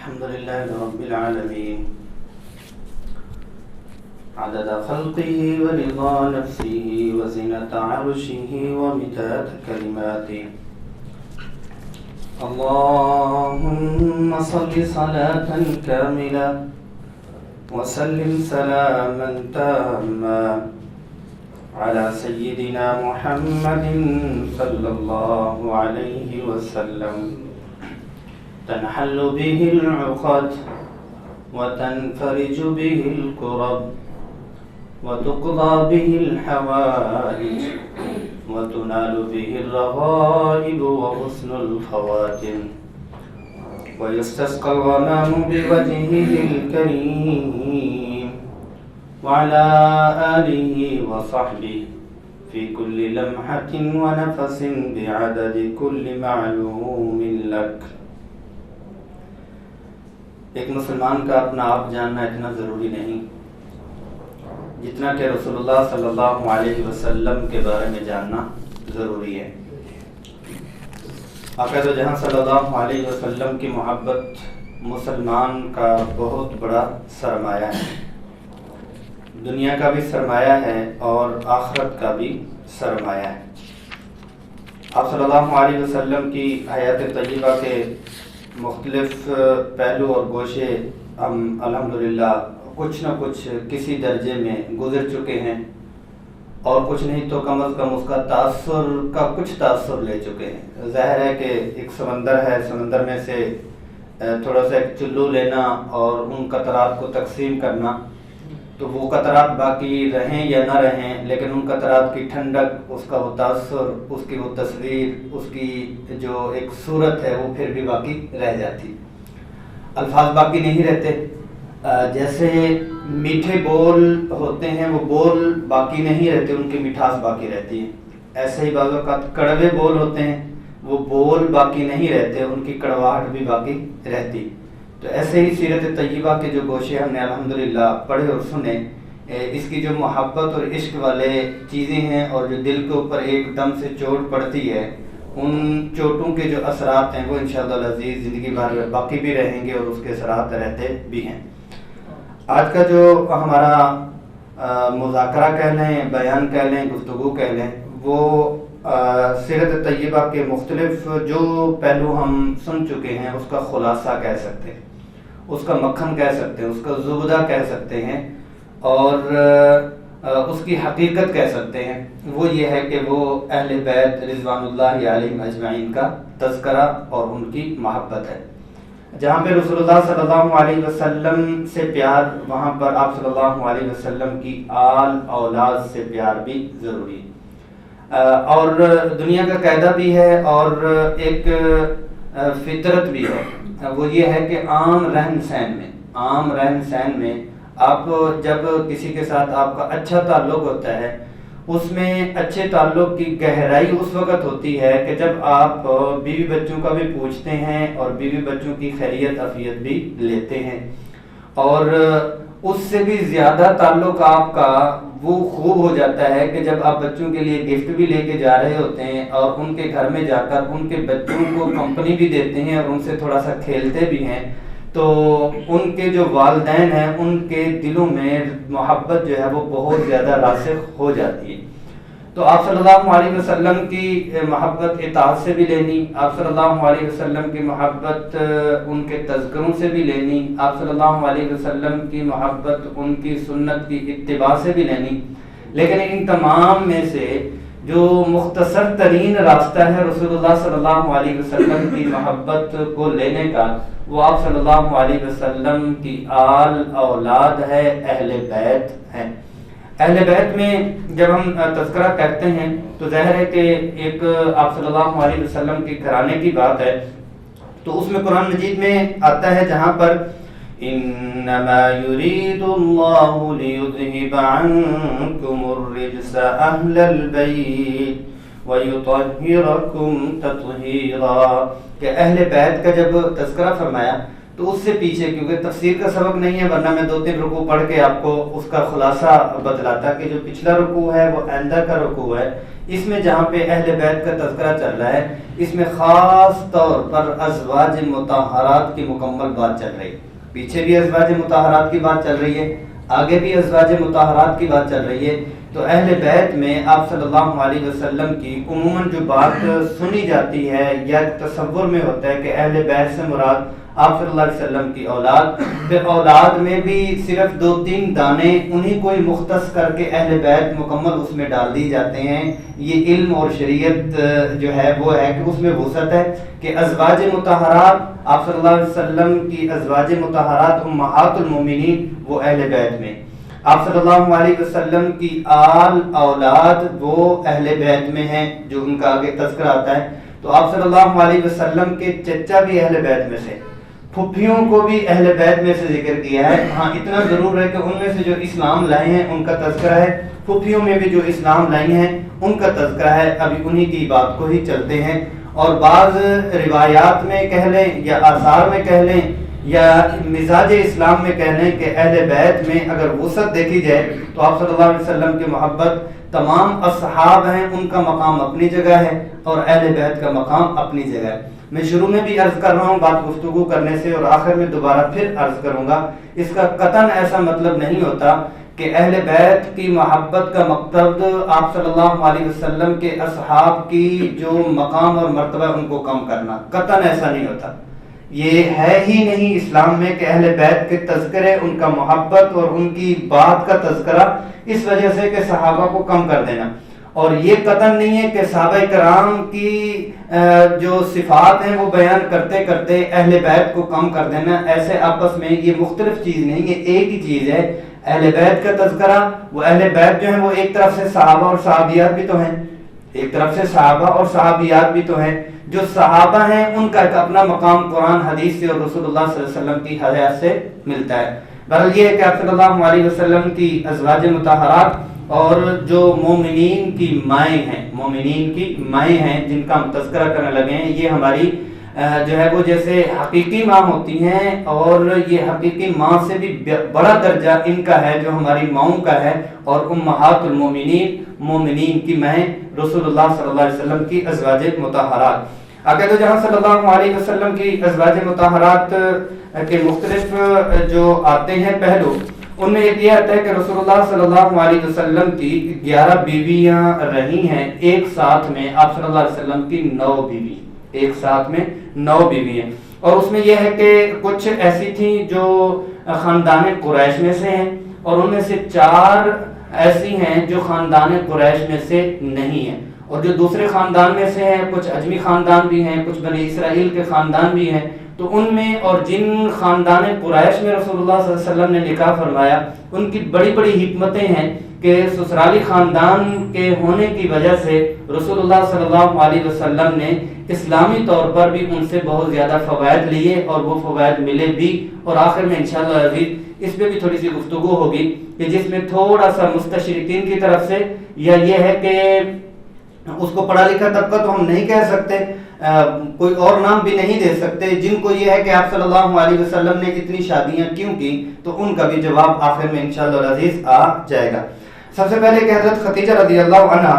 الحمد لله رب العالمين عدد خلقه ورضا نفسه وزنة عرشه ومداد كلماته. اللهم صل صلاة كاملة وسلم سلاما تاما على سيدنا محمد صلى الله عليه وسلم تنحل به العقد وتنفرج به الكرب وتقضى به الحوائج وتنال به الرغائب وحسن الخواتم ويستسقى الغمام بوجهه الكريم وعلى آله وصحبه في كل لمحة ونفس بعدد كل معلوم لك. ایک مسلمان کا اپنا آپ جاننا اتنا ضروری نہیں جتنا کہ رسول اللہ صلی اللہ علیہ وسلم کے بارے میں جاننا ضروری ہے. آقا دو جہاں صلی اللہ علیہ وسلم کی محبت مسلمان کا بہت بڑا سرمایہ ہے. دنیا کا بھی سرمایہ ہے اور آخرت کا بھی سرمایہ ہے. آپ صلی اللہ علیہ وسلم کی حیات طیبہ کے مختلف پہلو اور گوشے ہم الحمدللہ کچھ نہ کچھ کسی درجے میں گزر چکے ہیں اور کچھ نہیں تو کم از کم اس کا تاثر کا کچھ تاثر لے چکے ہیں. ظاہر ہے کہ ایک سمندر ہے، سمندر میں سے تھوڑا سا ایک چلو لینا اور ان قطرات کو تقسیم کرنا، تو وہ قطرات باقی رہیں یا نہ رہیں لیکن ان قطرات کی ٹھنڈک، اس کا وہ تاثر، اس کی وہ تصویر، اس کی جو ایک صورت ہے وہ پھر بھی باقی رہ جاتی. الفاظ باقی نہیں رہتے. جیسے میٹھے بول ہوتے ہیں وہ بول باقی نہیں رہتے، ان کی مٹھاس باقی رہتی ہے. ایسے ہی بعض اوقات کڑوے بول ہوتے ہیں وہ بول باقی نہیں رہتے، ان کی کڑواہٹ بھی باقی رہتی. تو ایسے ہی سیرت طیبہ کے جو گوشے ہم نے الحمدللہ پڑھے اور سنے، اس کی جو محبت اور عشق والے چیزیں ہیں اور جو دل کے اوپر ایک دم سے چوٹ پڑتی ہے، ان چوٹوں کے جو اثرات ہیں وہ انشاءاللہ العزیز زندگی بھر باقی بھی رہیں گے اور اس کے اثرات رہتے بھی ہیں. آج کا جو ہمارا مذاکرہ کہہ لیں، بیان کہہ لیں، گفتگو کہہ لیں، وہ سیرت طیبہ کے مختلف جو پہلو ہم سن چکے ہیں اس کا خلاصہ کہہ سکتے ہیں، اس کا مکھن کہہ سکتے ہیں، اس کا زبدہ کہہ سکتے ہیں اور اس کی حقیقت کہہ سکتے ہیں. وہ یہ ہے کہ وہ اہل بیت رضوان اللہ علیہم اجمعین کا تذکرہ اور ان کی محبت ہے. جہاں پہ رسول اللہ صلی اللہ علیہ وسلم سے پیار، وہاں پر آپ صلی اللہ علیہ وسلم کی آل اولاد سے پیار بھی ضروری ہے. اور دنیا کا قاعدہ بھی ہے اور ایک فطرت بھی ہے. وہ یہ ہے کہ عام رہن سہن میں آپ جب کسی کے ساتھ آپ کا اچھا تعلق ہوتا ہے، اس میں اچھے تعلق کی گہرائی اس وقت ہوتی ہے کہ جب آپ بیوی بچوں کا بھی پوچھتے ہیں اور بیوی بچوں کی خیریت عافیت بھی لیتے ہیں، اور اس سے بھی زیادہ تعلق آپ کا وہ خوب ہو جاتا ہے کہ جب آپ بچوں کے لیے گفٹ بھی لے کے جا رہے ہوتے ہیں اور ان کے گھر میں جا کر ان کے بچوں کو کمپنی بھی دیتے ہیں اور ان سے تھوڑا سا کھیلتے بھی ہیں، تو ان کے جو والدین ہیں ان کے دلوں میں محبت جو ہے وہ بہت زیادہ راسخ ہو جاتی ہے. تو آپ صلی اللہ علیہ وسلم کی محبت اطاعت سے بھی لینی، آپ صلی اللہ علیہ وسلم کی محبت ان کے تذکروں سے بھی لینی، آپ صلی اللہ علیہ وسلم کی محبت ان کی سنت کی اتباع سے بھی لینی. لیکن ان تمام میں سے جو مختصر ترین راستہ ہے رسول اللہ صلی اللہ علیہ وسلم کی محبت کو لینے کا، وہ آپ صلی اللہ علیہ وسلم کی آل اولاد ہے، اہل بیت ہیں. اہل بیت میں جب ہم تذکرہ کرتے ہیں تو ظاہر ہے کہ ایک آپ صلی اللہ علیہ وسلم کے گھرانے کی بات ہے. تو اس میں قرآن مجید میں آتا ہے جہاں پر انما یرید اللہ لیذہب عنکم الرجس اہل البیت ویطہرکم تطہیرا، کہ اہل بیت کا جب تذکرہ فرمایا تو اس سے پیچھے، کیونکہ تفسیر کا سبق نہیں ہے ورنہ میں 2-3 رکوع پڑھ کے آپ کو اس کا خلاصہ بتلاتا کہ جو پچھلا رکوع ہے وہ آئندہ کا رکوع ہے، اس میں جہاں پہ اہل بیت کا تذکرہ چل رہا ہے اس میں خاص طور پر ازواج مطہرات کی مکمل بات چل رہی ہے. پیچھے بھی ازواج مطہرات کی بات چل رہی ہے، آگے بھی ازواج مطہرات کی بات چل رہی ہے. تو اہل بیت میں آپ صلی اللہ علیہ وسلم کی عموماً جو بات سنی جاتی ہے یا تصور میں ہوتا ہے کہ اہل بیت سے مراد آپ صلی اللہ علیہ وسلم کی اولاد، پھر اولاد میں بھی صرف 2-3 دانے انہی کو ہی مختص کر کے اہل بیت مکمل اس میں ڈال دی جاتے ہیں. یہ علم اور شریعت جو ہے وہ ہے کہ اس میں وسعت ہے کہ ازواج مطہرات آپ صلی اللہ علیہ وسلم کی ازواج مطہرات امہات المومنین وہ اہل بیت میں، آپ صلی اللہ علیہ وسلم کی آل اولاد وہ اہل بیت میں ہیں جو ان کا آگے تذکرہ آتا ہے. تو آپ صلی اللہ علیہ وسلم کے چچا بھی اہل بیت میں سے، پھپھیوں کو بھی اہل بیت میں سے ذکر کیا ہے. ہاں اتنا ضرور ہے کہ ان میں سے جو اسلام لائے ہیں ان کا تذکرہ ہے، پھپھیوں میں بھی جو اسلام لائی ہیں ان کا تذکرہ ہے. ابھی انہی کی بات کو ہی چلتے ہیں. اور بعض روایات میں کہہ لیں یا آثار میں کہہ لیں یا مزاج اسلام میں کہہ لیں کہ اہل بیت میں اگر وسعت دیکھی جائے تو آپ صلی اللہ علیہ وسلم کی محبت تمام اصحاب ہیں، ان کا مقام اپنی جگہ ہے اور اہل بیت کا مقام اپنی جگہ ہے. میں شروع میں بھی عرض کر رہا ہوں بات گفتگو کرنے سے اور آخر میں دوبارہ پھر عرض کروں گا، اس کا قطعاً ایسا مطلب نہیں ہوتا کہ اہل بیت کی محبت کا مقصد آپ صلی اللہ علیہ وسلم کے اصحاب کی جو مقام اور مرتبہ ان کو کم کرنا، قطعاً ایسا نہیں ہوتا. یہ ہے ہی نہیں اسلام میں کہ اہل بیت کے تذکرے، ان کا محبت اور ان کی بات کا تذکرہ اس وجہ سے کہ صحابہ کو کم کر دینا. اور یہ قطعاً نہیں ہے کہ صحابہ کرام کی جو صفات ہیں وہ بیان کرتے کرتے اہل بیت کو کم کر دینا. ایسے آپس میں یہ مختلف چیز نہیں، یہ ایک ہی چیز ہے. اہل بیت کا تذکرہ، وہ اہل بیت جو ہیں وہ ایک طرف سے صحابہ اور صحابیات بھی تو ہیں، ایک طرف سے صحابہ اور صحابیات بھی تو ہیں. جو صحابہ ہیں ان کا ایک اپنا مقام قرآن حدیث سے اور رسول اللہ صلی اللہ علیہ وسلم کی حیات سے ملتا ہے. بہرحال یہ ہے کہ آپ صلی اللہ علیہ وسلم کی ازواج مطہرات اور جو مومنین کی مائیں ہیں، مومنین کی مائیں ہیں جن کا ہم تذکرہ کرنے لگے ہیں، یہ ہماری جو ہے وہ جیسے حقیقی ماں ہوتی ہیں اور یہ حقیقی ماں سے بھی بڑا درجہ ان کا ہے جو ہماری ماؤں کا ہے. اور امہات المومنین، مومنین کی مائیں رسول اللہ صلی اللہ علیہ وسلم کی ازواج مطہرات. اگر تو جہاں صلی اللہ علیہ وسلم کی ازواج مطہرات کے مختلف جو آتے ہیں پہلو، ان میں یہ آتا ہے کہ رسول اللہ صلی اللہ علیہ وسلم کی 11 بیویاں رہی ہیں ایک ساتھ میں، آپ صلی اللہ علیہ وسلم کی 9 بیوی، ایک ساتھ میں 9 بیوی ہیں. اور اس میں یہ ہے کہ کچھ ایسی تھیں جو خاندان قریش میں سے ہیں اور ان میں سے 4 ایسی ہیں جو خاندان قریش میں سے نہیں ہیں، اور جو دوسرے خاندان میں سے ہیں کچھ اجمی خاندان بھی ہیں، کچھ بنی اسرائیل کے خاندان بھی ہیں. تو ان میں اور جن خاندان قریش میں رسول اللہ صلی اللہ علیہ وسلم نے نکاح فرمایا ان کی بڑی بڑی حکمتیں ہیں کہ سسرالی خاندان کے ہونے کی وجہ سے رسول اللہ صلی اللہ علیہ وسلم نے اسلامی طور پر بھی ان سے بہت زیادہ فوائد لیے اور وہ فوائد ملے بھی. اور آخر میں انشاءاللہ عزیز اس پہ بھی تھوڑی سی گفتگو ہوگی کہ جس میں تھوڑا سا مستشرقین کی طرف سے یا یہ ہے کہ اس کو پڑھا لکھا طبقہ تو ہم نہیں کہہ سکتے، کوئی اور نام بھی نہیں دے سکتے، جن کو یہ ہے کہ آپ صلی اللہ علیہ وسلم نے اتنی شادیاں کیوں کی، تو ان کا بھی جواب آخر میں انشاءاللہ العزیز آ جائے گا. سب سے پہلے کہ حضرت خدیجہ رضی اللہ عنہ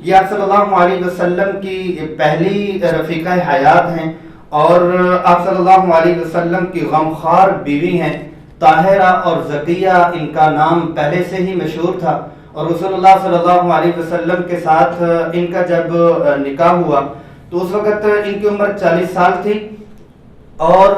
یہ آپ صلی اللہ علیہ وسلم کی پہلی رفیقہ حیات ہیں اور آپ صلی اللہ علیہ وسلم کی غمخوار بیوی ہیں. طاہرہ اور زکیہ ان کا نام پہلے سے ہی مشہور تھا اور رسول اللہ صلی اللہ علیہ وسلم کے ساتھ ان کا جب نکاح ہوا تو اس وقت ان کی عمر 40 سال تھی اور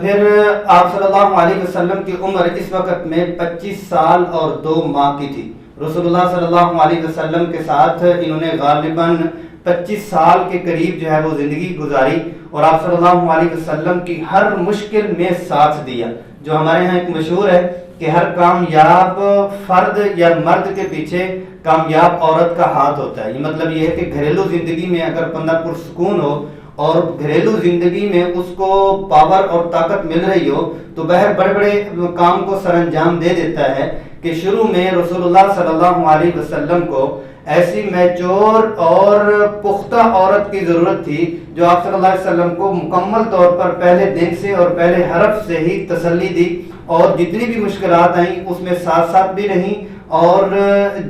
پھر آپ صلی اللہ علیہ وسلم کی عمر اس وقت میں 25 سال اور 2 ماہ کی تھی. رسول اللہ صلی اللہ علیہ وسلم کے ساتھ انہوں نے غالباً 25 سال کے قریب جو ہے وہ زندگی گزاری اور آپ صلی اللہ علیہ وسلم کی ہر مشکل میں ساتھ دیا. جو ہمارے ہاں ایک مشہور ہے کہ ہر کامیاب فرد یا مرد کے پیچھے کامیاب عورت کا ہاتھ ہوتا ہے. یہ مطلب یہ ہے کہ گھریلو زندگی میں اگر بندہ پرسکون ہو اور گھریلو زندگی میں اس کو پاور اور طاقت مل رہی ہو تو بہر بڑے بڑے کام کو سر انجام دے دیتا ہے کہ شروع میں رسول اللہ صلی اللہ علیہ وسلم کو ایسی میچور اور پختہ عورت کی ضرورت تھی جو آپ صلی اللہ علیہ وسلم کو مکمل طور پر پہلے دن سے اور پہلے حرف سے ہی تسلی دی، اور جتنی بھی مشکلات آئیں اس میں ساتھ ساتھ بھی رہیں، اور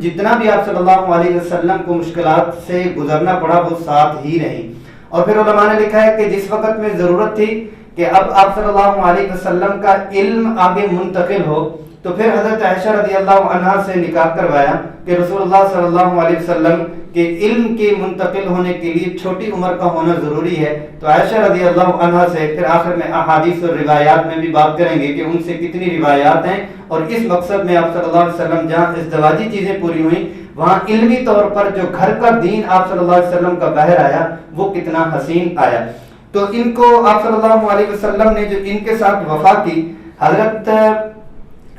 جتنا بھی آپ صلی اللہ علیہ وسلم کو مشکلات سے گزرنا پڑا وہ ساتھ ہی رہیں۔ اور پھر علماء نے لکھا ہے کہ جس وقت میں ضرورت تھی کہ اب آپ صلی اللہ علیہ وسلم کا علم آگے منتقل ہو تو پھر حضرت عائشہ رضی اللہ عنہا سے نکاح کروایا کہ رسول اللہ صلی اللہ علیہ وسلم کے علم کے منتقل ہونے کے لیے چھوٹی عمر کا ہونا ضروری ہے۔ تو عائشہ رضی اللہ عنہا سے پھر آخر میں احادیث اور روایات میں بھی بات کریں گے کہ ان سے کتنی روایات ہیں، اور اس مقصد میں آپ صلی اللہ علیہ وسلم جہاں ازدواجی چیزیں پوری ہوئیں وہاں علمی طور پر جو گھر کا دین آپ صلی اللہ علیہ وسلم کا باہر آیا وہ کتنا حسین آیا۔ تو ان کو آپ صلی اللہ علیہ وسلم نے جو ان کے ساتھ وفا کی، حضرت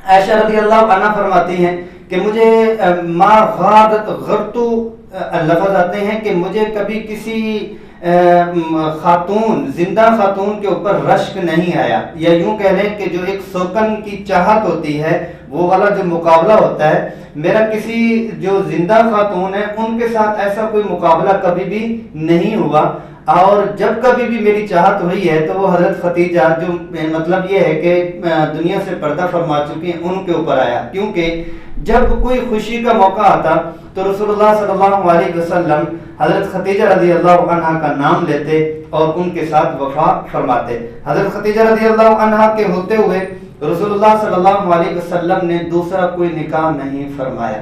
عائشہ رضی اللہ عنہ فرماتی ہیں کہ مجھے ما غادت غرتو لفظ آتے ہیں کہ مجھے کبھی کسی خاتون زندہ خاتون کے اوپر رشک نہیں آیا، یا یوں کہہ لیں کہ جو ایک سوکن کی چاہت ہوتی ہے وہ والا جو مقابلہ ہوتا ہے، میرا کسی جو زندہ خاتون ہے ان کے ساتھ ایسا کوئی مقابلہ کبھی بھی نہیں ہوا، اور جب کبھی بھی میری چاہت ہوئی ہے تو وہ حضرت ختیجہ جو مطلب یہ ہے کہ دنیا سے پردہ فرما چکی ہیں ان کے اوپر آیا، کیونکہ جب کوئی خوشی کا موقع آتا تو رسول اللہ صلی اللہ علیہ وسلم حضرت ختیجہ رضی اللہ عنہا کا نام لیتے اور ان کے ساتھ وفا فرماتے۔ حضرت ختیجہ رضی اللہ عنہا کے ہوتے ہوئے رسول اللہ صلی اللہ علیہ وسلم نے دوسرا کوئی نکاح نہیں فرمایا۔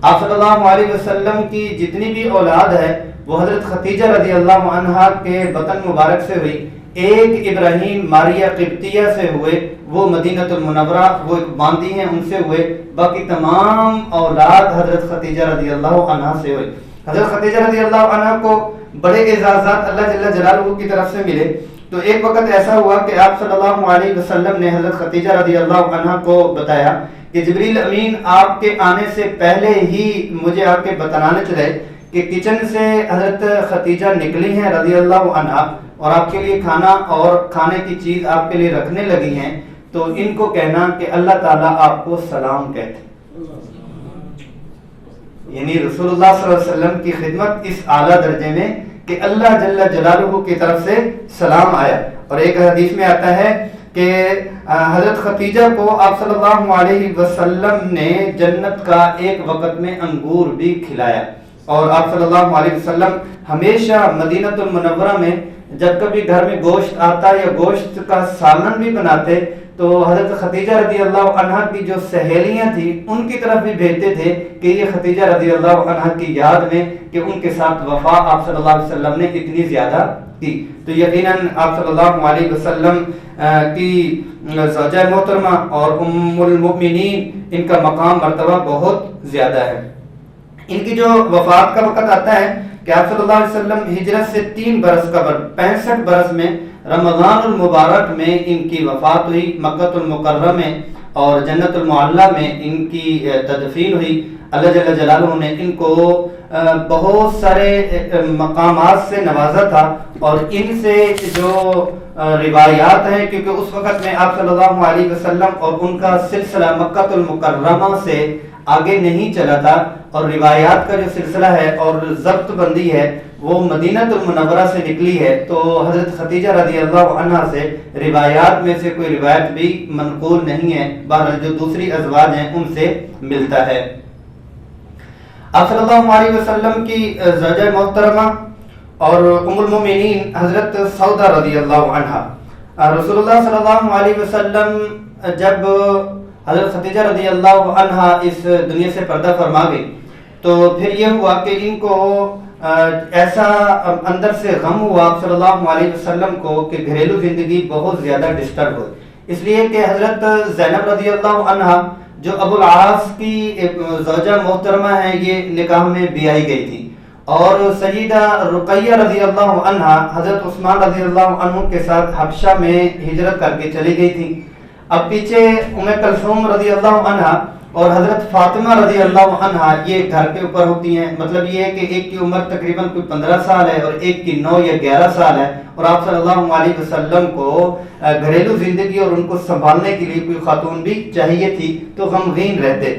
آپ صلی اللہ علیہ وسلم کی جتنی بھی اولاد ہے وہ حضرت ختیجہ رضی اللہ عنہا کے بطن مبارک سے ہوئی، ایک ابراہیم ماریہ قبطیہ سے ہوئے، وہ مدینہ المنورہ وہ ایک باندی ہیں ان سے ہوئے، باقی تمام اولاد حضرت ختیجہ رضی اللہ عنہا سے ہوئے۔ حضرت ختیجہ رضی اللہ عنہا کو بڑے اعزازات اللہ جل جلالہ کی طرف سے ملے، تو ایک وقت ایسا ہوا کہ آپ صلی اللہ علیہ وسلم نے حضرت ختیجہ رضی اللہ عنہا کو بتایا کہ جبریل امین آپ کے آنے سے پہلے ہی مجھے آ کے بتانے چلے کہ کچن سے حضرت ختیجہ نکلی ہیں رضی اللہ عنہا اور آپ کے لیے کھانا اور کھانے کی چیز آپ کے لیے رکھنے لگی ہیں، تو ان کو کہنا کہ اللہ تعالیٰ آپ کو سلام کہتے، یعنی رسول اللہ صلی اللہ علیہ وسلم کی خدمت اس اعلیٰ درجے میں کہ اللہ جل جلالہ کی طرف سے سلام آیا۔ اور ایک حدیث میں آتا ہے کہ حضرت ختیجہ کو آپ صلی اللہ علیہ وسلم نے جنت کا ایک وقت میں انگور بھی کھلایا، اور آپ صلی اللہ علیہ وسلم ہمیشہ مدینہ المنورہ میں جب کبھی گھر میں گوشت آتا یا گوشت کا سالن بھی بناتے تو حضرت ختیجہ رضی اللہ عنہا کی جو سہیلیاں تھیں ان کی طرف بھی بھیجتے تھے کہ یہ ختیجہ رضی اللہ عنہا کی یاد میں کہ ان کے ساتھ وفا آپ صلی اللہ علیہ وسلم نے اتنی زیادہ کی۔ تو یقیناً آپ صلی اللہ علیہ وسلم کی زوجہ محترمہ اور ام المؤمنین ان کا مقام مرتبہ بہت زیادہ ہے۔ ان کی جو وفات کا وقت آتا ہے کہ آپ صلی اللہ علیہ وسلم ہجرت سے 3 برس قبل 65 برس میں رمضان المبارک میں ان کی وفات ہوئی، مکہ المکرمہ میں اور جنت المعلیٰ میں ان کی تدفین ہوئی۔ اللہ جل جلالہ نے ان کو بہت سارے مقامات سے نوازا تھا، اور ان سے جو روایات ہیں کیونکہ اس وقت میں آپ صلی اللہ علیہ وسلم اور ان کا سلسلہ مکہ المکرمہ سے آگے نہیں چلا تھا، اور روایات کا جو سلسلہ ہے اور ضبط بندی ہے وہ مدینہ المنورہ سے نکلی ہے، تو حضرت ختیجہ رضی اللہ عنہا سے روایات میں سے کوئی روایت بھی منقول نہیں ہے، بہرحال جو دوسری ازواج ہیں ان سے ملتا ہے۔ آپ صلی اللہ علیہ وسلم کی زوجہ محترمہ اور ام المؤمنین حضرت سودہ رضی اللہ عنہا، رسول اللہ صلی اللہ علیہ وسلم جب حضرت ختیجہ رضی اللہ عنہا اس دنیا سے پردہ فرما گئی تو پھر یہ ہوا کہ ان کو ایسا اندر سے غم ہوا آپ صلی اللہ علیہ وسلم کو کہ گھریلو زندگی بہت زیادہ ڈسٹرب ہوئی، اس لیے کہ حضرت زینب رضی اللہ عنہا جو ابو العاص کی زوجہ محترمہ ہیں یہ نکاح میں بیائی گئی تھی، اور سیدہ رقیہ رضی اللہ عنہا حضرت عثمان رضی اللہ عنہ کے ساتھ حبشہ میں ہجرت کر کے چلی گئی تھی۔ اب پیچھے ام کلثوم رضی اللہ عنہا اور حضرت فاطمہ رضی اللہ عنہا یہ گھر کے اوپر ہوتی ہیں، مطلب یہ ہے کہ ایک کی عمر تقریباً کوئی 15 سال ہے اور ایک کی 9 یا 11 سال ہے، اور آپ صلی اللہ علیہ وسلم کو گھریلو زندگی اور ان کو سنبھالنے کے لیے کوئی خاتون بھی چاہیے تھی، تو غمگین رہتے۔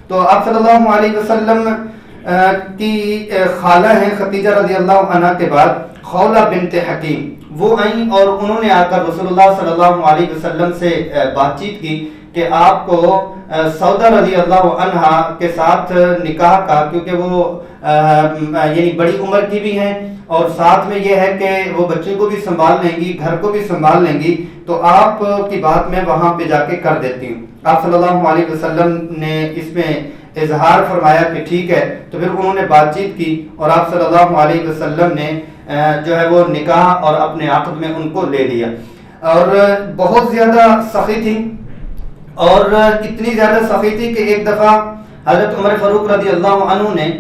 تو آپ صلی اللہ علیہ وسلم کی خالہ ہیں خدیجہ رضی اللہ عنہا کے بعد خولہ بنت حکیم، وہ آئیں اور انہوں نے آ کر رسول اللہ صلی اللہ علیہ وسلم سے بات چیت کی کہ آپ کو سودا رضی اللہ عنہا کے ساتھ نکاح کا، کیونکہ وہ یعنی بڑی عمر کی بھی ہیں اور ساتھ میں یہ ہے کہ وہ بچے کو بھی سنبھال لیں گی، گھر کو بھی سنبھال لیں گی، تو آپ کی بات میں وہاں پہ جا کے کر دیتی ہوں۔ آپ صلی اللہ علیہ وسلم نے اس میں اظہار فرمایا کہ ٹھیک ہے، تو پھر انہوں نے بات چیت کی اور آپ صلی اللہ علیہ وسلم نے جو ہے وہ نکاح اور اپنے عقد میں ان کو لے لیا، اور بہت زیادہ سخی تھی، اور اتنی زیادہ سخی تھی کہ ایک دفعہ حضرت عمر فاروق رضی اللہ عنہ نے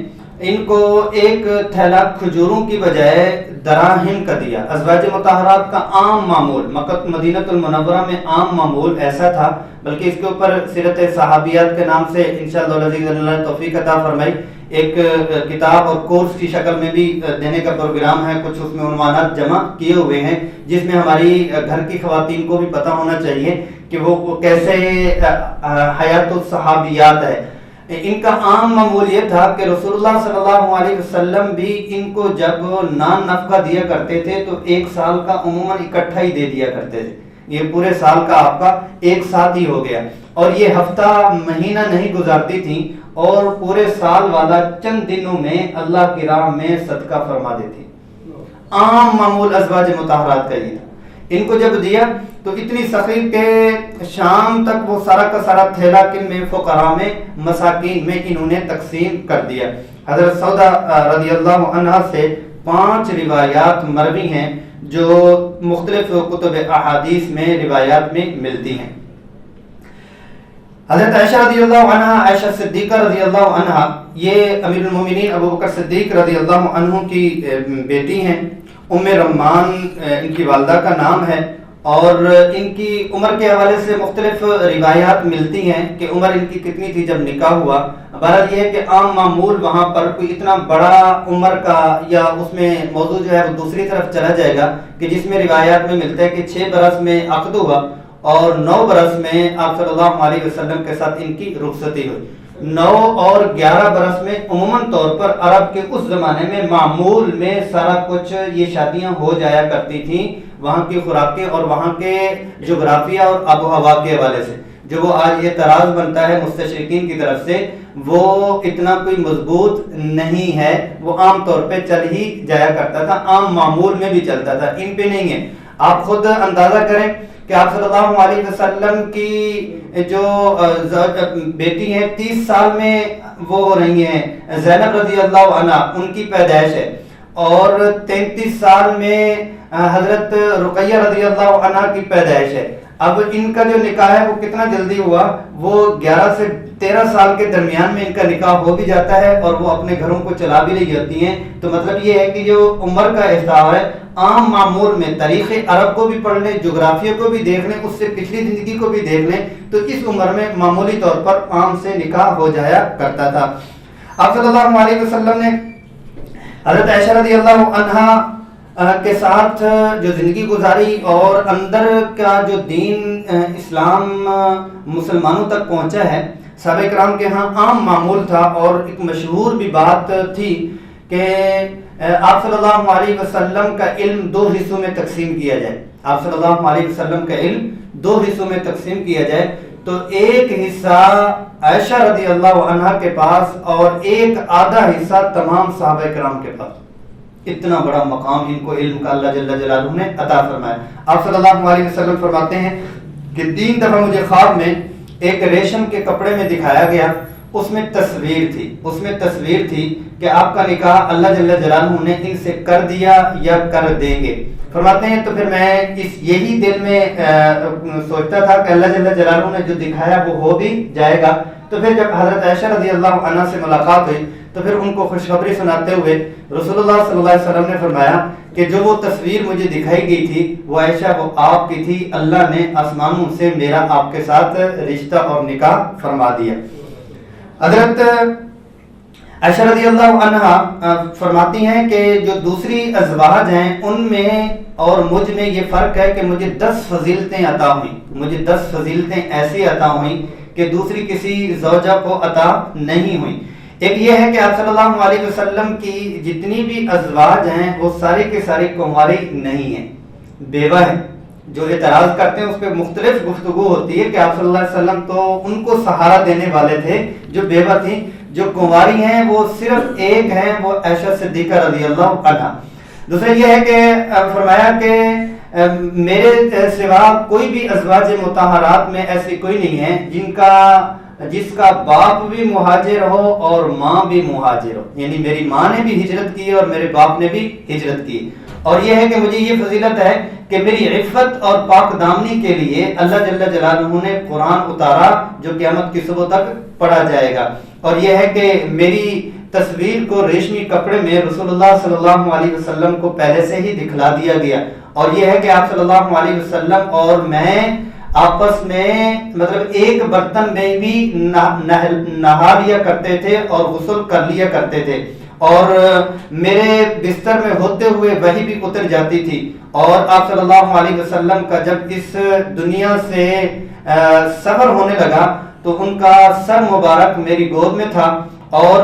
ان کو ایک تھیلا کھجوروں کی بجائے دراہم کا دیا۔ ازواج مطہرات کا عام معمول مکہ مدینہ المنورہ میں عام معمول ایسا تھا، بلکہ اس کے اوپر سیرت صحابیات کے نام سے انشاءاللہ العزیز اللہ توفیق عطا فرمائی ایک کتاب اور کورس کی شکل میں بھی دینے کا پروگرام ہے، کچھ اس میں عنوانات جمع کیے ہوئے ہیں جس میں ہماری گھر کی خواتین کو بھی پتہ ہونا چاہیے کہ وہ کیسے حیات الصحابیات ہے۔ ان کا عام معمول یہ تھا کہ رسول اللہ صلی اللہ علیہ وسلم بھی ان کو جب نان نفقہ دیا کرتے تھے تو ایک سال کا عموماً اکٹھا ہی دے دیا کرتے تھے، یہ پورے سال کا آپ کا ایک ساتھ ہی ہو گیا، اور یہ ہفتہ مہینہ نہیں گزارتی تھی اور پورے سال والا چند دنوں میں اللہ کی راہ میں صدقہ فرما دیتی۔ عام معمول ازواج مطہرات کا یہ تھا۔ ان کو جب دیا تو اتنی سخی کہ شام تک وہ سارا کا سارا تھیلا کن میں فقراء میں مساکین میں انہوں نے تقسیم کر دیا۔ حضرت سودا رضی اللہ عنہا سے 5 روایات مروی ہیں جو مختلف کتب احادیث میں روایات میں ملتی ہیں۔ حضرت عائشہ رضی اللہ عنہا، عائشہ صدیقہ رضی اللہ عنہا، یہ امیر المومنین ابو بکر صدیق رضی اللہ عنہ کی بیٹی ہیں۔ ام رمان ان کی والدہ کا نام ہے، اور ان کی عمر کے حوالے سے مختلف روایات ملتی ہیں کہ عمر ان کی کتنی تھی جب نکاح ہوا۔ بہرحال یہ ہے کہ عام معمول وہاں پر کوئی اتنا بڑا عمر کا یا اس میں موضوع جو ہے وہ دوسری طرف چلا جائے گا کہ جس میں روایات میں ملتا ہے کہ 6 برس میں عقد ہوا اور 9 برس میں آپ صلی اللہ علیہ وسلم کے ساتھ ان کی رخصتی ہوئی۔ 9 اور 11 برس میں عموماً طور پر عرب کے اس زمانے میں معمول میں سارا کچھ یہ شادیاں ہو جایا کرتی تھیں وہاں کی خوراکیں اور وہاں کے جغرافیہ اور آب و ہوا کے حوالے سے۔ جو وہ آج اعتراض بنتا ہے مستشرقین کی طرف سے، وہ اتنا کوئی مضبوط نہیں ہے، وہ عام طور پہ چل ہی جایا کرتا تھا، عام معمول میں بھی چلتا تھا، ان پہ نہیں ہے۔ آپ خود اندازہ کریں کہ آپ صلی اللہ علیہ وسلم کی جو بیٹی ہیں 30 سال میں وہ ہو رہی ہیں زینب رضی اللہ عنہ، ان کی پیدائش ہے، اور 33 سال میں حضرت رقیہ رضی اللہ عنہ کی پیدائش ہے۔ اب ان کا جو نکاح ہے وہ کتنا جلدی ہوا، وہ 11 سے 13 سال کے درمیان میں ان کا نکاح ہو بھی جاتا ہے اور وہ اپنے گھروں کو چلا بھی رہی ہوتی ہیں۔ تو مطلب یہ ہے کہ جو عمر کا احتساب ہے عام معمول میں تاریخ عرب کو بھی پڑھ لیں، جغرافیہ کو بھی دیکھ لیں، اس سے پچھلی زندگی کو بھی دیکھ لیں، تو اس عمر میں معمولی طور پر عام سے نکاح ہو جایا کرتا تھا۔ آپ صلی اللہ علیہ وسلم نے حضرت عائشہ رضی اللہ عنہا کے ساتھ جو زندگی گزاری اور اندر کا جو دین اسلام مسلمانوں تک پہنچا ہے، صحابہ کرام کے ہاں عام معمول تھا، اور ایک مشہور بھی بات تھی کہ آپ صلی اللہ علیہ وسلم کا علم 2 حصوں میں تقسیم کیا جائے۔ آپ صلی اللہ علیہ وسلم کا علم 2 حصوں میں تقسیم کیا جائے تو ایک حصہ عائشہ رضی اللہ عنہا کے پاس اور ایک آدھا حصہ تمام صحابہ کرام کے پاس۔ اتنا بڑا مقام ان کو علم کا اللہ جل جلالہ نے عطا فرمایا۔ آپ صلی اللہ علیہ وسلم فرماتے ہیں کہ 3 دفعہ مجھے خواب میں ایک ریشم کے کپڑے میں دکھایا گیا، اس میں تصویر تھی کہ آپ کا نکاح اللہ جل جلالہ نے ان سے کر دیا یا کر دیں گے۔ فرماتے ہیں تو پھر میں یہی دل میں سوچتا تھا کہ اللہ جل جلالہ نے جو دکھایا وہ ہو بھی جائے گا۔ تو پھر جب حضرت عائشہ رضی اللہ عنہ سے ملاقات ہوئی تو پھر ان کو خوشخبری سناتے ہوئے رسول اللہ صلی اللہ علیہ وسلم نے فرمایا کہ جو وہ تصویر مجھے دکھائی گئی تھی وہ عائشہ وہ آپ کی تھی، اللہ نے آسمانوں سے میرا آپ کے ساتھ رشتہ اور نکاح فرما دیا۔ حضرت عائشہ رضی اللہ عنہا فرماتی ہیں کہ جو دوسری ازواج ہیں ان میں اور مجھ میں یہ فرق ہے کہ مجھے 10 فضیلتیں عطا ہوئیں، مجھے 10 فضیلتیں ایسی عطا ہوئیں کہ دوسری کسی زوجہ کو عطا نہیں ہوئیں۔ ایک یہ ہے کہ آپ صلی اللہ علیہ وسلم کی جتنی بھی ازواج ہیں وہ ساری کے ساری کنواری نہیں ہیں، بیوہ ہیں۔ جو اعتراض کرتے ہیں اس پہ مختلف گفتگو ہوتی ہے کہ آپ صلی اللہ علیہ وسلم تو ان کو سہارا دینے والے تھے جو بیوہ تھیں، جو کنواری ہیں وہ صرف ایک ہیں، وہ عائشہ صدیقہ رضی اللہ عنہا۔ دوسرا یہ ہے کہ فرمایا کہ میرے سوا کوئی بھی ازواج مطہرات میں ایسی کوئی نہیں ہے جس کا باپ بھی مہاجر ہو اور ماں بھی مہاجر ہو، یعنی میری ماں نے بھی ہجرت کی اور میرے باپ نے بھی ہجرت کی۔ اور یہ ہے کہ مجھے یہ فضیلت ہے کہ میری عفت اور پاک دامنی کے لیے اللہ جل جلالہ نے قرآن اتارا جو قیامت کی صبح تک پڑھا جائے گا۔ اور یہ ہے کہ میری تصویر کو ریشمی کپڑے میں رسول اللہ صلی اللہ علیہ وسلم کو پہلے سے ہی دکھلا دیا گیا۔ اور یہ ہے کہ آپ صلی اللہ علیہ وسلم اور میں آپس میں مطلب ایک برتن میں بھی نہا لیا کرتے تھے اور غسل کر لیا کرتے تھے، اور میرے بستر میں ہوتے ہوئے وحی بھی اتر جاتی تھی۔ اور آپ صلی اللہ علیہ وسلم کا جب اس دنیا سے سفر ہونے لگا تو ان کا سر مبارک میری گود میں تھا، اور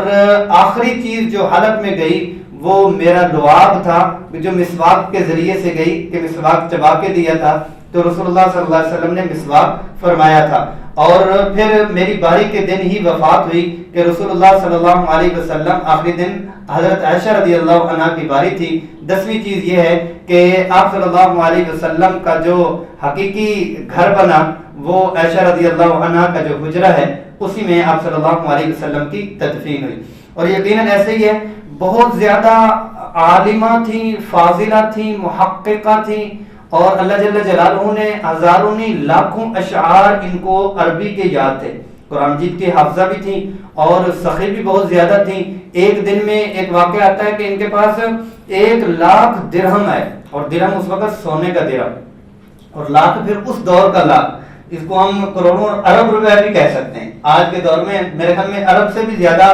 آخری چیز جو حلق میں گئی وہ میرا لعاب تھا جو مسواک کے ذریعے سے گئی کہ مسواک چبا کے دیا تھا، تو رسول اللہ صلی اللہ علیہ وسلم نے مسواک فرمایا تھا۔ اور پھر میری باری کے دن ہی وفات ہوئی کہ رسول اللہ صلی اللہ علیہ وسلم آخری دن حضرت عائشہ رضی اللہ عنہا کی باری تھی۔ 10ویں چیز یہ ہے کہ آپ صلی اللہ علیہ وسلم کا جو حقیقی گھر بنا وہ عائشہ رضی اللہ عنہا کا جو حجرہ ہے اسی میں آپ صلی اللہ علیہ وسلم کی تدفین ہوئی۔ اور یقیناً ایسے ہی ہے، بہت زیادہ عالمہ تھیں، فاضلہ تھیں، محققہ تھیں، اور اللہ جل جلالہ نے ہزاروں لاکھوں اشعار ان کو عربی کے یاد تھے، قرآن مجید کی حافظہ بھی تھیں اور سخی بھی بہت زیادہ تھیں۔ ایک دن میں ایک واقعہ آتا ہے کہ ان کے پاس 1,00,000 درہم ہے، اور درہم اس وقت سونے کا درہم، اور لاکھ پھر اس دور کا لاکھ، اس کو ہم کروڑوں ارب روپے بھی کہہ سکتے ہیں۔ آج کے دور میں میرے خیال میں ارب سے بھی زیادہ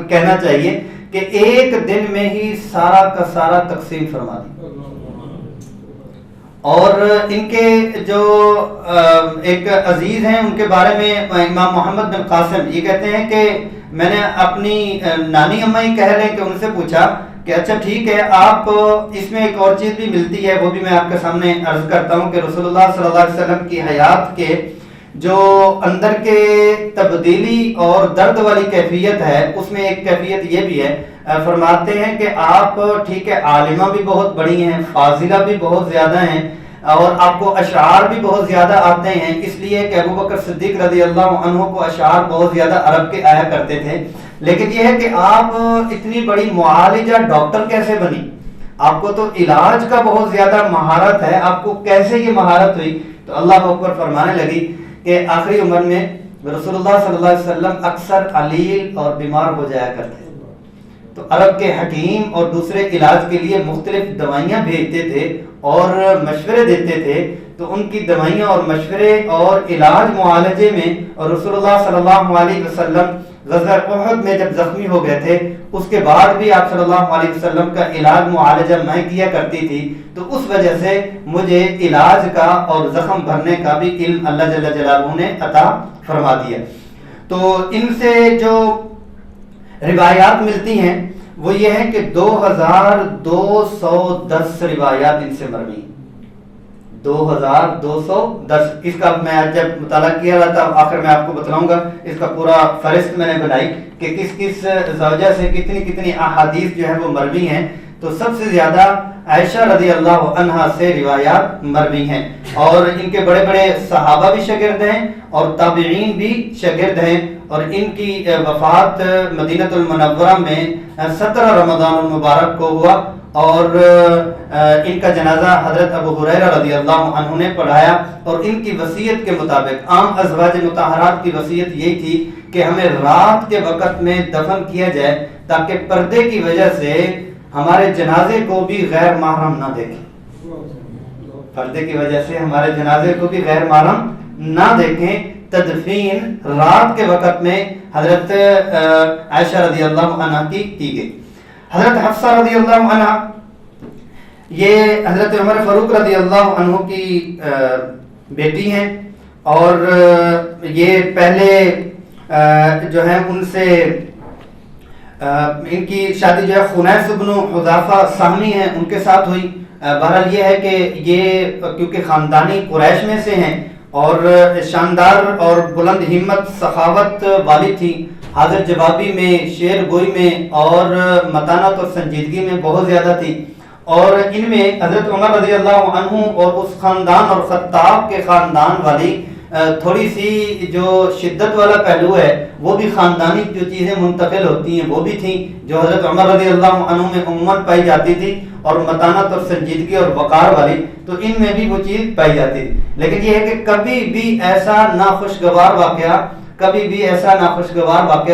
کہنا چاہیے کہ ایک دن میں ہی سارا کا سارا تقسیم فرما دی۔ اور ان کے جو ایک عزیز ہیں ان کے بارے میں امام محمد بن قاسم یہ کہتے ہیں کہ میں نے اپنی نانی اماں ہی کہہ رہے ہیں کہ ان سے پوچھا کہ اچھا ٹھیک ہے، آپ اس میں ایک اور چیز بھی ملتی ہے، وہ بھی میں آپ کے سامنے عرض کرتا ہوں کہ رسول اللہ صلی اللہ علیہ وسلم کی حیات کے جو اندر کے تبدیلی اور درد والی کیفیت ہے اس میں ایک کیفیت یہ بھی ہے، فرماتے ہیں کہ آپ ٹھیک ہے عالمہ بھی بہت بڑی ہیں، فاضلہ بھی بہت زیادہ ہیں، اور آپ کو اشعار بھی بہت زیادہ آتے ہیں، اس لیے کہ ابو بکر صدیق رضی اللہ عنہ کو اشعار بہت زیادہ عرب کے آیا کرتے تھے۔ لیکن یہ ہے کہ آپ اتنی بڑی معالجہ ڈاکٹر کیسے بنی؟ آپ کو تو علاج کا بہت زیادہ مہارت ہے، آپ کو کیسے یہ مہارت ہوئی؟ تو اللہ اکبر فرمانے لگی کہ آخری عمر میں رسول اللہ صلی اللہ علیہ وسلم اکثر علیل اور بیمار ہو جایا کرتے تھے، تو عرب کے حکیم اور دوسرے علاج کے لیے مختلف دوائیاں بھیجتے تھے اور مشورے دیتے تھے، تو ان کی دوائیاں اور مشورے اور علاج معالجے میں، اور رسول اللہ صلی اللہ علیہ وسلم غزوہ احد میں جب زخمی ہو گئے تھے اس کے بعد بھی آپ صلی اللہ علیہ وسلم کا علاج معالجہ میں کیا کرتی تھی، تو اس وجہ سے مجھے علاج کا اور زخم بھرنے کا بھی علم اللہ جل جلالہ نے عطا فرما دیا۔ تو ان سے جو روایات ملتی ہیں وہ یہ ہے کہ 2210 روایات ان سے مروی، 2210۔ اس کا میں جب مطالعہ کیا رہا تھا آخر میں آپ کو بتلاؤں گا، اس کا پورا فہرست میں نے بنائی کہ کس کس زوجہ سے کتنی کتنی احادیث جو ہے وہ مروی ہیں۔ تو سب سے زیادہ عائشہ رضی اللہ عنہا سے روایات مروی ہیں، اور ان کے بڑے بڑے صحابہ بھی شاگرد ہیں اور تابعین بھی شاگرد ہیں، اور ان کی وفات مدینہ المنورہ میں 17 رمضان المبارک کو ہوا، اور ان کا جنازہ حضرت ابو ہریرہ رضی اللہ عنہ نے پڑھایا۔ اور ان کی وصیت کے مطابق، عام ازواج مطہرات کی وصیت یہی تھی کہ ہمیں رات کے وقت میں دفن کیا جائے تاکہ پردے کی وجہ سے ہمارے جنازے کو بھی غیر محرم نہ دیکھیں، پردے کی وجہ سے ہمارے جنازے کو بھی غیر محرم نہ دیکھیں، تدفین رات کے وقت میں حضرت عائشہ رضی اللہ عنہ کی گئی. حضرت حفصہ رضی اللہ عنہ یہ حضرت عمر فاروق رضی اللہ عنہ کی بیٹی ہیں اور یہ پہلے جو ہے ان سے ان کی شادی جو ہے خنیس بن حذافہ سہمی ہیں ان کے ساتھ ہوئی. بہرحال یہ ہے کہ یہ کیونکہ خاندانی قریش میں سے ہیں اور شاندار اور بلند ہمت سخاوت والی تھی، حاضر جوابی میں، شعر گوئی میں اور متانت اور سنجیدگی میں بہت زیادہ تھی. اور ان میں حضرت عمر رضی اللہ عنہ اور اس خاندان اور خطاب کے خاندان والی تھوڑی سی جو شدت والا پہلو ہے وہ بھی خاندانی جو چیزیں منتقل ہوتی ہیں وہ بھی تھیں جو حضرت عمر رضی اللہ عنہ میں عموماً پائی جاتی تھی، اور متانت اور سنجیدگی اور وقار والی تو ان میں بھی وہ چیز پائی جاتی تھی. لیکن یہ ہے کہ کبھی بھی ایسا ناخوشگوار واقعہ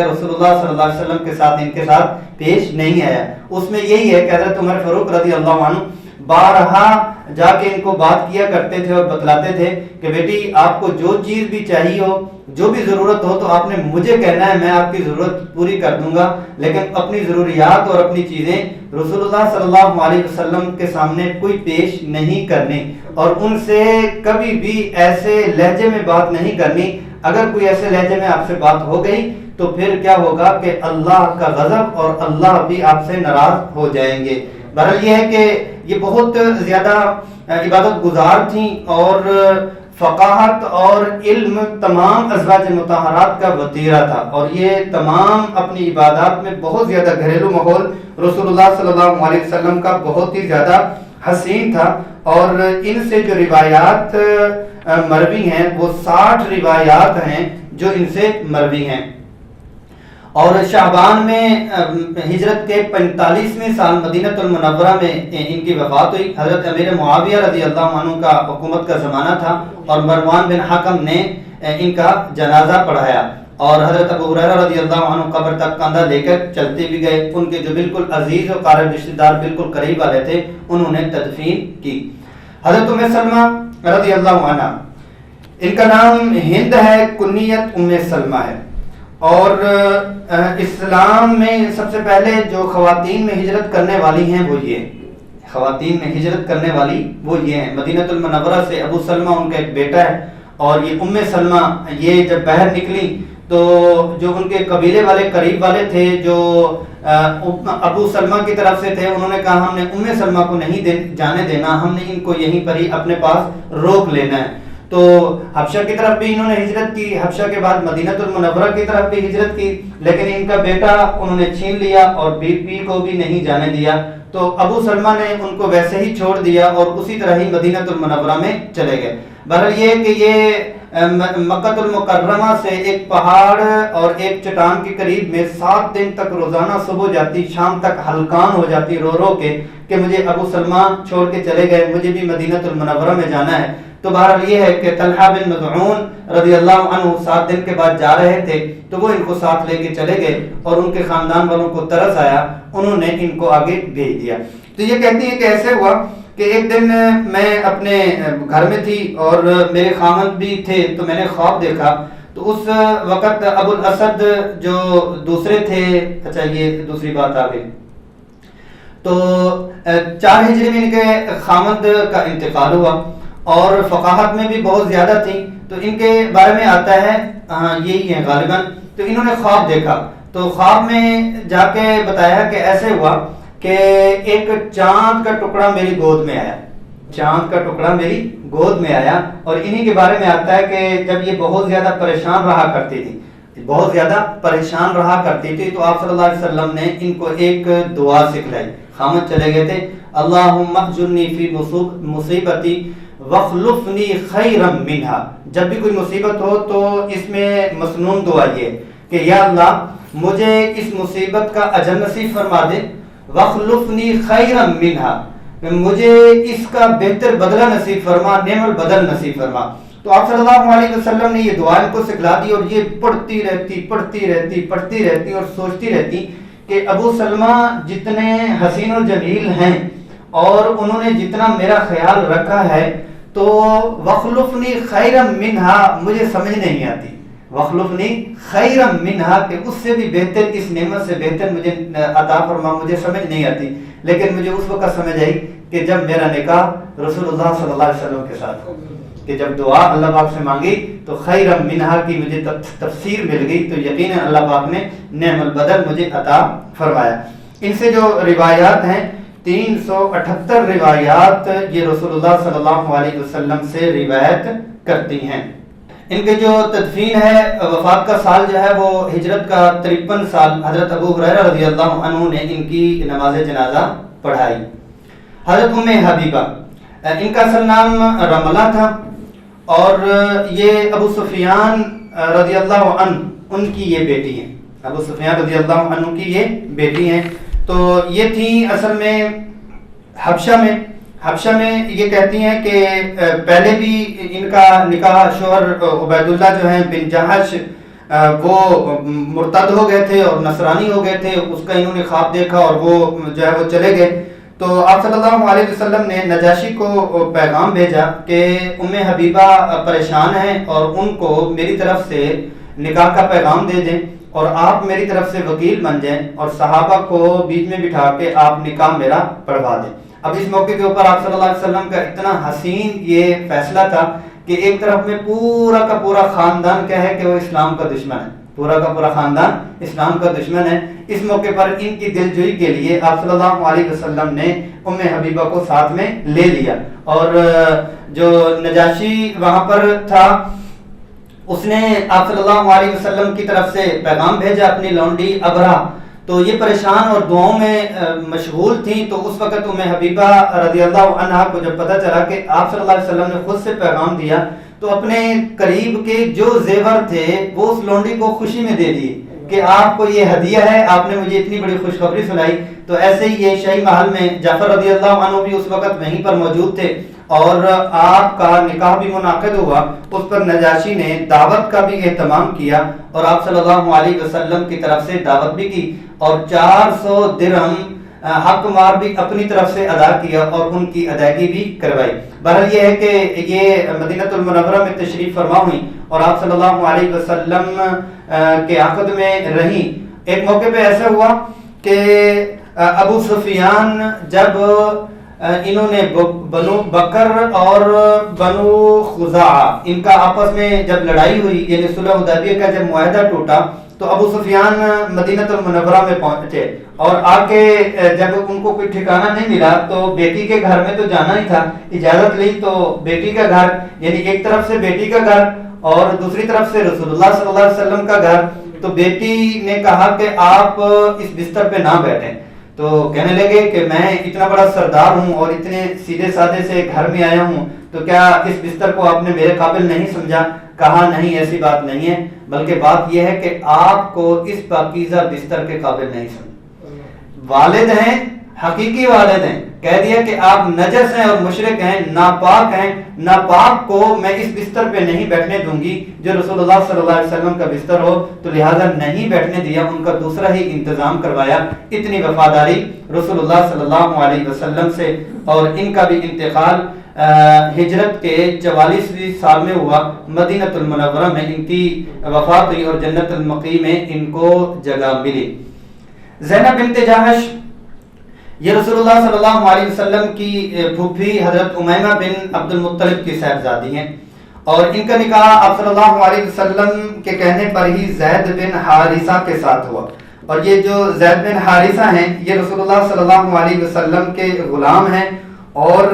رسول اللہ صلی اللہ علیہ وسلم کے ساتھ ان کے ساتھ پیش نہیں آیا. اس میں یہی ہے کہ حضرت عمر فاروق رضی اللہ عنہ بارہا جا کے ان کو بات کیا کرتے تھے اور بتلاتے تھے کہ بیٹی آپ کو جو چیز بھی چاہیے ہو، جو بھی ضرورت ہو تو آپ نے مجھے کہنا ہے، میں آپ کی ضرورت پوری کر دوں گا، لیکن اپنی ضروریات اور اپنی چیزیں رسول اللہ صلی اللہ علیہ وسلم کے سامنے کوئی پیش نہیں کرنی اور ان سے کبھی بھی ایسے لہجے میں بات نہیں کرنی. اگر کوئی ایسے لہجے میں آپ سے بات ہو گئی تو پھر کیا ہوگا کہ اللہ کا غضب اور اللہ بھی آپ سے ناراض ہو جائیں گے. بہرحال یہ ہے کہ یہ بہت زیادہ عبادت گزار تھیں اور فقاہت اور علم تمام ازواج مطہرات کا وطیرہ تھا، اور یہ تمام اپنی عبادات میں بہت زیادہ گھریلو ماحول رسول اللہ صلی اللہ علیہ وسلم کا بہت ہی زیادہ حسین تھا. اور ان سے جو روایات مروی ہیں وہ 60 روایات ہیں جو ان سے مروی ہیں. اور شعبان میں ہجرت کے 45ویں سال مدینہ المنورہ میں ان کی وفات ہوئی. حضرت امیر معاویہ رضی اللہ عنہ کا حکومت کا زمانہ تھا اور مروان بن حکم نے ان کا جنازہ پڑھایا اور حضرت ابو ہریرہ رضی اللہ عنہ قبر تک کندھا لے کر چلتے بھی گئے. ان کے جو بالکل عزیز و قارب رشتہ دار بالکل قریب والے تھے انہوں نے تدفین کی. حضرت ام سلمہ رضی اللہ عنہ، ان کا نام ہند ہے، کنیت ام سلمہ ہے. اور اسلام میں سب سے پہلے جو خواتین میں ہجرت کرنے والی ہیں وہ یہ ہیں مدینہ المنورہ سے. ابو سلمہ ان کا ایک بیٹا ہے اور یہ ام سلمہ یہ جب باہر نکلی تو جو ان کے قبیلے والے قریب والے تھے جو ابو سلمہ کی طرف سے تھے، انہوں نے کہا ہم نے ام سلمہ کو نہیں جانے دینا، ہم نے ان کو یہیں پر ہی اپنے پاس روک لینا ہے. تو حبشہ کی طرف بھی انہوں نے ہجرت کی، حبشہ کے بعد مدینہ المنورہ کی طرف بھی ہجرت کی، لیکن ان کا بیٹا انہوں نے چھین لیا اور بیوی کو بھی نہیں جانے دیا. تو ابو سلمہ نے ان کو ویسے ہی چھوڑ دیا اور اسی طرح ہی مدینہ المنورہ میں چلے گئے. بہرحال یہ کہ یہ مکہ المکرمہ سے ایک پہاڑ اور ایک چٹان کے قریب میں 7 دن تک روزانہ صبح جاتی شام تک ہلکان ہو جاتی رو رو کے کہ مجھے ابو سلمہ چھوڑ کے چلے گئے، مجھے بھی مدینہ المنورہ میں جانا ہے. تو بہرحال یہ ہے کہ طلحہ بن مدعون رضی اللہ عنہ 7 دن کے بعد جا رہے تھے تو وہ ان کو ساتھ لے کے چلے گئے اور ان کے خاندان والوں کو ترس آیا، انہوں نے ان کو آگے بھیج دیا. تو یہ کہتی ہیں کہ ایسے ہوا کہ ایک دن میں اپنے گھر میں تھی اور میرے خامند بھی تھے تو میں نے خواب دیکھا. تو اس وقت ابو الاسد جو دوسرے تھے، اچھا یہ دوسری بات آ گئی، تو 4 ہجری میں ان کے خامند کا انتقال ہوا اور فقاہت میں بھی بہت زیادہ تھی. تو ان کے بارے میں آتا ہے یہی ہے غالباً. تو انہوں نے خواب دیکھا تو خواب میں جا کے بتایا کہ ایسے ہوا کہ ایک چاند کا ٹکڑا میری گود میں آیا اور انہی کے بارے میں آتا ہے کہ جب یہ بہت زیادہ پریشان رہا کرتی تھی تو آپ صلی اللہ علیہ وسلم نے ان کو ایک دعا سکھلائی. خامد چلے گئے تھے، اللہم احجرنی فی مصیبتی وخلفنی خیرا منہا. جب بھی کوئی مصیبت ہو تو اس میں مسنون دعا یہ کہ یا اللہ مجھے اس مصیبت کا اجر نصیب فرما دے، وخلفنی خیرا منہا مجھے اس کا بہتر بدلہ نصیب فرما، نعم البدل نصیب فرما. تو آپ صلی اللہ علیہ وسلم نے یہ دعا ان کو سکھلا دی اور یہ پڑھتی رہتی اور سوچتی رہتی کہ ابو سلمہ جتنے حسین و جمیل ہیں اور انہوں نے جتنا میرا خیال رکھا ہے تو وخلفنی خیرم منہا مجھے سمجھ نہیں آتی، وخلفنی خیرم منہا کہ اس سے بھی بہتر، اس نعمت سے بہتر مجھے عطا فرما، مجھے سمجھ نہیں آتی، لیکن مجھے اس وقت سمجھ آئی کہ جب میرا نکاح رسول اللہ صلی اللہ علیہ وسلم کے ساتھ ہو، کہ جب دعا اللہ پاک سے مانگی تو خیرم منہا کی مجھے تفسیر مل گئی، تو یقیناً اللہ پاک نے نعم البدل مجھے عطا فرمایا۔ ان سے جو روایات ہیں 378 روایات یہ رسول اللہ صلی اللہ علیہ وسلم سے روایت کرتی ہیں۔ ان کے جو تدفین ہے، وفات کا سال جو ہے وہ ہجرت کا 53 سال، حضرت ابو ہریرہ رضی اللہ عنہ نے ان کی نماز جنازہ پڑھائی۔ حضرت ام حبیبہ، ان کا اصل نام رملہ تھا، اور یہ ابو سفیان رضی اللہ عنہ ان کی یہ بیٹی ہیں، ابو سفیان رضی اللہ عنہ کی یہ بیٹی ہیں۔ تو یہ تھیں اصل میں حبشہ میں یہ کہتی ہیں کہ پہلے بھی ان کا نکاح شوہر عبید اللہ جو ہیں بن جہش وہ مرتد ہو گئے تھے اور نصرانی ہو گئے تھے، اس کا انہوں نے خواب دیکھا اور وہ جو ہے وہ چلے گئے۔ تو آپ صلی اللہ علیہ وسلم نے نجاشی کو پیغام بھیجا کہ ام حبیبہ پریشان ہیں اور ان کو میری طرف سے نکاح کا پیغام دے دیں، اور آپ میری طرف سے وکیل بن جائیں اور صحابہ کو بیچ میں بٹھا کے آپ نکاح میرا پڑھوا دیں۔ اب اس موقع کے اوپر آپ صلی اللہ علیہ وسلم کا اتنا حسین یہ فیصلہ تھا کہ ایک طرف میں پورا کا پورا خاندان کیا ہے کہ وہ اسلام کا دشمن ہے، پورا کا پورا خاندان اسلام کا دشمن ہے۔ اس موقع پر ان کی دلجوئی کے لیے آپ صلی اللہ علیہ وسلم نے ام حبیبہ کو ساتھ میں لے لیا، اور جو نجاشی وہاں پر تھا اس نے آپ صلی اللہ علیہ وسلم کی طرف سے پیغام بھیجا اپنی لونڈی ابرہ، تو یہ پریشان اور دعاؤں میں مشغول تھیں۔ تو اس وقت ام حبیبہ رضی اللہ عنہا کو جب پتہ چلا کہ آپ صلی اللہ علیہ وسلم نے خود سے پیغام دیا، تو اپنے قریب کے جو زیور تھے وہ اس لونڈی کو خوشی میں دے دیے کہ آپ کو یہ ہدیہ ہے، آپ نے مجھے اتنی بڑی خوشخبری سنائی۔ تو ایسے ہی یہ شاہی محل میں جعفر رضی اللہ عنہ بھی اس وقت وہیں پر موجود تھے، اور آپ کا نکاح بھی منعقد ہوا۔ اس پر نجاشی نے دعوت کا بھی اہتمام کیا، اور آپ صلی اللہ علیہ وسلم کی طرف سے دعوت بھی کی، اور 400 درہم حق مار بھی اپنی طرف سے ادا کیا اور ان کی ادائیگی بھی کروائی۔ بہرحال یہ ہے کہ یہ مدینہ المنورہ میں تشریف فرما ہوئی اور آپ صلی اللہ علیہ وسلم کے عقد میں رہیں۔ ایک موقع پہ ایسا ہوا کہ ابو سفیان جب انہوں نے بنو بکر اور بنو خزاعہ ان کا آپس میں جب لڑائی ہوئی، یعنی صلح حدیبیہ کا جب معاہدہ ٹوٹا، تو ابو سفیان مدینہ المنورہ میں پہنچے، اور آ کے جب ان کو کوئی ٹھکانہ نہیں ملا تو بیٹی کے گھر میں تو جانا ہی تھا، اجازت لی تو بیٹی کا گھر، یعنی ایک طرف سے بیٹی کا گھر اور دوسری طرف سے رسول اللہ صلی اللہ علیہ وسلم کا گھر۔ تو بیٹی نے کہا کہ آپ اس بستر پہ نہ بیٹھیں، تو کہنے لگے کہ میں اتنا بڑا سردار ہوں اور اتنے سیدھے سادے سے گھر میں آیا ہوں، تو کیا اس بستر کو آپ نے میرے قابل نہیں سمجھا؟ کہا نہیں، ایسی بات نہیں ہے، بلکہ بات یہ ہے کہ آپ کو اس پاکیزہ بستر کے قابل نہیں سمجھا۔ والد ہیں، حقیقی والد ہیں، کہہ دیا کہ آپ نجس ہیں اور مشرک ہیں، ناپاک ہیں، ناپاک کو میں اس بستر پہ نہیں بیٹھنے دوں گی جو رسول اللہ صلی اللہ علیہ وسلم کا بستر ہو، تو لہٰذا نہیں بیٹھنے دیا، ان کا دوسرا ہی انتظام کروایا۔ اتنی وفاداری رسول اللہ صلی اللہ علیہ وسلم سے۔ اور ان کا بھی انتقال ہجرت کے 44ویں سال میں ہوا، مدینہ المنورہ میں ان کی وفات ہوئی اور جنت المقی میں ان کو جگہ ملی۔ زینب بنت جہش یہ رسول اللہ صلی اللہ علیہ وسلم کی پھوپھی حضرت امیمہ بن عبد المطلب کی صاحبزادی ہیں، اور ان کا نکاح آپ صلی اللہ علیہ وسلم کے کہنے پر ہی زید بن حارثہ کے ساتھ ہوا۔ اور یہ جو زید بن حارثہ ہیں یہ رسول اللہ صلی اللہ علیہ وسلم کے غلام ہیں، اور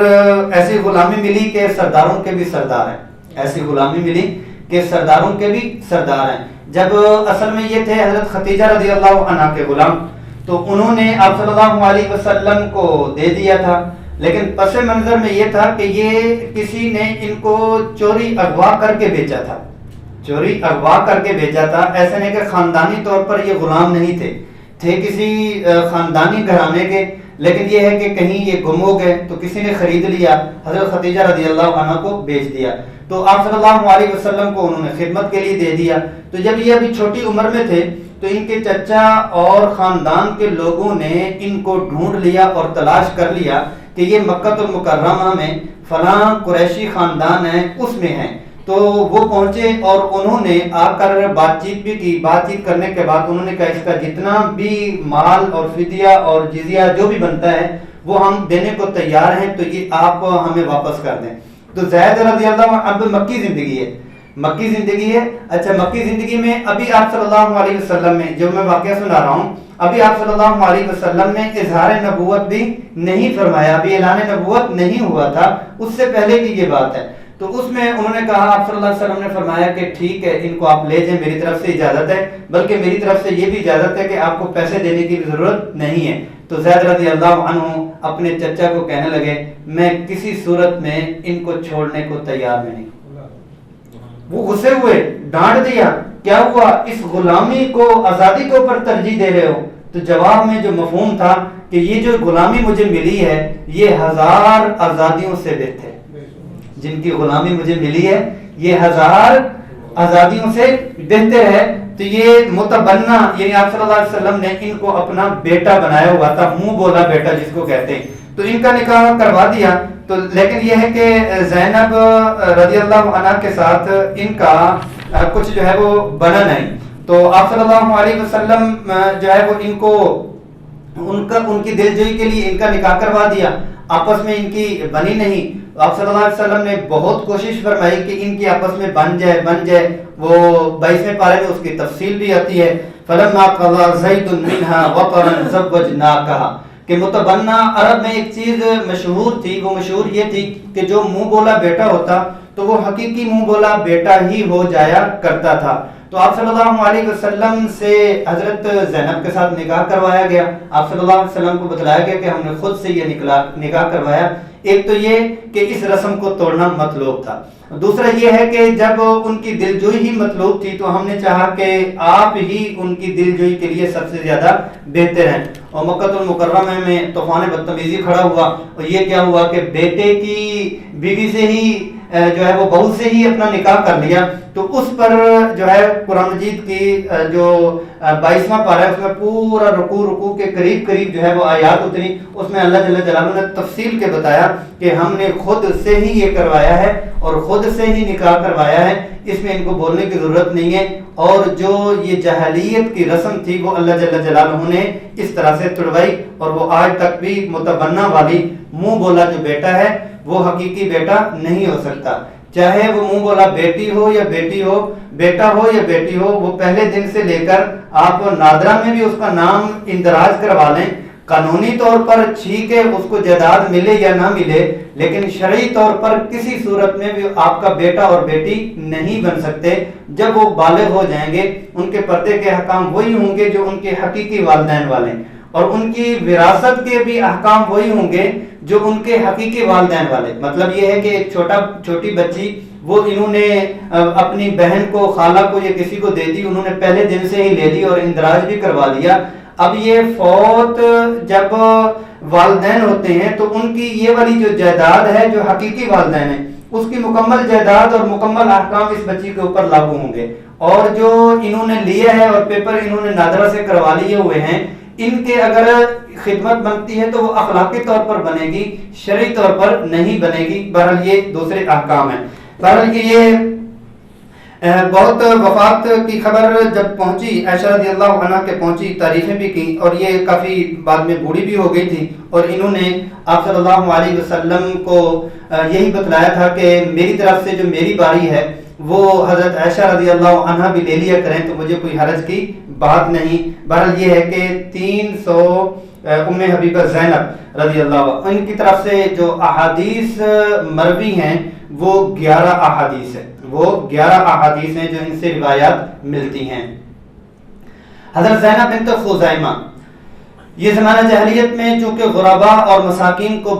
ایسی غلامی ملی کہ سرداروں کے بھی سردار ہیں، ایسی غلامی ملی کہ سرداروں کے بھی سردار ہیں۔ جب اصل میں یہ تھے حضرت ختیجہ رضی اللہ عنہا کے غلام، تو انہوں نے آپ صلی اللہ علیہ وسلم کو دے دیا تھا، لیکن پس منظر میں یہ تھا کہ یہ کسی نے ان کو چوری اغوا کر کے بیچا تھا، چوری اغوا کر کے بیچا تھا۔ ایسا نہیں کہ خاندانی طور پر یہ غلام نہیں تھے کسی خاندانی گھرانے کے، لیکن یہ ہے کہ کہیں یہ گم ہو گئے تو کسی نے خرید لیا، حضرت ختیجہ رضی اللہ عنہ کو بیچ دیا، تو آپ صلی اللہ علیہ وسلم کو انہوں نے خدمت کے لیے دے دیا۔ تو جب یہ ابھی چھوٹی عمر میں تھے تو ان کے چچا اور خاندان کے لوگوں نے ان کو ڈھونڈ لیا اور تلاش کر لیا کہ یہ مکہ المکرمہ میں فلاں قریشی خاندان ہے اس میں ہیں. تو وہ پہنچے اور انہوں نے آ کر بات چیت بھی کی. بات چیت کرنے کے بعد انہوں نے کہا اس کا جتنا بھی مال اور فدیہ اور جزیہ جو بھی بنتا ہے وہ ہم دینے کو تیار ہیں, تو یہ آپ ہمیں واپس کر دیں. تو زید رضی اللہ عنہ اب مکی زندگی ہے, مکی زندگی ہے. اچھا, مکی زندگی میں ابھی آپ صلی اللہ علیہ وسلم میں, جو میں واقعہ سنا رہا ہوں, ابھی آپ صلی اللہ علیہ وسلم نے اظہار نبوت بھی نہیں فرمایا, ابھی اعلان نبوت نہیں ہوا تھا, اس سے پہلے کی یہ بات ہے. تو اس میں انہوں نے کہا, آپ صلی اللہ علیہ وسلم نے فرمایا کہ ٹھیک ہے ان کو آپ لے جائیں, میری طرف سے اجازت ہے, بلکہ میری طرف سے یہ بھی اجازت ہے کہ آپ کو پیسے دینے کی بھی ضرورت نہیں ہے. تو زید رضی اللہ عنہ اپنے چچا کو کہنے لگے میں کسی صورت میں ان کو چھوڑنے کو تیار نہیں. وہ غصے ہوئے, ڈانٹ دیا, کیا ہوا, اس غلامی کو آزادی کے اوپر ترجیح دے رہے ہو. تو جواب میں جو مفہوم تھا کہ یہ جو غلامی مجھے ملی ہے یہ 1000 آزادیوں سے بہتر ہے, جن کی غلامی مجھے ملی ہے یہ 1000 آزادیوں سے بہتر ہے. تو یہ متبنہ یعنی آپ صلی اللہ علیہ وسلم نے ان کو اپنا بیٹا بنایا ہوا تھا, منہ بولا بیٹا جس کو کہتے ہیں. تو ان کا نکاح کروا دیا. تو لیکن یہ ہے کہ زینب رضی اللہ عنہ کے ساتھ ان کا کچھ جو ہے وہ بنا نہیں. تو آپ صلی اللہ علیہ وسلم جو ہے وہ ان کو ان کی دلجوئی کے لیے ان کا نکاح کروا دیا, آپس میں ان کی بنی نہیں. آپ صلی اللہ علیہ وسلم نے بہت کوشش فرمائی کہ ان کی آپس میں بن جائے. وہ 22ویں پارے میں اس کی تفصیل بھی آتی ہے, فلما قضى زید منها وطرا زوجناکها, کہ متبنہ عرب میں ایک چیز مشہور تھی, وہ مشہور یہ تھی کہ جو منہ بولا بیٹا ہوتا تو وہ حقیقی منہ بولا بیٹا ہی ہو جایا کرتا تھا. تو آپ صلی اللہ علیہ وسلم سے حضرت زینب کے ساتھ نکاح کروایا گیا. آپ صلی اللہ علیہ وسلم کو بتلایا گیا کہ ہم نے خود سے یہ نکاح کروایا. ایک تو یہ کہ اس رسم کو توڑنا مطلوب تھا, دوسرا یہ ہے کہ جب ان کی دلجوئی ہی مطلوب تھی تو ہم نے چاہا کہ آپ ہی ان کی دلجوئی کے لیے سب سے زیادہ بہتر ہیں. اور مکہ المکرمہ میں طوفان بدتمیزی کھڑا ہوا, اور یہ کیا ہوا کہ بیٹے کی بیوی سے ہی جو ہے وہ بہو سے ہی اپنا نکاح کر لیا. تو اس پر جو ہے قرآن مجید کی جو 22واں پارہ ہے اس میں پورا رکوع کے قریب جو ہے وہ آیات اتری. اس میں اللہ جل جلالہ نے تفصیل کے بتایا کہ ہم نے خود سے ہی یہ کروایا ہے اور خود سے ہی نکاح کروایا ہے, اس میں ان کو بولنے کی ضرورت نہیں ہے. اور جو یہ جاہلیت کی رسم تھی وہ اللہ جل جلالہ نے اس طرح سے توڑوائی, اور وہ آج تک بھی متبنہ والی منہ بولا جو بیٹا ہے وہ حقیقی بیٹا نہیں ہو سکتا. چاہے وہ منہ بولا بیٹی ہو یا بیٹی ہو, بیٹا ہو یا بیٹی ہو, وہ پہلے دن سے لے کر آپ نادرہ میں بھی اس کا نام اندراج کروا لیں, قانونی طور پر ٹھیک ہے اس کو جائیداد ملے یا نہ ملے, لیکن شرعی طور پر کسی صورت میں بھی آپ کا بیٹا اور بیٹی نہیں بن سکتے. جب وہ بالغ ہو جائیں گے ان کے پردے کے احکام وہی ہوں گے جو ان کے حقیقی والدین والے, اور ان کی وراثت کے بھی احکام وہی ہوں گے جو ان کے حقیقی والدین والے. مطلب یہ ہے کہ ایک چھوٹی بچی وہ انہوں نے اپنی بہن کو, خالہ کو یا کسی کو دے دی, انہوں نے پہلے دن سے ہی لے لی اور اندراج بھی کروا لیا. اب یہ فوت جب والدین ہوتے ہیں تو ان کی یہ والی جو جائیداد ہے جو حقیقی والدین ہیں اس کی مکمل جائیداد اور مکمل احکام اس بچی کے اوپر لاگو ہوں گے. اور جو انہوں نے لیا ہے اور پیپر انہوں نے نادرہ سے کروا لیے ہوئے ہیں, ان کے اگر خدمت بنتی ہے تو وہ اخلاقی طور پر بنے گی, شرعی طور پر نہیں بنے گی. بہرحال یہ دوسرے احکام ہیں. بہرحال یہ بہت وفات کی خبر جب پہنچی عائشہ رضی اللہ عنہ کے پہنچی, تعریفیں بھی کی, اور یہ کافی بعد میں بوڑھی بھی ہو گئی تھی, اور انہوں نے آپ صلی اللہ علیہ وسلم کو یہی بتلایا تھا کہ میری طرف سے جو میری باری ہے وہ حضرت عائشہ رضی اللہ عنہ بھی لے لیا کریں, تو مجھے کوئی حرج کی بات نہیں. بہرحال یہ ہے کہ 300 ام حبیبہ زینب رضی اللہ عنہ ان کی طرف سے جو احادیث مروی ہیں وہ 11 احادیث ہیں, وہ 11 احادیث ہیں جو ان سے روایات ملتی ہیں. حضرت زینب بنت خزیمہ یہ زمانہ جاہلیت میں چونکہ غربا اور مساکین کو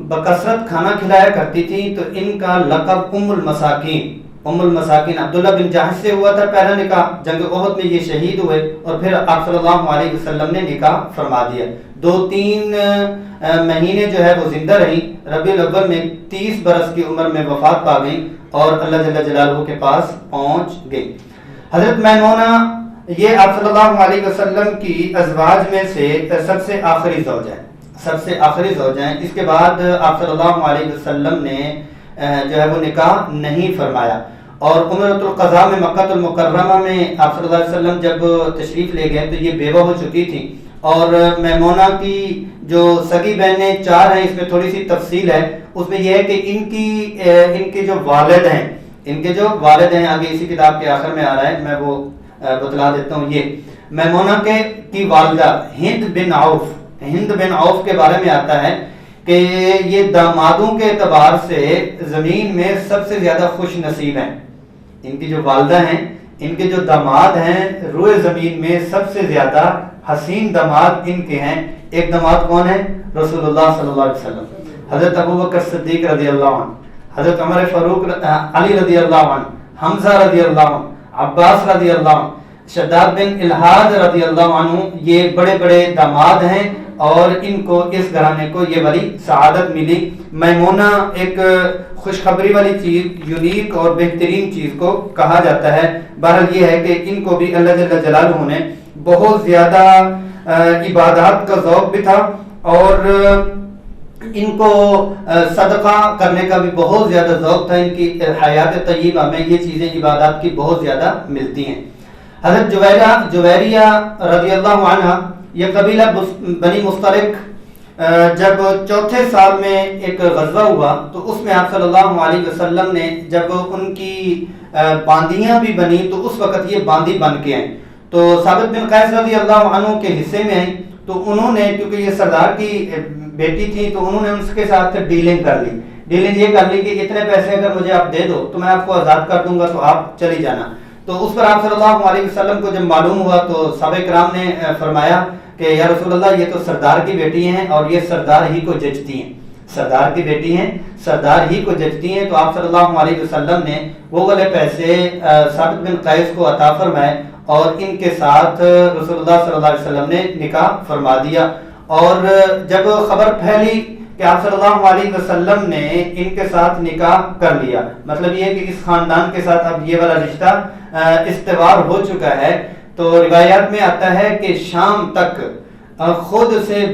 بکثرت کھانا کھلایا کرتی تھی تو ان کا لقب ام المساکین عبداللہ بن جہش سے ہوا تھا پہلا نکاح. جنگ احد میں یہ شہید ہوئے اور پھر آپ صلی اللہ علیہ وسلم نے نکاح فرما دیا. 2-3 مہینے جو ہے وہ زندہ رہی. ربیع الاول میں 30 برس کی عمر میں وفات پا گئی اور اللہ جل جلالہ کے پاس پہنچ گئی. حضرت میمونہ یہ آپ صلی اللہ علیہ وسلم کی ازواج میں سے سب سے آخری زوجہ ہے, سب سے آخری زوجہ ہیں. اس کے بعد آپ صلی اللہ علیہ وسلم نے جو ہے وہ نکاح نہیں فرمایا. اور عمرۃ القضاء میں مکہ المکرمہ میں آپ صلی اللہ علیہ وسلم جب تشریف لے گئے تو یہ بیوہ ہو چکی تھی. اور میمونہ کی جو سگی بہنیں 4 ہیں، اس میں تھوڑی سی تفصیل ہے. اس میں یہ ہے کہ ان کے جو والد ہیں آگے اسی کتاب کے آخر میں آ رہا ہے، میں وہ بتلا دیتا ہوں. یہ میمونہ کی والدہ ہند بن عوف کے بارے میں آتا ہے کہ یہ دامادوں کے اعتبار سے زمین میں سب سے زیادہ خوش نصیب ہیں. ان کی جو والدہ ہیں، ان کے جو داماد ہیں، روئے زمین میں سب سے زیادہ حسین داماد ان کے ہیں. ایک داماد کون ہے؟ رسول اللہ صلی اللہ علیہ وسلم، حضرت ابوبکر صدیق رضی اللہ عنہ، حضرت عمر فاروق علی رضی اللہ عنہ، حمزہ رضی اللہ عنہ، عباس رضی اللہ عنہ، شداد بن الحاد رضی اللہ عنہ. یہ بڑے بڑے داماد ہیں اور ان کو اس گھرانے کو یہ والی سعادت ملی. میمونہ ایک خوشخبری والی چیز، یونیک اور بہترین چیز کو کہا جاتا ہے. بہرحال یہ ہے کہ ان کو بھی اللہ جل جلالہ نے بہت زیادہ عبادات کا ذوق بھی تھا اور ان کو صدقہ کرنے کا بھی بہت زیادہ ذوق تھا. ان کی حیات طیبہ میں یہ چیزیں عبادات کی بہت زیادہ ملتی ہیں. حضرت جویریہ رضی اللہ عنہ، یہ قبیلہ بنی مسترق، جب 4تھے سال میں ایک غزوہ ہوا تو اس میں آپ صلی اللہ علیہ وسلم نے جب ان کی باندیاں بھی بنی تو اس وقت یہ باندی بن کے آئیں تو ثابت بن قیس رضی اللہ عنہ کے حصے میں آئیں. تو انہوں نے، کیونکہ یہ سردار کی بیٹی تھی، تو انہوں نے اس کے ساتھ ڈیلنگ کر لی. ڈیلنگ یہ کر لی کہ اتنے پیسے اگر مجھے آپ دے دو تو میں آپ کو آزاد کر دوں گا، تو آپ چلی جانا. تو اس پر آپ صلی اللہ علیہ وسلم کو جب معلوم ہوا تو صحابہ کرام نے فرمایا کہ یا رسول اللہ، یہ تو سردار کی بیٹی ہیں اور یہ سردار ہی کو جچتی ہیں. سردار کی بیٹی ہیں، سردار ہی کو جچتی ہیں. تو آپ صلی اللہ علیہ وسلم نے وہ والے پیسے ثابت بن قیس کو عطا فرمائے اور ان کے ساتھ رسول اللہ صلی اللہ علیہ وسلم نے نکاح فرما دیا. اور جب خبر پھیلی کہ آپ صلی اللہ علیہ وسلم نے ان کے ساتھ نکاح کر لیا، مطلب یہ کہ اس خاندان کے ساتھ اب یہ والا رشتہ استوار ہو چکا ہے، تو روایات میں آتا ہے کہ شام تک خود سے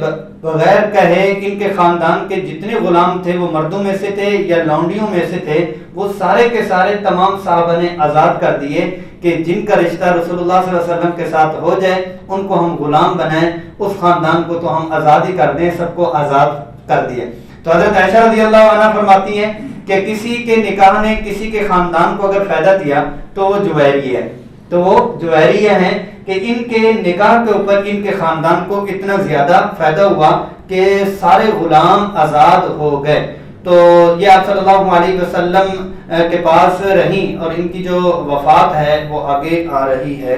بغیر کہے ان کے خاندان کے جتنے غلام تھے، وہ مردوں میں سے تھے یا لونڈیوں میں سے تھے، وہ سارے کے سارے تمام صحابہ نے آزاد کر دیے کہ جن کا رشتہ رسول اللہ صلی اللہ علیہ وسلم کے ساتھ ہو جائے ان کو ہم غلام بنائیں، اس خاندان کو تو ہم آزاد ہی کر دیں. سب کو آزاد کر دیے. تو حضرت عائشہ رضی اللہ عنہ فرماتی ہیں کہ کسی کے نکاح نے کسی کے خاندان کو اگر فائدہ دیا تو وہ جویریہ ہے، تو وہ جویریہ ہیں کہ ان کے نکاح کے اوپر ان کے خاندان کو اتنا زیادہ فائدہ ہوا کہ سارے غلام آزاد ہو گئے. تو یہ آپ صلی اللہ علیہ وسلم کے پاس رہیں اور ان کی جو وفات ہے وہ آگے آ رہی ہے.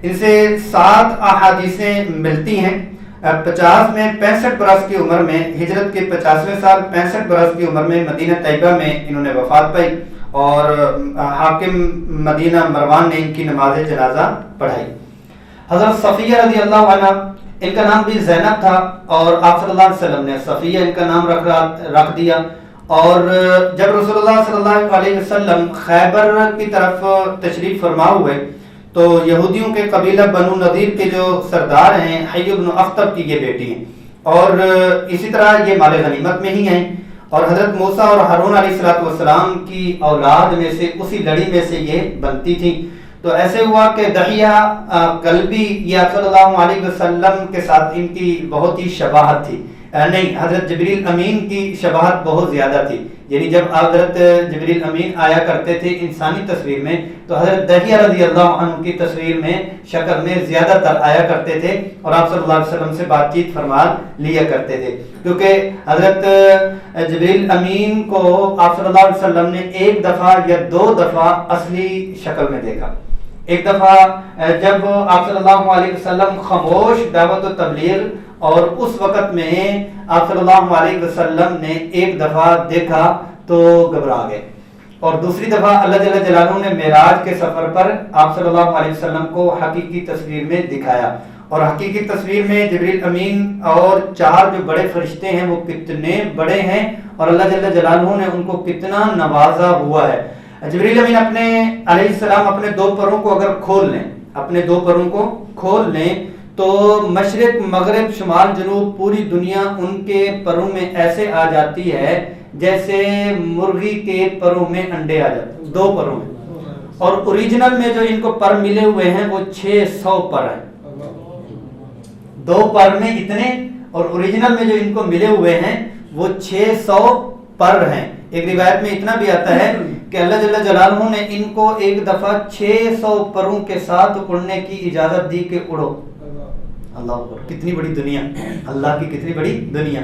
ان سے 7 احادیثیں ملتی ہیں. 50 میں 65 برس کی عمر میں، ہجرت کے 50ویں سال 65 برس کی عمر میں مدینہ طیبہ میں انہوں نے وفات پائی اور حاکم مدینہ مروان نے ان کی نماز جنازہ پڑھائی. حضرت صفیہ رضی اللہ عنہ، ان کا نام بھی زینب تھا اور آپ صلی اللہ علیہ وسلم نے صفیہ ان کا نام رکھ دیا. اور جب رسول اللہ صلی اللہ علیہ وسلم خیبر کی طرف تشریف فرما ہوئے تو یہودیوں کے قبیلہ بنو نذیر کے جو سردار ہیں حی بن اخطب کی یہ بیٹی ہیں اور اسی طرح یہ مال غنیمت میں ہی ہیں اور حضرت موسیٰ اور ہارون علیہ السلام کی اولاد میں سے اسی لڑی میں سے یہ بنتی تھی. تو ایسے ہوا کہ دحیہ قلبی یہ صلی اللہ علیہ وسلم کے ساتھ ان کی بہت ہی شباہت تھی، نہیں حضرت جبریل امین کی شباہت بہت زیادہ تھی. یعنی جب حضرت جبریل امین آیا کرتے تھے انسانی تصویر میں تو حضرت دحیہ رضی اللہ عنہ کی تصویر میں شکل میں زیادہ تر آیا کرتے تھے اور آپ صلی اللہ علیہ وسلم سے بات چیت فرما لیا کرتے تھے، کیونکہ حضرت جبریل امین کو آپ صلی اللہ علیہ وسلم نے 1 دفعہ یا 2 دفعہ اصلی شکل میں دیکھا. ایک دفعہ جب آپ صلی اللہ علیہ وسلم خاموش دعوت و تبلیغ اور اس وقت میں آپ صلی اللہ علیہ وسلم نے 1 دفعہ دیکھا تو گھبرا گئے اور دوسری دفعہ اللہ جل جلالہ نے معراج کے سفر پر آپ صلی اللہ علیہ وسلم کو حقیقی تصویر میں دکھایا اور حقیقی تصویر میں جبریل امین اور 4 جو بڑے فرشتے ہیں وہ کتنے بڑے ہیں اور اللہ جل جلالہ نے ان کو کتنا نوازا ہوا ہے. جبریل امین اپنے علیہ السلام اپنے 2 پروں کو اگر کھول لیں، اپنے 2 پروں کو کھول لیں تو مشرق مغرب شمال جنوب پوری دنیا ان کے پروں میں ایسے آ جاتی ہے جیسے مرغی کے پروں میں انڈے آ جاتے ہیں، 2 پروں میں. اور اوریجنل میں جو ان کو پر ملے ہوئے ہیں وہ 600 پر ہیں، 2 پر میں اتنے، اور اوریجنل میں جو ان کو ملے ہوئے ہیں وہ 600 پر ہیں. ایک روایت میں اتنا بھی آتا ہے کہ اللہ جل جلالہ نے ان کو ایک دفعہ 600 پروں کے ساتھ اڑنے کی اجازت دی کہ اڑو. اللہ اکبر، کتنی بڑی دنیا، اللہ کی کتنی بڑی دنیا.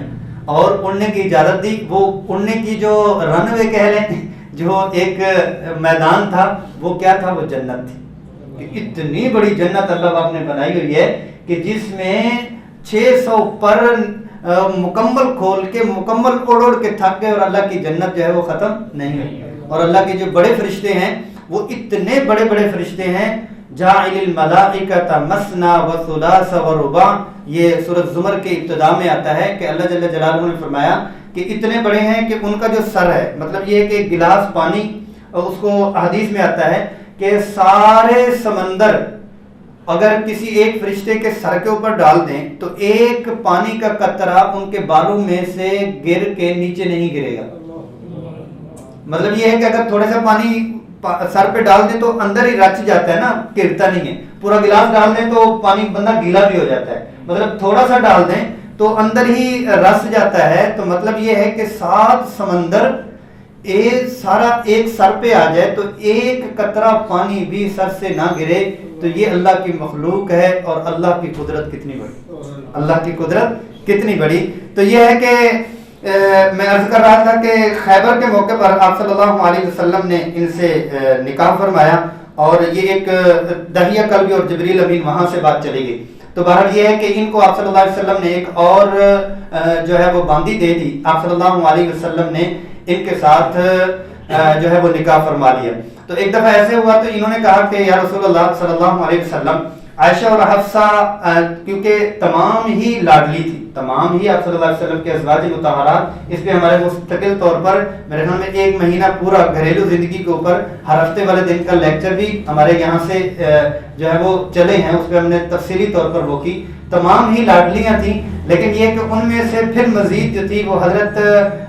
اور اڑنے کی اجازت دی. وہ اڑنے کی جو رن وے کہہ لیں، جو ایک میدان تھا، وہ کیا تھا؟ وہ جنت تھی. اتنی بڑی جنت اللہ پاک نے بنائی ہوئی ہے کہ جس میں 600 پر مکمل کھول کے مکمل اڑ کے تھک گئے، اور اللہ کی جنت جو ہے وہ ختم نہیں ہوئی. اور اللہ کے جو بڑے فرشتے ہیں وہ اتنے بڑے بڑے فرشتے ہیں. جاعل الملائکۃ مثنی و ثلاث و رباع، یہ سورۃ زمر کے ابتدا میں آتا ہے کہ اللہ جل جلالہ نے فرمایا کہ اتنے بڑے ہیں کہ ان کا جو سر ہے، مطلب یہ کہ ایک گلاس پانی، اس کو حدیث میں آتا ہے کہ سارے سمندر اگر کسی ایک فرشتے کے سر کے اوپر ڈال دیں تو ایک پانی کا قطرہ ان کے بالوں میں سے گر کے نیچے نہیں گرے گا. مطلب یہ ہے کہ اگر تھوڑا سا پانی سر پہ ڈال دیں تو اندر ہی رچ جاتا ہے نا، گرتا نہیں ہے. پورا گلاس ڈال دیں تو پانی بندہ گیلا بھی ہو جاتا ہے. مطلب تھوڑا سا ڈال دیں تو اندر ہی رس جاتا ہے. تو مطلب یہ ہے کہ 7 سمندر سارا ایک سر پہ آ جائے تو ایک قطرہ پانی بھی سر سے نہ گرے. تو یہ اللہ کی مخلوق ہے، اور اللہ کی قدرت کتنی بڑی، اللہ کی قدرت کتنی بڑی. تو یہ ہے کہ میں عرض کر رہا تھا کہ خیبر کے موقع پر آپ صلی اللہ علیہ وسلم نے ان سے نکاح فرمایا، اور یہ ایک دحیہ کلبی اور جبریل امین وہاں سے بات چلی گئی. تو بہرحال یہ ہے کہ ان کو آپ صلی اللہ علیہ وسلم نے ایک اور جو ہے وہ باندی دے دی. آپ صلی اللہ علیہ وسلم نے ان کے ساتھ جو ہے وہ نکاح فرما لیا. تو ایک دفعہ ایسے ہوا تو انہوں نے کہا کہ یا رسول اللہ صلی اللہ علیہ وسلم، عائشہ اور حفصہ کیونکہ تمام ہی لاڈلی تھی، تمام ہی آپ صلی اللہ علیہ وسلم کے ازواج مطہرات، اس پہ ہمارے مستقل طور پر میرے خیال میں 1 مہینہ پورا گھریلو زندگی کے اوپر ہر ہفتے والے دن کا لیکچر بھی ہمارے یہاں سے جو ہے وہ چلے ہیں، اس پہ ہم نے تفصیلی طور پر وہ کی. تمام ہی لاڈلیاں تھیں، لیکن یہ کہ ان میں سے پھر مزید جو تھی وہ حضرت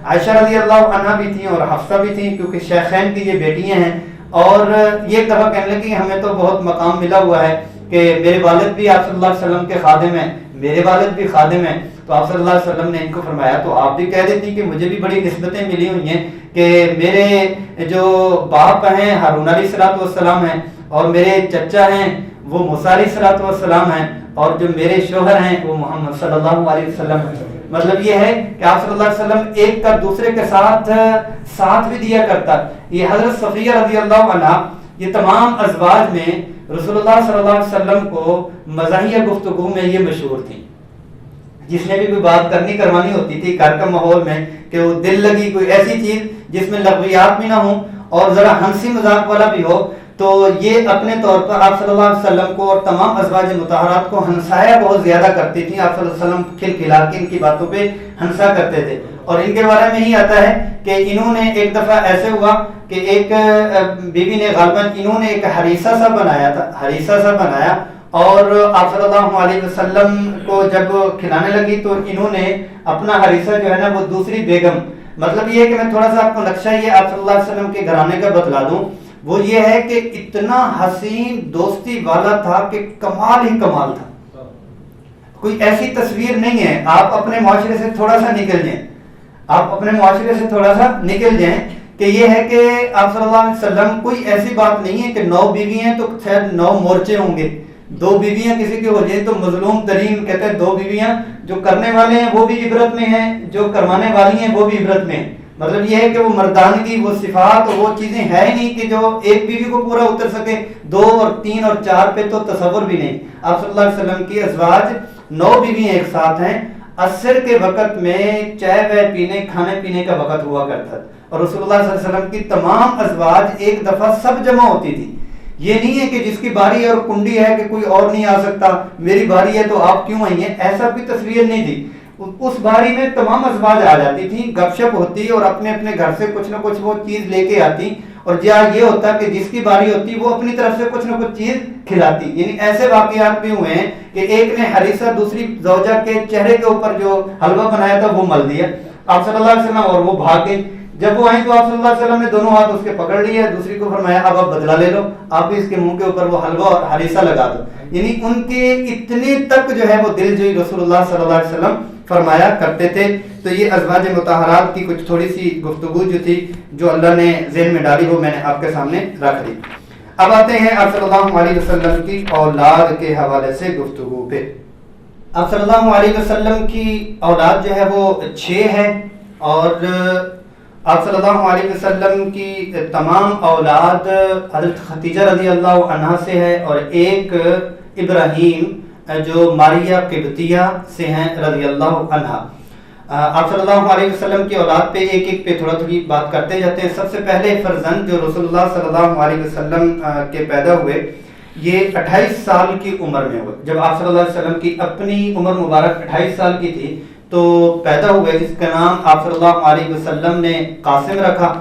عائشہ رضی اللہ عنہا بھی تھیں اور حفصہ بھی تھیں، کیونکہ شیخین کی یہ بیٹیاں ہیں. اور یہ ایک دفعہ کہنے لگی ہمیں تو بہت مقام ملا ہوا ہے کہ میرے والد بھی آپ صلی اللہ علیہ وسلم کے خادم ہیں، میرے والد بھی خادم ہیں. تو آپ صلی اللہ علیہ وسلم نے ان کو فرمایا تو آپ بھی کہہ دیتی کہ مجھے بھی بڑی نسبتیں ملی ہوئی ہیں کہ میرے جو باپ ہیں ہارون علیہ الصلوۃ والسلام ہیں، اور میرے چچا ہیں وہ موسیٰ علیہ الصلوۃ والسلام ہیں، اور جو میرے شوہر ہیں وہ محمد صلی اللہ علیہ وسلم ہیں. مطلب یہ ہے کہ آپ صلی اللہ علیہ وسلم ایک کا دوسرے کے ساتھ بھی دیا کرتا. یہ حضرت صفیہ رضی اللہ عنہا یہ تمام ازواج میں رسول اللہ صلی اللہ علیہ وسلم کو مزاحیہ گفتگو میں یہ مشہور تھی. جس نے بھی کوئی بات کروانی ہوتی تھی گھر کا ماحول میں کہ وہ دل لگی کوئی ایسی چیز جس میں لغویات بھی نہ ہوں اور ذرا ہنسی مذاق والا بھی ہو، تو یہ اپنے طور پر آپ صلی اللہ علیہ وسلم کو اور تمام ازواج مطہرات کو ہنسایا بہت زیادہ کرتی تھیں. آپ صلی اللہ علیہ وسلم کھلکھلا کے ان کی باتوں پہ ہنسا کرتے تھے. اور ان کے بارے میں ہی آتا ہے کہ انہوں نے ایک دفعہ ایسے ہوا کہ ایک بیوی نے غالباً انہوں نے ایک ہریسہ سا بنایا تھا، ہریسہ سا بنایا، اور آپ صلی اللہ علیہ وسلم کو جب کھلانے لگی تو انہوں نے اپنا ہریسہ جو ہے نا وہ دوسری بیگم، مطلب یہ ہے کہ میں تھوڑا سا آپ کو نقشہ یہ آپ صلی اللہ علیہ وسلم کے گھرانے کا بتلا دوں. وہ یہ ہے کہ اتنا حسین دوستی والا تھا کہ کمال ہی کمال تھا. کوئی ایسی تصویر نہیں ہے. آپ اپنے معاشرے سے تھوڑا سا نکل جائیں، آپ اپنے معاشرے سے تھوڑا سا نکل جائیں کہ یہ ہے کہ آپ صلی اللہ علیہ وسلم کوئی ایسی بات نہیں ہے کہ 9 بیوی ہیں تو خیر 9 مورچے ہوں گے. 2 بیویاں کسی کی ہو جائے تو مظلوم ترین کہتے ہیں 2 بیویاں، جو کرنے والے ہیں وہ بھی عبرت میں ہیں، جو کروانے والی ہیں وہ بھی عبرت میں ہیں. مطلب یہ ہے کہ وہ مردانگی، وہ صفات، وہ چیزیں ہے ہی نہیں کہ جو ایک بیوی کو پورا اتر سکے. 2 اور 3 اور 4 پہ تو تصور بھی نہیں. آپ صلی اللہ علیہ وسلم کی ازواج 9 بیویاں ایک ساتھ ہیں. عصر کے وقت میں چائے وائے پینے کھانے پینے کا وقت ہوا کرتا، اور رسول اللہ صلی اللہ علیہ وسلم کی تمام ازواج ایک دفعہ سب جمع ہوتی تھی. یہ نہیں ہے کہ جس کی باری ہے اور کنڈی ہے کہ کوئی اور نہیں آ سکتا، میری باری ہے تو آپ کیوں آئی ہیں، ایسا کوئی تصویر نہیں تھی. اس باری میں تمام ازواج آ جاتی تھیں، گپ شپ ہوتی اور اپنے اپنے گھر سے کچھ نہ کچھ وہ چیز لے کے آتی، اور یہ ہوتا کہ جس کی باری ہوتی وہ اپنی طرف سے کچھ نہ کچھ چیز کھلاتی. یعنی ایسے واقعات بھی ہوئے ہیں کہ ایک نے حریثہ دوسری زوجہ کے چہرے کے اوپر جو حلوہ بنایا تھا وہ مل دیا آپ صلی اللہ علیہ وسلم اور وہ بھاگ گئی. جب وہ آئیں تو آپ صلی اللہ علیہ وسلم نے دونوں ہاتھ اس کے پکڑ لیے, دوسری کو فرمایا اب آپ بدلہ لے لو, آپ بھی اس کے منہ کے اوپر وہ حلوہ اور حریصہ لگا دو. یعنی ان کے اتنے تک جو ہے وہ دل جوئی رسول اللہ صلی اللہ علیہ وسلم فرمایا کرتے تھے. تو یہ ازواج مطہرات کی کچھ تھوڑی سی گفتگو جو تھی جو اللہ نے ذہن میں ڈالی وہ میں نے آپ کے سامنے رکھ دی. اب آتے ہیں آپ صلی اللہ علیہ وسلم کی اولاد کے حوالے سے گفتگو پہ. آپ صلی اللہ علیہ وسلم کی اولاد جو ہے وہ 6 ہے اور آپ صلی اللہ علیہ وسلم کی تمام اولاد حضرت خدیجہ رضی اللہ عنہا سے ہے اور ایک ابراہیم جو ماریہ قبطیہ سے ہیں رضی اللہ عنہا. آپ صلی اللہ علیہ وسلم کی اولاد پہ ایک ایک پہ تھوڑی بات کرتے جاتے ہیں. سب سے پہلے فرزند جو رسول اللہ صلی اللہ علیہ وسلم کے پیدا ہوئے یہ 28 سال کی عمر میں ہوئے. جب آپ صلی اللہ علیہ وسلم کی اپنی عمر مبارک 28 سال کی تھی تو پیدا ہوئے. اس کا نام آپ صلی اللہ علیہ وسلم نے قاسم رکھا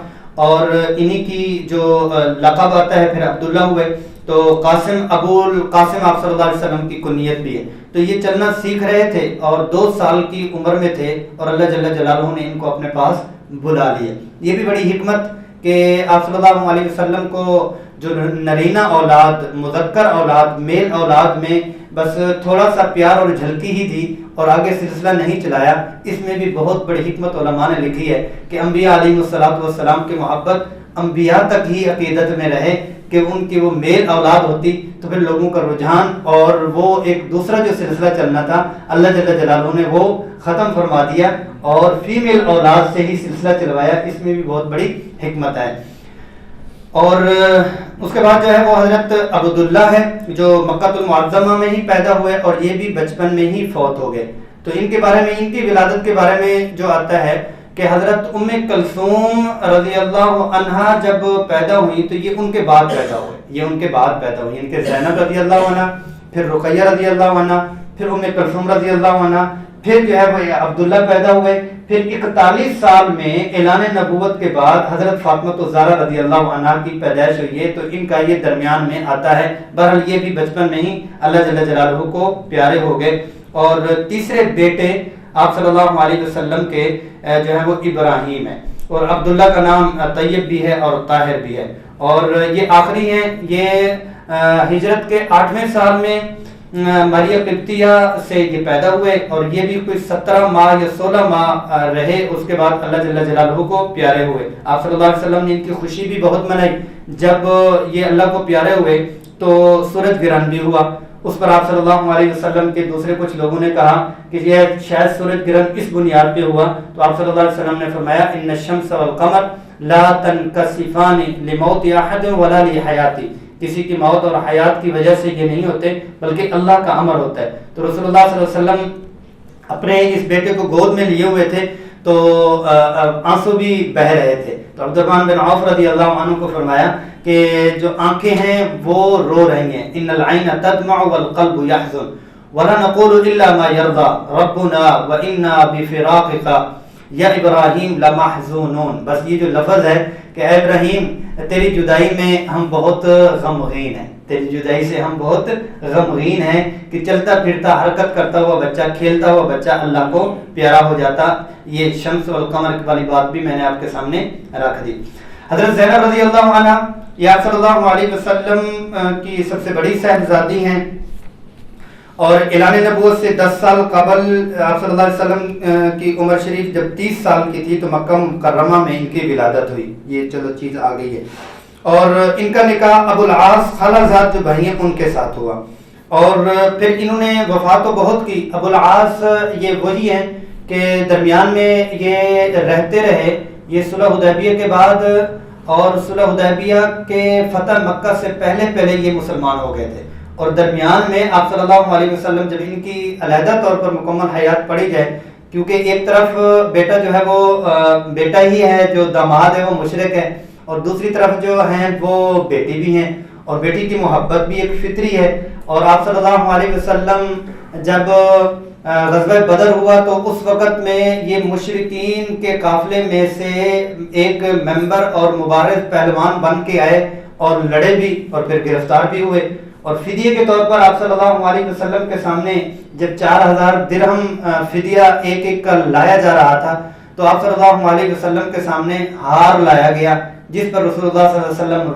اور انہی کی جو لقب آتا ہے پھر عبداللہ ہوئے. تو قاسم ابو القاسم آپ صلی اللہ علیہ وسلم کی کنیت بھی ہے. تو یہ چلنا سیکھ رہے تھے اور 2 سال کی عمر میں تھے اور اللہ جل جلالہ نے ان کو اپنے پاس بلا لیا. یہ بھی بڑی حکمت کہ آپ صلی اللہ علیہ وسلم کو جو نرینہ اولاد, مذکر اولاد, میل اولاد میں بس تھوڑا سا پیار اور جھلکی ہی دی اور آگے سلسلہ نہیں چلایا. اس میں بھی بہت بڑی حکمت علماء نے لکھی ہے کہ انبیاء علیہ السلام کی محبت انبیاء تک ہی عقیدت میں رہے کہ ان کی وہ میل اولاد ہوتی تو پھر لوگوں کا رجحان اور وہ ایک دوسرا جو سلسلہ چلنا تھا اللہ جل جلالہ نے وہ ختم فرما دیا اور فیمیل اولاد سے ہی سلسلہ چلوایا. اس میں بھی بہت بڑی حکمت ہے. اور اس کے بعد جو ہے وہ حضرت عبداللہ ہے جو مکہ المعظمہ میں ہی پیدا ہوئے اور یہ بھی بچپن میں ہی فوت ہو گئے. تو ان کے بارے میں, ان کی ولادت کے بارے میں جو آتا ہے کہ حضرت ام کلثوم رضی اللہ عنہا جب پیدا ہوئی تو یہ ان کے بعد پیدا ہوئے. یہ ان کے بعد پیدا ہوئی. ان کے زینب رضی اللہ عنہ, پھر رقیہ رضی اللہ عنہ, پھر ام کلثوم رضی اللہ عنہ, پھر جو ہے وہ عبداللہ پیدا ہوئے. پھر 41 سال میں اعلان نبوت کے بعد حضرت فاطمہ الزہرا رضی اللہ عنہا کی پیدائش ہوئی ہے. تو ان کا یہ درمیان میں آتا ہے. بہرحال یہ بھی بچپن میں ہی اللہ جل جلالہ کو پیارے ہو گئے. اور تیسرے بیٹے آپ صلی اللہ علیہ وسلم کے جو ہے وہ ابراہیم ہے اور عبداللہ کا نام طیب بھی ہے اور طاہر بھی ہے. اور یہ آخری ہیں. یہ ہجرت کے 8ویں سال میں ماریہ قبطیہ سے یہ پیدا ہوئے اور یہ بھی کوئی 17 ماہ یا 16 ماہ رہے. اس کے بعد اللہ جل جلالہ کو پیارے ہوئے. آپ صلی اللہ علیہ وسلم نے ان کی خوشی بھی بہت منائی. جب یہ اللہ کو پیارے ہوئے تو سورج گرہن بھی ہوا. اس پر آپ صلی اللہ علیہ وسلم کے دوسرے کچھ لوگوں نے کہا کہ یہ شاید سورج گرہن اس بنیاد پہ ہوا. تو آپ صلی اللہ علیہ وسلم نے فرمایا ان الشمس والقمر لا تنکسفان لموت احد ولا لحیاتی. کسی کی موت اور حیات کی وجہ سے یہ نہیں ہوتے بلکہ اللہ کا امر ہوتا ہے. تو رسول اللہ صلی اللہ علیہ وسلم اپنے اس بیٹے کو گود میں لیے ہوئے تھے تو آنسو بھی بہہ رہے تھے. تو عبدالرحمن بن عوف رضی اللہ عنہ کو فرمایا کہ جو آنکھیں ہیں وہ رو رہی ہیں. ان العین تدمع والقلب يحزن ولا نقول الا ما يرضى ربنا وانا بفراقك یا ابراہیم لمحزونون. بس یہ جو لفظ ہے کہ اے ابراہیم تیری جدائی میں ہم بہت غمگین ہیں. تیری جدائی سے ہم بہت غمگین ہیں کہ چلتا پھرتا حرکت کرتا ہوا بچہ, کھیلتا ہوا بچہ اللہ کو پیارا ہو جاتا. یہ شمس والقمر والی بات بھی میں نے آپ کے سامنے رکھ دی. حضرت زینب رضی اللہ عنہ یہ آپ صلی اللہ علیہ وسلم کی سب سے بڑی صاحبزادی ہیں اور اعلان نبوت سے 10 سال قبل آپ صلی اللہ علیہ وسلم کی عمر شریف جب 30 سال کی تھی تو مکہ مکرمہ میں ان کی ولادت ہوئی. یہ چلو چیز آ گئی ہے. اور ان کا نکاح ابو العاص خالہ زاد جو بھائی ہیں ان کے ساتھ ہوا. اور پھر انہوں نے وفات تو بہت کی. ابو العاص یہ وہی ہیں کہ درمیان میں یہ رہتے رہے. یہ صلح حدیبیہ کے بعد اور صلح حدیبیہ کے فتح مکہ سے پہلے یہ مسلمان ہو گئے تھے. اور درمیان میں آپ صلی اللہ علیہ وسلم جب ان کی علیحدہ طور پر مکمل حیات پڑی جائے, کیونکہ ایک طرف بیٹا جو ہے وہ بیٹا ہی ہے جو داماد ہے وہ مشرک ہے اور دوسری طرف جو ہیں وہ بیٹی بھی ہیں اور بیٹی کی محبت بھی ایک فطری ہے. اور آپ صلی اللہ علیہ وسلم جب غزوہ بدر ہوا تو اس وقت میں یہ مشرکین کے قافلے میں سے ایک ممبر اور مبارز پہلوان بن کے آئے اور لڑے بھی اور پھر گرفتار بھی ہوئے، اور فدیے کے طور پر آپ صلی اللہ علیہ وسلم کے سامنے جب 4000 درہم فدیہ ایک ایک کا لایا جا رہا تھا تو آپ صلی اللہ علیہ وسلم کے سامنے ہار لایا گیا، جس پر رسول اللہ صلی اللہ علیہ وسلم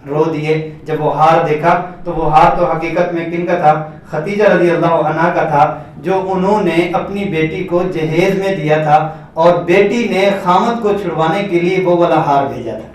رو دیے۔ جب وہ ہار دیکھا تو وہ ہار تو حقیقت میں کن کا تھا؟ خدیجہ رضی اللہ عنہا کا تھا، جو انہوں نے اپنی بیٹی کو جہیز میں دیا تھا اور بیٹی نے خامد کو چھڑوانے کے لیے وہ والا ہار بھیجا تھا۔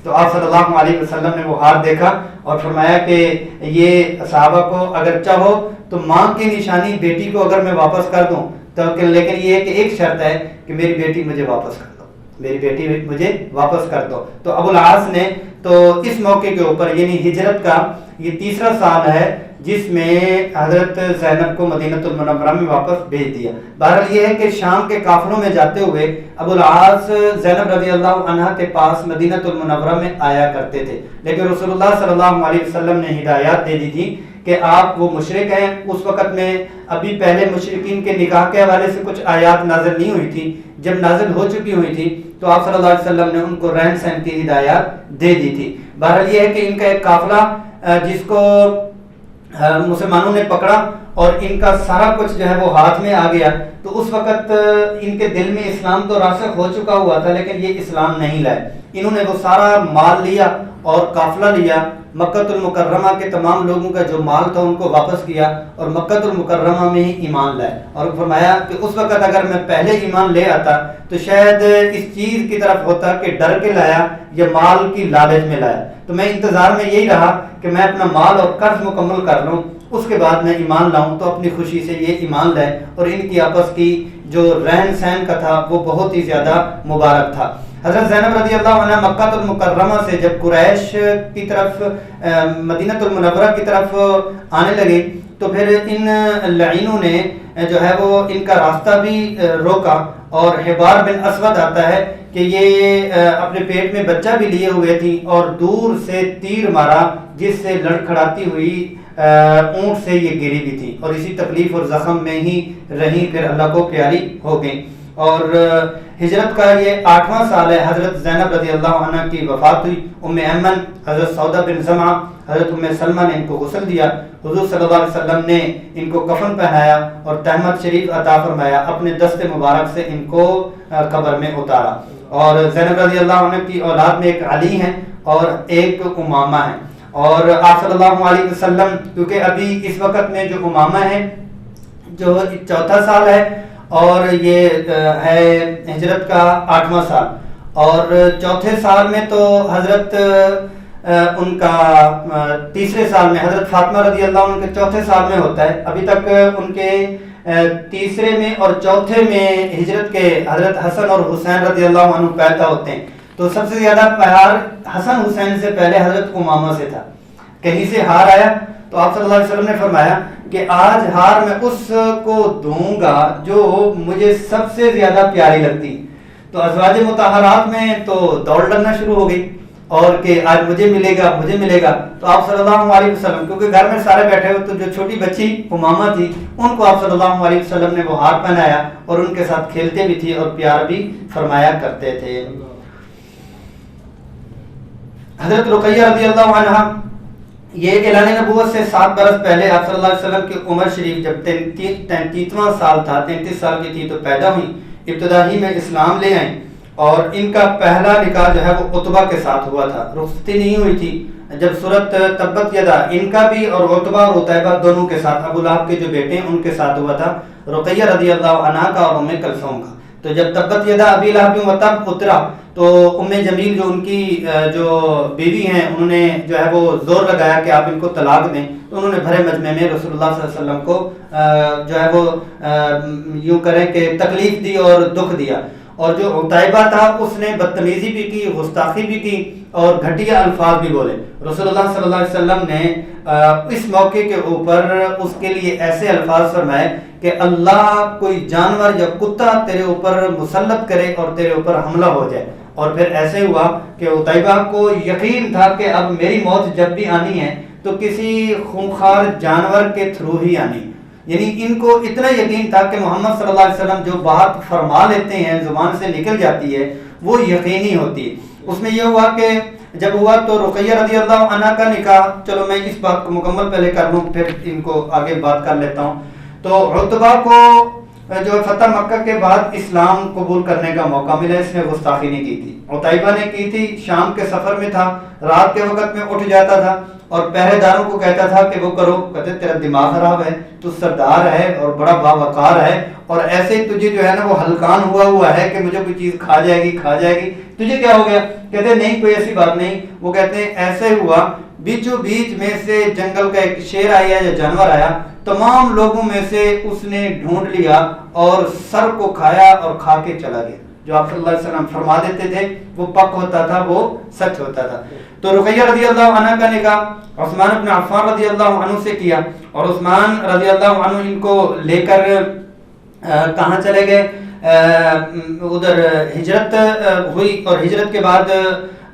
تو آپ صلی اللہ علیہ وسلم نے وہ ہار دیکھا اور فرمایا کہ یہ صحابہ کو اگر چاہو تو ماں کی نشانی بیٹی کو اگر میں واپس کر دوں تو لیکن یہ ہے کہ ایک شرط ہے کہ میری بیٹی مجھے واپس کر دو، میری بیٹی مجھے واپس کر دو۔ تو ابو العاص نے تو اس موقع کے اوپر یعنی ہجرت کا یہ تیسرا سال ہے جس میں حضرت زینب کو مدینہ المنورہ میں واپس بھیج دیا۔ بہرحال یہ ہے کہ شام کے قافلوں میں جاتے ہوئے ابو العاص زینب رضی اللہ عنہا کے پاس مدینہ المنورہ میں آیا کرتے تھے، لیکن رسول اللہ صلی اللہ علیہ وسلم نے ہدایات دے دی تھی کہ آپ وہ مشرک ہیں۔ اس وقت میں ابھی پہلے مشرکین کے نکاح کے حوالے سے کچھ آیات نازل نہیں ہوئی تھی، جب نازل ہو چکی ہوئی تھی تو آپ صلی اللہ علیہ وسلم نے ان کو رہن سہن کی ہدایات دے دی تھی۔ بہرحال یہ ہے کہ ان کا ایک قافلہ جس کو مسلمانوں نے پکڑا اور ان کا سارا کچھ جو ہے وہ ہاتھ میں آ گیا، تو اس وقت ان کے دل میں اسلام تو راسخ ہو چکا ہوا تھا لیکن یہ اسلام نہیں لائے۔ انہوں نے وہ سارا مال لیا اور قافلہ لیا، مکہ المکرمہ کے تمام لوگوں کا جو مال تھا ان کو واپس کیا اور مکہ المکرمہ میں ہی ایمان لائے، اور فرمایا کہ اس وقت اگر میں پہلے ایمان لے آتا تو شاید اس چیز کی طرف ہوتا کہ ڈر کے لایا یا مال کی لالچ میں لایا، تو میں انتظار میں یہی رہا کہ میں اپنا مال اور قرض مکمل کر لوں، اس کے بعد میں ایمان لاؤں، تو اپنی خوشی سے یہ ایمان لائے۔ اور ان کی آپس کی جو رہن سہن کا تھا وہ بہت ہی زیادہ مبارک تھا۔ حضرت زینب رضی اللہ عنہ مکہ المکرمہ سے جب قریش کی طرف مدینہ المنورہ کی طرف آنے لگے تو پھر ان لعینوں نے جو ہے وہ ان کا راستہ بھی روکا، اور حبار بن اسود آتا ہے کہ یہ اپنے پیٹ میں بچہ بھی لیے ہوئے تھی اور دور سے تیر مارا جس سے لڑکھڑاتی ہوئی اونٹ سے یہ گری بھی تھی، اور اسی تکلیف اور زخم میں ہی رہی، پھر اللہ کو پیاری ہو گئی۔ اور ہجرت کا یہ 8واں سال ہے، حضرت زینب رضی اللہ عنہ کی وفات ہوئی۔ ام ایمن، حضرت سودا بن زمعہ، حضرت ام سلمہ نے ان کو غسل دیا، حضور صلی اللہ علیہ وسلم نے ان کو کفن پہنایا اور تہمت شریف عطا فرمایا، اپنے دست مبارک سے ان کو قبر میں اتارا۔ اور زینب رضی اللہ عنہ کی اولاد میں ایک علی ہیں اور ایک امامہ ہیں، اور آپ صلی اللہ علیہ وسلم کیونکہ ابھی اس وقت میں جو امامہ ہے جو 4تھا سال ہے اور یہ ہے ہجرت کا 8واں سال، اور 4تھے سال میں تو حضرت ان کا 3رے سال میں حضرت فاطمہ رضی اللہ عنہ کے 4تھے سال میں ہوتا ہے، ابھی تک ان کے 3رے میں اور 4تھے میں ہجرت کے حضرت حسن اور حسین رضی اللہ عنہ پیدا ہوتے ہیں، تو سب سے زیادہ پیار حسن حسین سے پہلے حضرت امامہ سے تھا۔ کہیں سے ہار آیا تو آپ صلی اللہ علیہ وسلم نے فرمایا کہ آج ہار میں اس کو دوں گا جو مجھے سب سے زیادہ پیاری لگتی، تو ازواج مطہرات میں تو دوڑ لگنا شروع ہو گئی اور کہ آج مجھے ملے گا مجھے ملے گا، تو آپ صلی اللہ علیہ وسلم کیونکہ گھر میں سارے بیٹھے ہوئے تو جو چھوٹی بچی امامہ تھی ان کو آپ صلی اللہ علیہ وسلم نے وہ ہار پہنایا اور ان کے ساتھ کھیلتے بھی تھی اور پیار بھی فرمایا کرتے تھے۔ حضرت رقیہ رضی اللہ عنہ یہ اعلان نبوت سے 7 برس پہلے آپ صلی اللہ علیہ وسلم کی عمر شریف جب 33واں سال تھا، 33 سال کی تھی تو پیدا ہوئی، ابتدا ہی میں اسلام لے آئیں، اور ان کا پہلا نکاح جو ہے وہ عتبہ کے ساتھ ہوا تھا، رخصتی نہیں ہوئی تھی۔ جب سورت تبت یدا ان کا بھی اور عتبہ اور عتیبہ دونوں کے ساتھ، ابو لہب کے جو بیٹے ہیں ان کے ساتھ ہوا تھا، رقیہ رضی اللہ عنہا کا اور ام کلثوم کا۔ تو جب تبت یدا ابی لہب و تب اترا تو ام جمیل جو ان کی جو بیوی ہیں انہوں نے جو ہے وہ زور لگایا کہ آپ ان کو طلاق دیں، تو انہوں نے بھرے مجمع میں رسول اللہ صلی اللہ علیہ وسلم کو جو ہے وہ یوں کریں کہ تکلیف دی اور دکھ دیا، اور جو عتیبہ تھا اس نے بدتمیزی بھی کی، گستاخی بھی کی اور گھٹیا الفاظ بھی بولے۔ رسول اللہ صلی اللہ علیہ وسلم نے اس موقع کے اوپر اس کے لیے ایسے الفاظ فرمائے کہ اللہ کوئی جانور یا کتا تیرے اوپر مسلط کرے اور تیرے اوپر حملہ ہو جائے، اور پھر ایسے ہوا کہ عتیبہ کو یقین تھا کہ اب میری موت جب بھی آنی ہے تو کسی خونخوار جانور کے تھرو ہی آنی، یعنی ان کو اتنا یقین تھا کہ محمد صلی اللہ علیہ وسلم جو بات فرما لیتے ہیں زبان سے نکل جاتی ہے وہ یقینی ہوتی ہے۔ اس میں یہ ہوا کہ جب ہوا تو رقیہ رضی اللہ عنہ کا نکاح، چلو میں اس بات کو مکمل پہلے کر لوں پھر ان کو آگے بات کر لیتا ہوں۔ تو عتبہ کو جو فتح مکہ کے بعد اسلام قبول کرنے کا موقع ملا، اس نے گستاخی نہیں کی تھی، عتیبہ نے کی تھی، شام کے سفر میں تھا، رات کے وقت میں اٹھ جاتا تھا اور پہرے داروں کو کہتا تھا کہ وہ کرو، کہتے تیرا دماغ خراب ہے، تو سردار ہے اور بڑا باوقار ہے اور ایسے ہی تجھے جو ہے نا وہ ہلکان ہوا ہے کہ مجھے کوئی چیز کھا جائے گی، تجھے کیا ہو گیا؟ کہتے نہیں کوئی ایسی بات نہیں۔ وہ کہتے ہیں ایسے ہوا بیچو بیچ میں سے جنگل کا ایک شیر آیا یا جانور آیا، تمام لوگوں میں سے اس نے ڈھونڈ لیا اور سر کو کھایا اور کھا کے چلا گیا۔ جو آپ صلی اللہ علیہ وسلم فرما دیتے تھے وہ پک ہوتا تھا، وہ سچ ہوتا تھا۔ تو رقیہ رضی اللہ عنہ کا نکاح عثمان بن عفان رضی اللہ عنہ سے کیا اور عثمان رضی اللہ عنہ ان کو لے کر کہاں چلے گئے؟ ادھر ہجرت ہوئی اور ہجرت کے بعد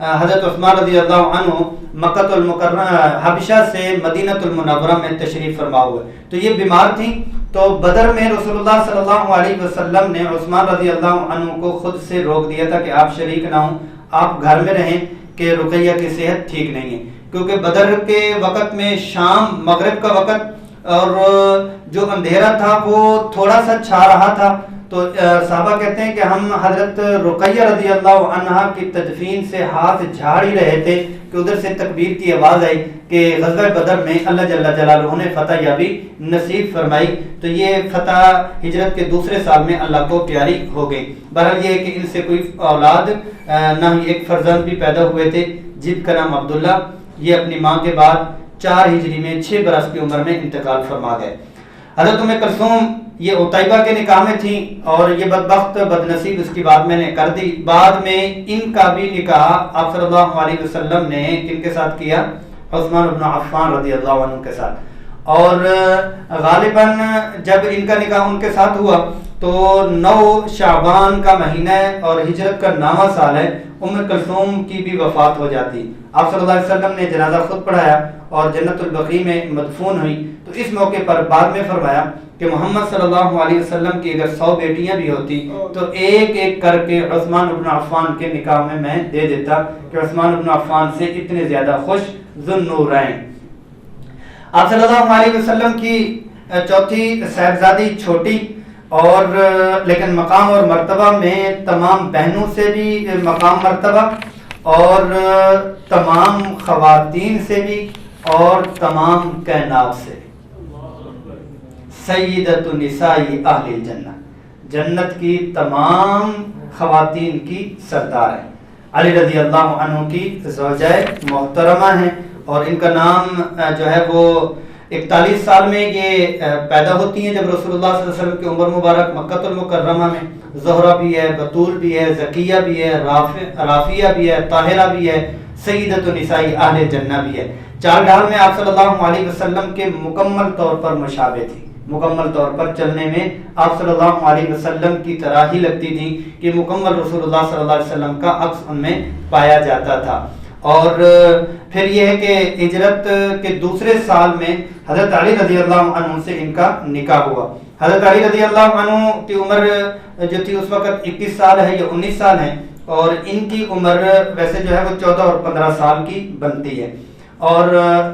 حضرت عثمان رضی اللہ عنہ مکہ المکرمہ حبشہ سے مدینہ المنورہ میں تشریف فرما ہوئے۔ تو یہ بیمار تھیں، تو بدر میں رسول اللہ صلی اللہ علیہ وسلم نے عثمان رضی اللہ عنہ کو خود سے روک دیا تھا کہ آپ شریک نہ ہوں، آپ گھر میں رہیں کہ رقیہ کی صحت ٹھیک نہیں ہے، کیونکہ بدر کے وقت میں شام مغرب کا وقت اور جو اندھیرا تھا وہ تھوڑا سا چھا رہا تھا۔ تو صحابہ کہتے ہیں کہ ہم حضرت رقیہ رضی اللہ عنہ کی تدفین سے ہاتھ جھاڑ ہی رہے تھے کہ ادھر سے تکبیر کی آواز آئی کہ غزوہ بدر میں اللہ جل جلالہ نے فتح یابی نصیب فرمائی۔ تو یہ فتح ہجرت کے دوسرے سال میں اللہ کو پیاری ہو گئی۔ بہرحال یہ کہ ان سے کوئی اولاد نہ ہی، ایک فرزند بھی پیدا ہوئے تھے جن کا نام عبداللہ، یہ اپنی ماں کے بعد 4 ہجری میں 6 برس کی عمر میں انتقال فرما گئے۔ حضرت ام کلثوم یہ عتیبہ کے نکاح میں تھیں اور یہ بدبخت بد نصیب، اس کی بات میں نے کر دی۔ بعد میں ان کا بھی نکاح آپ صلی اللہ علیہ وسلم نے کن کے ساتھ کیا؟ عثمان بن عفان رضی اللہ عنہ کے ساتھ۔ اور غالباً جب ان کا نکاح ان کے ساتھ ہوا تو 9 شعبان کا مہینہ ہے اور ہجرت کا 9واں سال ہے، ام کلثوم کی بھی وفات ہو جاتی۔ آپ صلی اللہ علیہ وسلم نے جنازہ خود پڑھایا اور جنت البقیع میں مدفون ہوئی۔ تو اس موقع پر بعد میں فرمایا کہ محمد صلی اللہ علیہ وسلم کی اگر 100 بیٹیاں بھی ہوتی تو ایک ایک کر کے عثمان بن عفان کے نکاح میں دے دیتا، کہ عثمان بن عفان سے اتنے زیادہ خوش ذوالنورین۔ آپ صلی اللہ علیہ وسلم کی چوتھی صاحبزادی چھوٹی اور لیکن مقام اور مرتبہ میں تمام بہنوں سے بھی مقام مرتبہ اور تمام خواتین سے بھی اور تمام کائنات سے سیدۃ النساء اہل الجنہ، جنت کی تمام خواتین کی سردار ہیں، علی رضی اللہ عنہ کی زوجہ محترمہ ہیں اور ان کا نام جو ہے وہ 41 سال میں یہ پیدا ہوتی ہیں جب رسول اللہ صلی اللہ علیہ وسلم کی عمر مبارک مکہ المکرمہ میں زہرہ بھی ہے، بطول بھی ہے، زکیہ بھی ہے، رافیہ بھی ہے، طاہرہ بھی ہے، سیدۃ النساء اہل الجنہ بھی ہے۔ چال ڈھال میں آپ صلی اللہ علیہ وسلم کے مکمل طور پر مشابہ تھی، مکمل طور پر چلنے میں آپ صلی اللہ علیہ وسلم کی طرح ہی لگتی تھی کہ مکمل رسول اللہ صلی اللہ علیہ وسلم کا عکس ان میں پایا جاتا تھا۔ اور پھر یہ ہے کہ ہجرت کے دوسرے سال میں حضرت علی رضی اللہ عنہ سے ان کا نکاح ہوا۔ حضرت علی رضی اللہ عنہ کی عمر جو تھی اس وقت 21 سال ہے یا 19 سال ہے اور ان کی عمر ویسے جو ہے وہ 14 اور 15 سال کی بنتی ہے۔ اور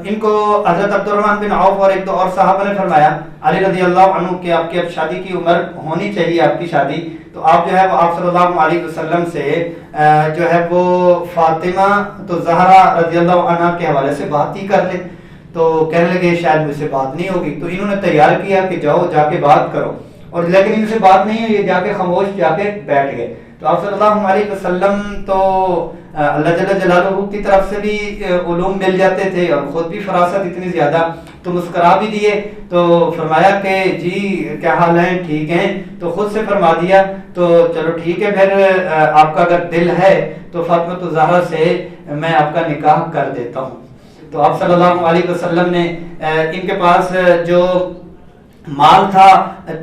ان کو حضرت عبد الرحمن بن عوف اور ایک دو اور صحابہ نے فرمایا علی رضی اللہ عنہ کہ آپ کی اب شادی کی عمر ہونی چاہیے، آپ کی شادی، تو آپ جو ہے وہ آپ صلی اللہ علیہ وسلم سے جو ہے وہ فاطمہ تو زہرا رضی اللہ عنہ کے حوالے سے بات ہی کر لیں۔ تو کہنے لگے شاید مجھ سے بات نہیں ہوگی، تو انہوں نے تیار کیا کہ جاؤ جا کے بات کرو، اور لیکن ان سے بات نہیں ہوئی، یہ جا کے خاموش جا کے بیٹھ گئے۔ تو آپ صلی اللہ علیہ وسلم تو اللہ جل جلالہ کی طرف سے بھی علوم مل جاتے تھے اور خود بھی فراست اتنی زیادہ، تو مسکرا بھی دیے، تو فرمایا کہ جی کیا حال ہیں، ٹھیک ہیں؟ تو خود سے فرما دیا تو چلو ٹھیک ہے، پھر آپ کا اگر دل ہے تو فاطمہ الزہرا سے میں آپ کا نکاح کر دیتا ہوں۔ تو آپ صلی اللہ علیہ وسلم نے ان کے پاس جو مال تھا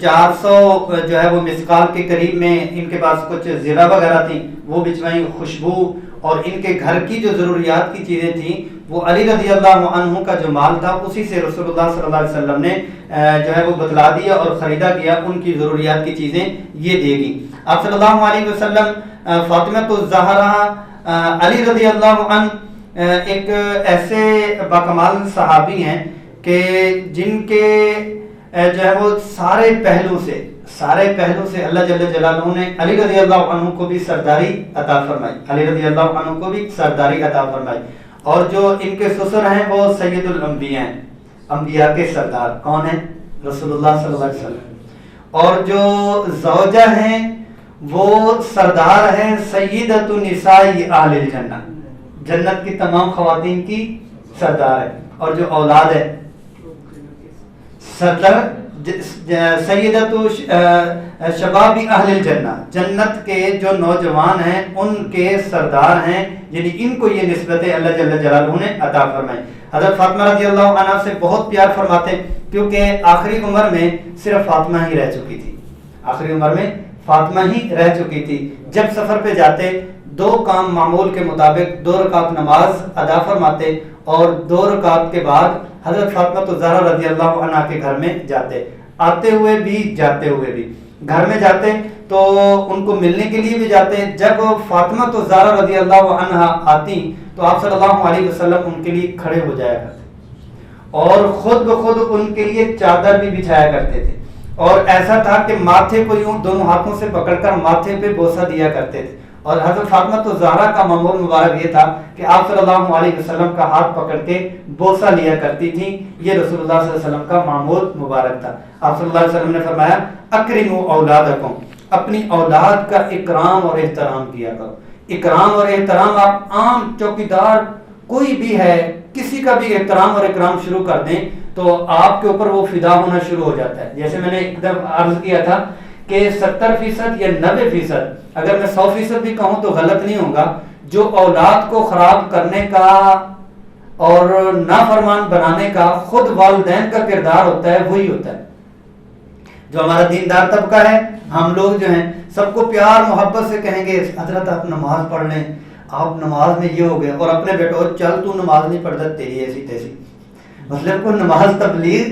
400 جو ہے وہ مسقال کے قریب میں ان کے پاس کچھ زرہ وغیرہ تھیں وہ بچوائیں، خوشبو اور ان کے گھر کی جو ضروریات کی چیزیں تھیں وہ علی رضی اللہ عنہ کا جو مال تھا اسی سے رسول اللہ صلی اللہ علیہ وسلم نے جو ہے وہ بتلا دیا اور خریدا کیا، ان کی ضروریات کی چیزیں یہ دے گی۔ آپ صلی اللہ علیہ وسلم فاطمہ الزہرا علی رضی اللہ عنہ ایک ایسے باکمال صحابی ہیں کہ جن کے جو ہے وہ سارے پہلو سے اللہ جل جلالہ نے علی رضی اللہ عنہ کو بھی سرداری عطا فرمائی، علی رضی اللہ عنہ کو بھی سرداری عطا فرمائی۔ اور جو ان کے سسر ہیں وہ سید الانبیاء ہیں، انبیاء کے سردار کون ہیں؟ رسول اللہ صلی اللہ علیہ وسلم۔ اور جو زوجہ ہیں وہ سردار ہیں سیدۃ النساء اہل الجنہ، جنت کی تمام خواتین کی سردار ہے۔ اور جو اولاد ہے سردار سیدۃ شباب اہل الجنہ، جنت کے جو نوجوان ہیں ان کے سردار ہیں، یعنی ان کو یہ نسبتیں اللہ جل جلالہ نے عطا فرمائی۔ حضرت فاطمہ رضی اللہ عنہ سے بہت پیار فرماتے کیونکہ آخری عمر میں صرف فاطمہ ہی رہ چکی تھی، آخری عمر میں فاطمہ ہی رہ چکی تھی۔ جب سفر پہ جاتے 2 کام معمول کے مطابق 2 رکعت نماز ادا فرماتے اور 2 رکعت کے بعد حضرت فاطمہ الزہرا رضی اللہ عنہ کے گھر میں جاتے، آتے ہوئے بھی جاتے ہوئے بھی۔ گھر میں جاتے تو ان کو ملنے کے لیے بھی جاتے، جب فاطمہ الزہرا رضی اللہ عنہ آتی تو آپ صلی اللہ علیہ وسلم ان کے لیے کھڑے ہو جایا کرتے اور خود بخود ان کے لیے چادر بھی بچھایا کرتے تھے، اور ایسا تھا کہ ماتھے کو یوں دونوں ہاتھوں سے پکڑ کر ماتھے پہ بوسہ دیا کرتے تھے۔ اور حضرت فاطمہ الزہرا کا معمول مبارک یہ تھا کہ آپ صلی اللہ علیہ وسلم کا ہاتھ پکڑ کے بوسہ لیا کرتی تھی، یہ رسول اللہ صلی اللہ علیہ وسلم کا معمول مبارک تھا۔ آپ صلی اللہ علیہ وسلم نے فرمایا اکرموا اولادکم، اپنی اولاد کا اکرام اور احترام کیا کرو۔ اکرام اور احترام، آپ عام چوکیدار کوئی بھی ہے کسی کا بھی احترام اور اکرام شروع کر دیں تو آپ کے اوپر وہ فدا ہونا شروع ہو جاتا ہے۔ جیسے میں نے ایک دفعہ عرض کیا تھا کہ 70% یا 90%، اگر میں 100% بھی کہوں تو غلط نہیں ہوگا، جو اولاد کو خراب کرنے کا اور نافرمان بنانے کا خود والدین کا کردار ہوتا ہے، وہی ہوتا ہے۔ جو ہمارا دیندار طبقہ ہے، ہم لوگ جو ہیں سب کو پیار محبت سے کہیں گے حضرت آپ نماز پڑھ لیں، آپ نماز میں یہ ہو گئے، اور اپنے بیٹو چل تو نماز نہیں پڑھتا تیری ایسی تیسی، مطلب کو نماز تبلیغ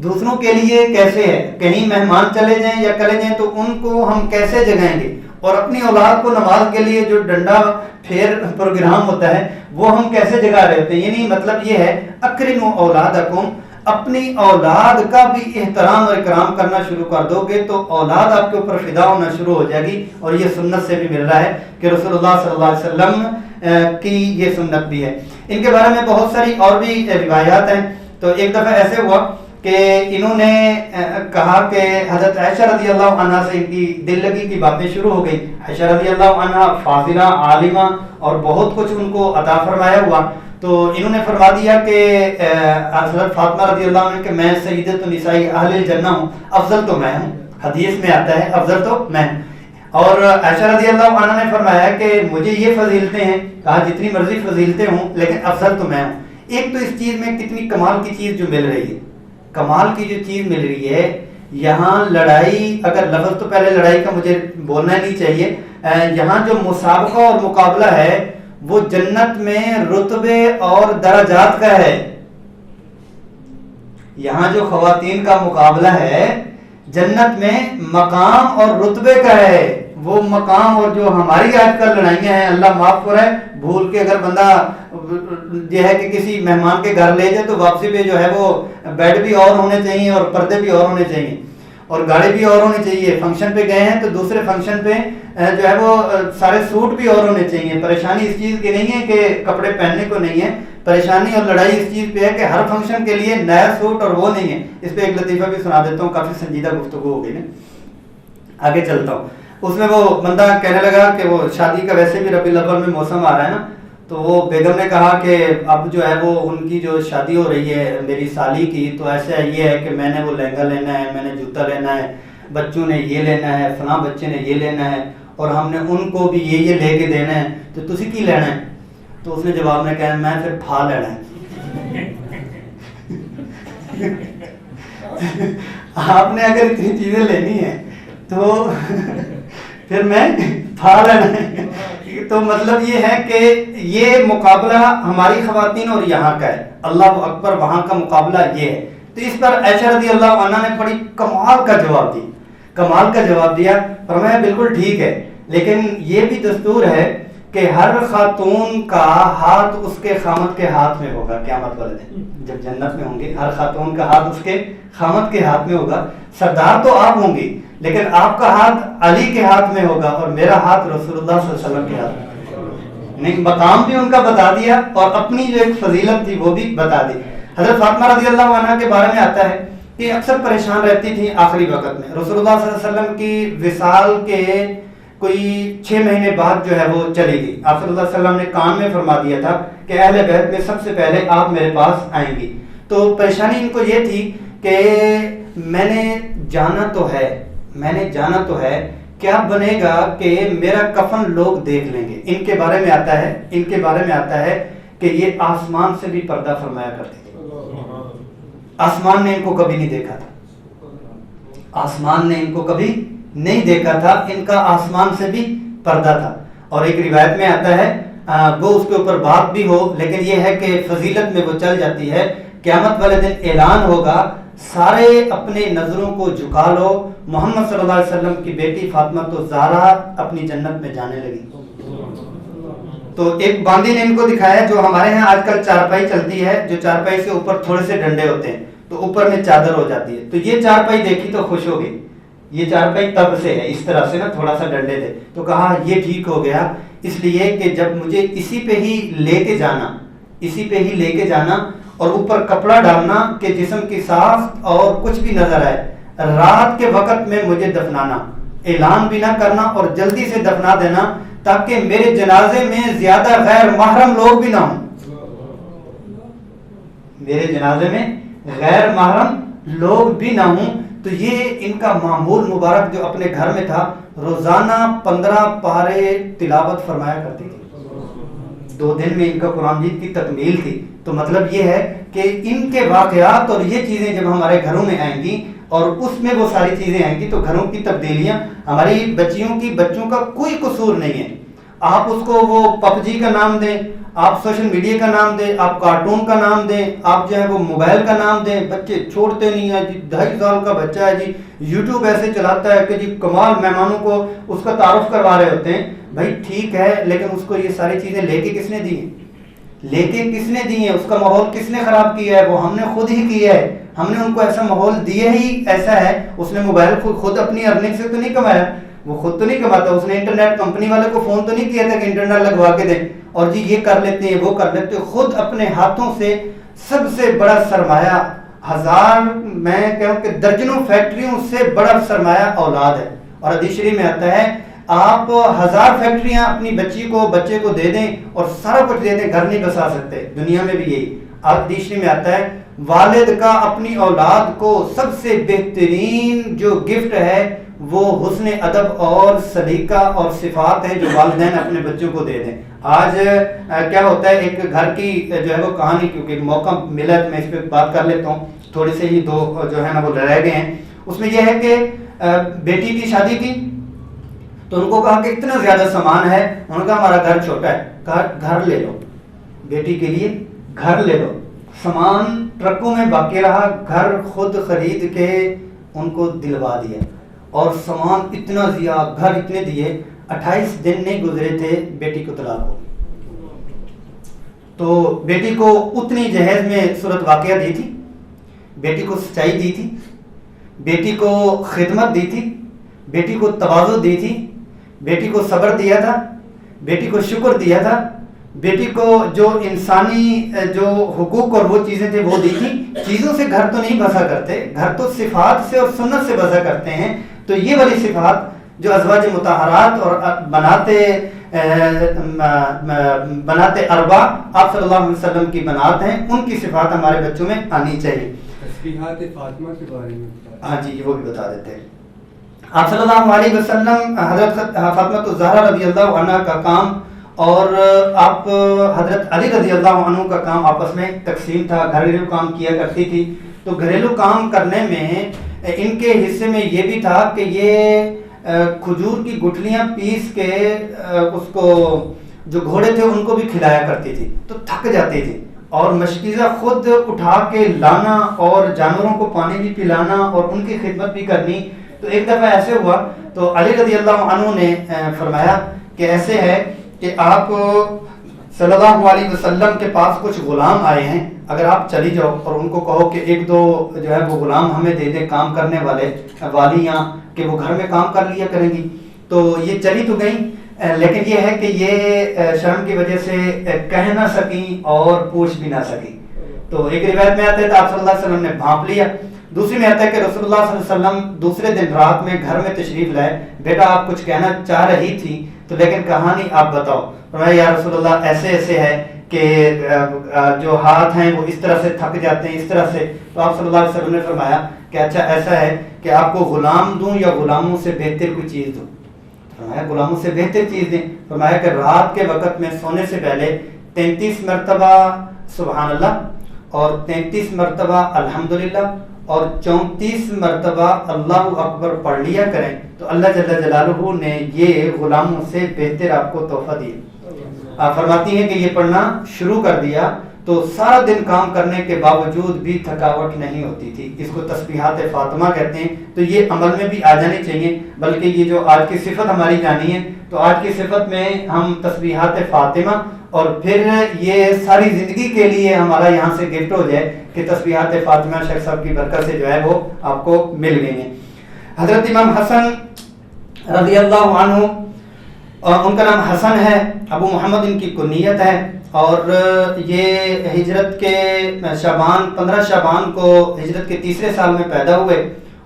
دوسروں کے لیے کیسے ہے؟ کہیں مہمان چلے جائیں یا کرے جائیں تو ان کو ہم کیسے جگائیں گے، اور اپنی اولاد کو نماز کے لیے جو ڈنڈا پھیر پروگرام ہوتا ہے وہ ہم کیسے جگا رہتے ہیں؟ یعنی مطلب یہ ہے اکرموا اولادکم، اپنی اولاد کا بھی احترام اور اکرام کرنا شروع کر دو گے تو اولاد آپ کے اوپر فدا ہونا شروع ہو جائے گی۔ اور یہ سنت سے بھی مل رہا ہے کہ رسول اللہ صلی اللہ علیہ وسلم کی یہ سنت بھی ہے۔ ان کے بارے میں بہت ساری اور بھی روایات ہیں۔ تو ایک دفعہ ایسے ہوا کہ انہوں نے کہا کہ حضرت عائشہ رضی اللہ عنہ سے ان کی دل لگی کی باتیں شروع ہو گئی۔ عائشہ رضی اللہ عنہ فاضلہ عالمہ اور بہت کچھ ان کو عطا فرمایا ہوا، تو انہوں نے فرما دیا کہ حضرت فاطمہ رضی اللہ عنہ کہ میں سیدۃ النساء اہل الجنہ ہوں، افضل تو میں ہوں، حدیث میں آتا ہے افضل تو میں ہوں۔ اور عائشہ رضی اللہ عنہ نے فرمایا کہ مجھے یہ فضیلتیں ہیں، کہا جتنی مرضی فضیلتیں ہوں لیکن افضل تو میں ہوں۔ ایک تو اس چیز میں کتنی کمال کی چیز جو مل رہی ہے، کمال کی جو چیز مل رہی ہے یہاں لڑائی، اگر لفظ تو پہلے لڑائی کا مجھے بولنا نہیں چاہیے، یہاں جو مسابقہ اور مقابلہ ہے وہ جنت میں رتبے اور درجات کا ہے۔ یہاں جو خواتین کا مقابلہ ہے جنت میں مقام اور رتبے کا ہے۔ وہ مقام اور جو ہماری آج کل لڑائیاں ہیں، اللہ معاف کرے، بھول کے اگر بندہ یہ ہے کہ کسی مہمان کے گھر لے جائے تو واپسی پہ جو ہے وہ بیڈ بھی اور ہونے چاہیے اور پردے بھی اور ہونے چاہیے اور گاڑی بھی اور ہونی چاہیے۔ فنکشن پہ گئے ہیں تو دوسرے فنکشن پہ جو ہے وہ سارے سوٹ بھی اور ہونے چاہیے۔ پریشانی اس چیز کی نہیں ہے کہ کپڑے پہننے کو نہیں ہے، پریشانی اور لڑائی اس چیز پہ ہے کہ ہر فنکشن کے لیے نیا سوٹ اور وہ نہیں ہے۔ اس پہ ایک لطیفہ بھی سنا دیتا ہوں، کافی سنجیدہ گفتگو ہو گئی نا، آگے چلتا ہوں۔ اس میں وہ بندہ کہنے لگا کہ وہ شادی کا ویسے بھی ربیع الاول میں موسم آ رہا ہے نا، تو وہ بیگم نے کہا کہ اب جو ہے وہ ان کی جو شادی ہو رہی ہے میری سالی کی، تو ایسا یہ ہے کہ میں نے وہ لہنگا لینا ہے، میں نے جوتا لینا ہے، بچوں نے یہ لینا ہے، فلاں بچے نے یہ لینا ہے، اور ہم نے ان کو بھی یہ لے کے دینا ہے، تو تسی کی لینا ہے؟ تو اس نے جواب میں کہا میں پھر پھا لینا ہے۔ آپ نے اگر اتنی چیزیں لینی ہیں تو پھر میں پھا لینا ہے، تو مطلب یہ ہے کہ یہ مقابلہ ہماری خواتین اور یہاں کا ہے، اللہ اکبر، وہاں کا مقابلہ یہ ہے۔ تو اس پر عائشہ رضی اللہ عنہ نے بڑی کمال کا جواب دیا، فرمایا بالکل ٹھیک ہے، لیکن یہ بھی دستور ہے کہ ہر خاتون کا ہاتھ اس کے خامد کے ہاتھ میں ہوگا قیامت والے دن، جب جنت میں ہوں گے ہر خاتون کا ہاتھ اس کے خامد کے ہاتھ میں ہوگا۔ سردار تو آپ ہوں گی، لیکن آپ کا ہاتھ علی کے ہاتھ میں ہوگا اور میرا ہاتھ رسول اللہ صلی اللہ علیہ وسلم کے ہاتھ میں۔ مقام بھی ان کا بتا دیا اور اپنی جو ایک فضیلت تھی وہ بھی بتا دی۔ حضرت فاطمہ رضی اللہ عنہ کے بارے میں آتا ہے کہ اکثر پریشان رہتی تھی آخری وقت میں، رسول اللہ صلی اللہ علیہ وسلم کی وصال کے کوئی 6 مہینے بعد جو ہے وہ چلی گئی۔ آپ صلی اللہ علیہ وسلم نے کان میں فرما دیا تھا کہ اہل بیت میں سب سے پہلے آپ میرے پاس آئیں گی۔ تو پریشانی ان کو یہ تھی کہ میں نے جانا تو ہے کیا بنے گا کہ میرا کفن لوگ دیکھ لیں گے۔ ان کے بارے میں آتا ہے کہ یہ آسمان سے بھی پردہ فرمایا کرتے تھے، آسمان نے ان کو کبھی نہیں دیکھا تھا، ان کا آسمان سے بھی پردہ تھا۔ اور ایک روایت میں آتا ہے وہ اس کے اوپر بات بھی ہو، لیکن یہ ہے کہ فضیلت میں وہ چل جاتی ہے، قیامت والے دن اعلان ہوگا سارے اپنے نظروں کو جھکا لو، محمد صلی اللہ علیہ وسلم کی بیٹی فاطمہ تو زہرا اپنی جنت میں جانے لگی۔ تو ایک باندی نے ان کو دکھایا، جو ہمارے ہاں آج کل چارپائی چلتی ہے، جو چارپائی سے اوپر تھوڑے سے ڈنڈے ہوتے ہیں تو اوپر میں چادر ہو جاتی ہے، تو یہ چارپائی دیکھی تو خوش ہو گئی، یہ چارپائی تب سے ہے، اس طرح سے نا تھوڑا سا ڈنڈے تھے، تو کہا یہ ٹھیک ہو گیا، اس لیے کہ جب مجھے اسی پہ ہی لے کے جانا اور اوپر کپڑا ڈالنا کہ جسم کی ساخت اور کچھ بھی نظر آئے، رات کے وقت میں مجھے دفنانا، اعلان بھی نہ کرنا اور جلدی سے دفنا دینا تاکہ میرے جنازے میں زیادہ غیر محرم لوگ بھی نہ ہوں، تو یہ ان کا معمول مبارک جو اپنے گھر میں تھا، روزانہ 15 پارے تلاوت فرمایا کرتی تھی، 2 دن میں ان کا قرآن مجید کی تکمیل تھی۔ تو مطلب یہ ہے کہ ان کے واقعات اور یہ چیزیں جب ہمارے گھروں میں آئیں گی اور اس میں وہ ساری چیزیں آئیں گی تو گھروں کی تبدیلیاں، ہماری بچوں کا کوئی قصور نہیں ہے۔ آپ اس کو وہ پب جی کا نام دیں، آپ سوشل میڈیا کا نام دیں، آپ کارٹون کا نام دیں، آپ جو ہے وہ موبائل کا نام دیں، بچے چھوڑتے نہیں ہیں جی، 2.5 سال کا بچہ ہے جی یوٹیوب ایسے چلاتا ہے کہ جی کمال، مہمانوں کو اس کا تعارف کروا رہے ہوتے ہیں۔ بھائی ٹھیک ہے، لیکن اس کو یہ ساری چیزیں لے کے کس نے دی ہیں؟ اس کا ماحول کس نے خراب کیا ہے؟ وہ ہم نے خود ہی کیا ہے، ہم نے ان کو ایسا ماحول دیا ہی ایسا ہے۔ اس نے موبائل خود اپنی ارننگ سے تو نہیں کمایا، وہ خود تو نہیں کماتا، اس نے انٹرنیٹ کمپنی والے کو فون تو نہیں کیا تھا کہ انٹرنیٹ لگوا کے دیں اور جی یہ کر لیتے ہیں وہ کر لیتے ہیں، خود اپنے ہاتھوں سے۔ سب سے بڑا سرمایہ، میں کہوں کہ درجنوں فیکٹریوں سے بڑا سرمایہ اولاد ہے، اور حدیث شریف میں آتا ہے آپ 1000 فیکٹریاں اپنی بچے کو دے دیں اور سارا کچھ دے دیں، گھر نہیں بسا سکتے۔ دنیا میں بھی یہی حدیث شریف میں آتا ہے، والد کا اپنی اولاد کو سب سے بہترین جو گفٹ ہے وہ حسن ادب اور سلیقہ اور صفات ہیں جو والدین اپنے بچوں کو دے دیں۔ آج کیا ہوتا ہے، ایک گھر کی جو ہے وہ کہانی، کیونکہ موقع ملا ہے میں اس پہ بات کر لیتا ہوں، تھوڑے سے ہی 2 جو ہے نا وہ رہ گئے ہیں۔ اس میں یہ ہے کہ بیٹی کی شادی کی تو ان کو کہا کہ اتنا زیادہ سامان ہے، انہوں نے کہا ہمارا گھر چھوٹا ہے، کہا گھر لے لو، بیٹی کے لیے گھر لے لو۔ سامان ٹرکوں میں باقی رہا، گھر خود خرید کے ان کو دلوا دیا، اور سامان اتنا زیادہ، گھر اتنے دیے، 28 دن نہیں گزرے تھے بیٹی کو طلاق ہو گئی۔ تو بیٹی کو اتنی جہیز میں صورت واقعہ دی تھی، بیٹی کو سچائی دی تھی، بیٹی کو خدمت دی تھی، بیٹی کو تواضع دی تھی، بیٹی کو صبر دیا تھا، بیٹی کو شکر دیا تھا، بیٹی کو جو انسانی جو حقوق اور وہ چیزیں تھے وہ دی تھی۔ چیزوں سے گھر تو نہیں بسا کرتے، گھر تو صفات سے اور سنت سے بسا کرتے ہیں۔ تو یہ والی صفات جو ازواج مطہرات اور بنات اربع آپ صلی اللہ علیہ وسلم کی بنات ہیں، ان کی صفات ہمارے بچوں میں آنی چاہیے۔ تسبیحات فاطمہ کے بارے میں ہاں جی وہ بھی بتا دیتے ہیں۔ آپ صلی اللہ علیہ وسلم، حضرت فاطمہ الزہرا رضی اللہ عنہ کا کام اور آپ حضرت علی رضی اللہ عنہ کا کام آپس میں تقسیم تھا، گھریلو کام کیا کرتی تھی۔ تو گھریلو کام کرنے میں ان کے حصے میں یہ بھی تھا کہ یہ کھجور کی گٹھلیاں پیس کے اس کو جو گھوڑے تھے ان کو بھی کھلایا کرتی تھی، تو تھک جاتی تھی، اور مشکیزہ خود اٹھا کے لانا اور جانوروں کو پانی بھی پلانا اور ان کی خدمت بھی کرنی. تو ایک دفعہ ایسے ہوا تو علی رضی اللہ عنہ نے فرمایا کہ ایسے ہے کہ آپ صلی اللہ علیہ وسلم کے پاس کچھ غلام آئے ہیں، اگر آپ چلی جاؤ اور ان کو کہو کہ ایک دو جو ہے وہ غلام ہمیں دے دیں کام کرنے والے والیاں، کہ وہ گھر میں کام کر لیا کریں گی. تو یہ چلی تو گئیں، لیکن یہ ہے کہ یہ شرم کی وجہ سے کہہ نہ سکیں اور پوچھ بھی نہ سکیں. تو ایک روایت میں آتا ہے کہ آپ صلی اللہ علیہ وسلم نے بھانپ لیا، دوسری میں آتا ہے کہ رسول اللہ صلی اللہ علیہ وسلم دوسرے دن رات میں گھر میں تشریف لائے. بیٹا آپ کچھ کہنا چاہ رہی تھی تو لیکن کہانی آپ بتاؤ. فرمایا یا رسول اللہ ایسے ایسے ہے کہ جو ہاتھ ہیں وہ اس طرح سے تھک جاتے ہیں، اس طرح سے. تو آپ صلی اللہ علیہ وسلم نے فرمایا کہ اچھا ایسا ہے کہ آپ کو غلام دوں یا غلاموں سے بہتر کوئی چیز دوں؟ فرمایا غلاموں سے بہتر چیز دیں. فرمایا کہ رات کے وقت میں سونے سے پہلے 33 مرتبہ سبحان اللہ اور 33 مرتبہ الحمدللہ اور 34 مرتبہ اللہ اکبر پڑھ لیا کریں تو اللہ جل جلالہ نے یہ غلاموں سے بہتر آپ کو تحفہ دیا. آپ فرماتی ہیں کہ یہ پڑھنا شروع کر دیا تو سارا دن کام کرنے کے باوجود بھی تھکاوٹ نہیں ہوتی تھی. اس کو تسبیحات فاطمہ کہتے ہیں. تو یہ عمل میں بھی آ جانی چاہیے، بلکہ یہ جو آج کی صفت ہماری جانی ہے تو آج کی صفت میں ہم تسبیحات فاطمہ اور پھر یہ ساری زندگی کے لیے ہمارا یہاں سے گفٹ ہو جائے کہ تسبیحات فاطمہ شیخ صاحب کی برکت سے جو ہے وہ آپ کو مل گئی ہیں. حضرت امام حسن رضی اللہ عنہ، ان کا نام حسن ہے، ابو محمد ان کی کنیت ہے، اور یہ ہجرت کے 15 شعبان کو ہجرت کے تیسرے سال میں پیدا ہوئے،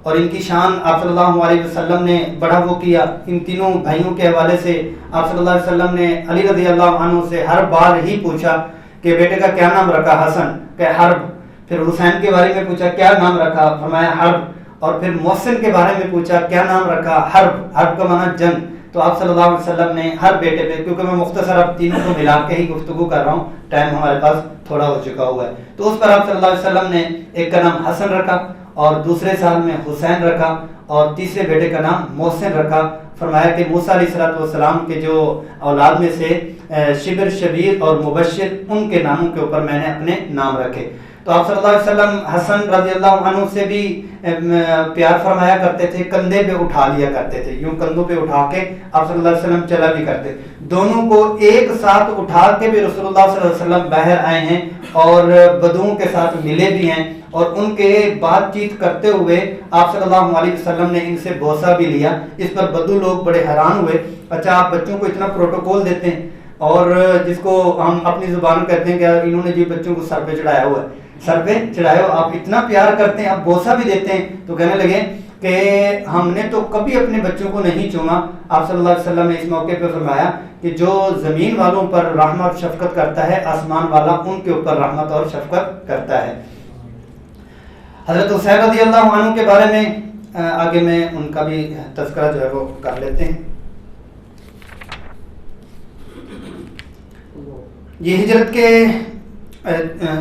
اور ان کی شان آپ صلی اللہ علیہ وسلم نے بڑا وہ کیا. ان تینوں بھائیوں کے حوالے سے آپ صلی اللہ علیہ وسلم نے علی رضی اللہ عنہ سے ہر بار ہی پوچھا کہ بیٹے کا کیا نام رکھا؟ حسن، کہ حرب. پھر حسین کے بارے میں پوچھا کیا نام رکھا؟ فرمایا حرب. اور پھر محسن کے بارے میں پوچھا کیا نام رکھا؟ حرب. حرب کا معنی جنگ. تو آپ صلی اللہ علیہ وسلم نے ہر بیٹے پہ، کیونکہ میں مختصر اب تینوں کو ملا کے ہی گفتگو کر رہا ہوں، ٹائم ہمارے پاس تھوڑا ہو چکا ہوا ہے، تو اس پر آپ صلی اللہ علیہ وسلم نے ایک کا نام حسن رکھا اور دوسرے سال میں حسین رکھا اور تیسرے بیٹے کا نام محسن رکھا. فرمایا کہ موسیٰ علیہ السلام کے جو اولاد میں سے شبر، شبیر اور مبشر، ان کے ناموں کے اوپر میں نے اپنے نام رکھے. تو آپ صلی اللہ علیہ وسلم حسن رضی اللہ عنہ سے بھی پیار فرمایا کرتے تھے، کندھے پہ اٹھا لیا کرتے تھے، یوں کندھوں پہ اٹھا کے آپ صلی اللہ علیہ وسلم چلا بھی کرتے. دونوں کو ایک ساتھ اٹھا کے بھی رسول اللہ صلی اللہ علیہ وسلم باہر آئے ہیں اور بدوؤں کے ساتھ ملے بھی ہیں، اور ان کے بات چیت کرتے ہوئے آپ صلی اللہ علیہ وسلم نے ان سے بوسہ بھی لیا. اس پر بدو لوگ بڑے حیران ہوئے، اچھا آپ بچوں کو اتنا پروٹوکول دیتے ہیں، اور جس کو ہم اپنی زبان کہتے ہیں کہ انہوں نے جی بچوں کو سر پہ چڑھایا ہوا ہے، سر پہ چڑھائے ہو، آپ اتنا پیار کرتے ہیں، آپ بوسہ بھی دیتے ہیں. تو کہنے لگے کہ ہم نے تو کبھی اپنے بچوں کو نہیں چوما. آپ صلی اللہ علیہ وسلم نے اس موقع پہ فرمایا کہ جو زمین والوں پر رحمت اور شفقت کرتا ہے، آسمان والا ان کے اوپر رحمت اور شفقت کرتا ہے. حضرت حسین رضی اللہ عنہ کے بارے میں آگے میں ان کا بھی تذکرہ جو ہے وہ کر لیتے ہیں. یہ ہجرت کے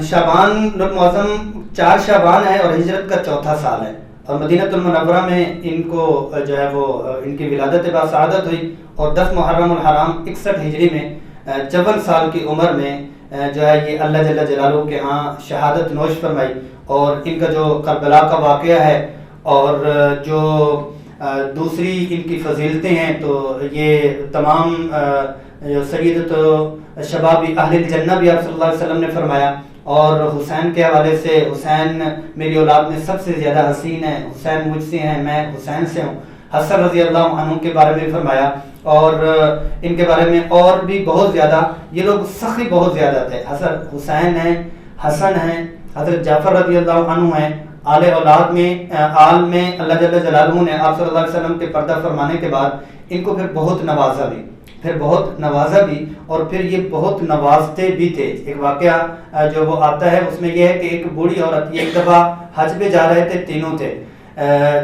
شعبان المعظم 4 شعبان ہے اور ہجرت کا 4تھا سال ہے، اور مدینہ المنورہ میں ان کو جو ہے وہ ان کی ولادت باسعادت ہوئی، اور 10 محرم الحرام 61 ہجری میں 54 سال کی عمر میں جو ہے یہ اللہ جل جلالہ کے ہاں شہادت نوش فرمائی. اور ان کا جو کربلا کا واقعہ ہے اور جو دوسری ان کی فضیلتیں ہیں، تو یہ تمام سیدۃ شباب اہل الجنہ بھی آپ صلی اللہ علیہ وسلم نے فرمایا. اور حسین کے حوالے سے، حسین میری اولاد میں سب سے زیادہ حسین ہے، حسین مجھ سے ہیں، میں حسین سے ہوں. حسن رضی اللہ عنہ کے بارے میں فرمایا، اور ان کے بارے میں اور بھی بہت زیادہ، یہ لوگ سخی بہت زیادہ تھے. حسین ہیں، حسن ہیں، حضرت جعفر رضی اللہ عنہ ہیں. آل اولاد میں آل میں اللہ جل جلالہ نے آپ صلی اللہ علیہ وسلم کے پردہ فرمانے کے بعد ان کو پھر بہت نوازا بھی، اور پھر یہ بہت نوازتے بھی تھے. ایک واقعہ جو وہ آتا ہے اس میں یہ ہے کہ ایک بوڑھی عورت، یہ ایک دفعہ حج پہ جا رہے تھے، تینوں تھے،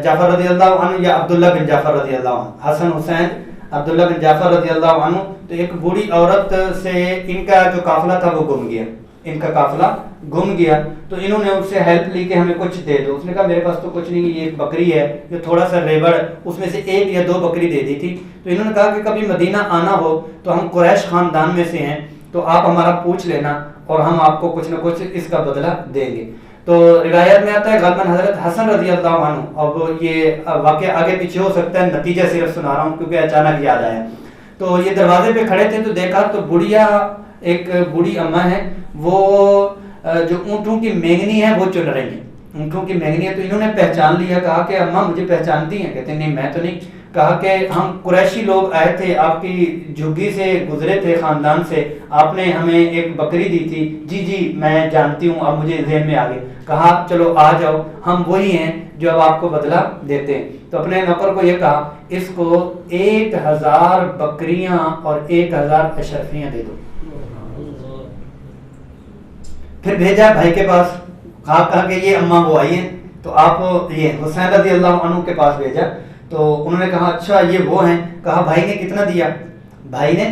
جعفر رضی اللہ عنہ یا عبداللہ بن جعفر رضی اللہ عنہ، حسن حسین عبداللہ بن جعفر رضی اللہ عنہ. تو ایک بوڑھی عورت سے ان کا جو قافلہ تھا وہ گم گیا. ان کا قافلہ گم گیا، تو انہوں نے اس سے ہیلپ لی کہ ہمیں کچھ دے دو. اس نے کہا میرے پاس تو کچھ نہیں، یہ ایک بکری ہے جو تھوڑا سا ریبڑ، اس میں سے 1 یا 2 بکری دے دی تھی. تو انہوں نے کہا کہ کبھی مدینہ آنا ہو تو ہم قریش خاندان میں سے ہیں، تو آپ ہمارا پوچھ لینا اور ہم آپ کو کچھ نہ کچھ اس کا بدلہ دیں گے. تو روایت میں آتا ہے غالباً حضرت حسن رضی اللہ عنہ، اب یہ واقعہ آگے پیچھے ہو سکتا ہے، نتیجہ صرف سنا رہا ہوں کیونکہ اچانک یاد آیا. تو یہ دروازے پہ کھڑے تھے تو دیکھا تو ایک بوڑھی اماں ہے، وہ جو اونٹوں کی مینگنی ہے وہ چن رہی ہیں، اونٹوں کی مینگنی ہے. تو انہوں نے پہچان لیا، کہا کہ اماں مجھے پہچانتی ہیں؟ کہتے ہیں نہیں میں تو نہیں. کہا کہ ہم قریشی لوگ آئے تھے، آپ کی جھگی سے گزرے تھے خاندان سے، آپ نے ہمیں ایک بکری دی تھی. جی جی میں جانتی ہوں، اب مجھے ذہن میں آ گئی. کہا چلو آ جاؤ، ہم وہی ہیں جو اب آپ کو بدلہ دیتے ہیں. تو اپنے نوکر کو یہ کہا اس کو 1000 بکریاں اور 1000 اشرفیاں دے دو. پھر بھیجا بھائی کے پاس، کہا کہ یہ اماں وہ آئی ہیں، تو آپ یہ حسین رضی اللہ عنہ کے پاس بھیجا. تو انہوں نے کہا اچھا یہ وہ ہیں. کہا بھائی نے کتنا دیا؟ بھائی نے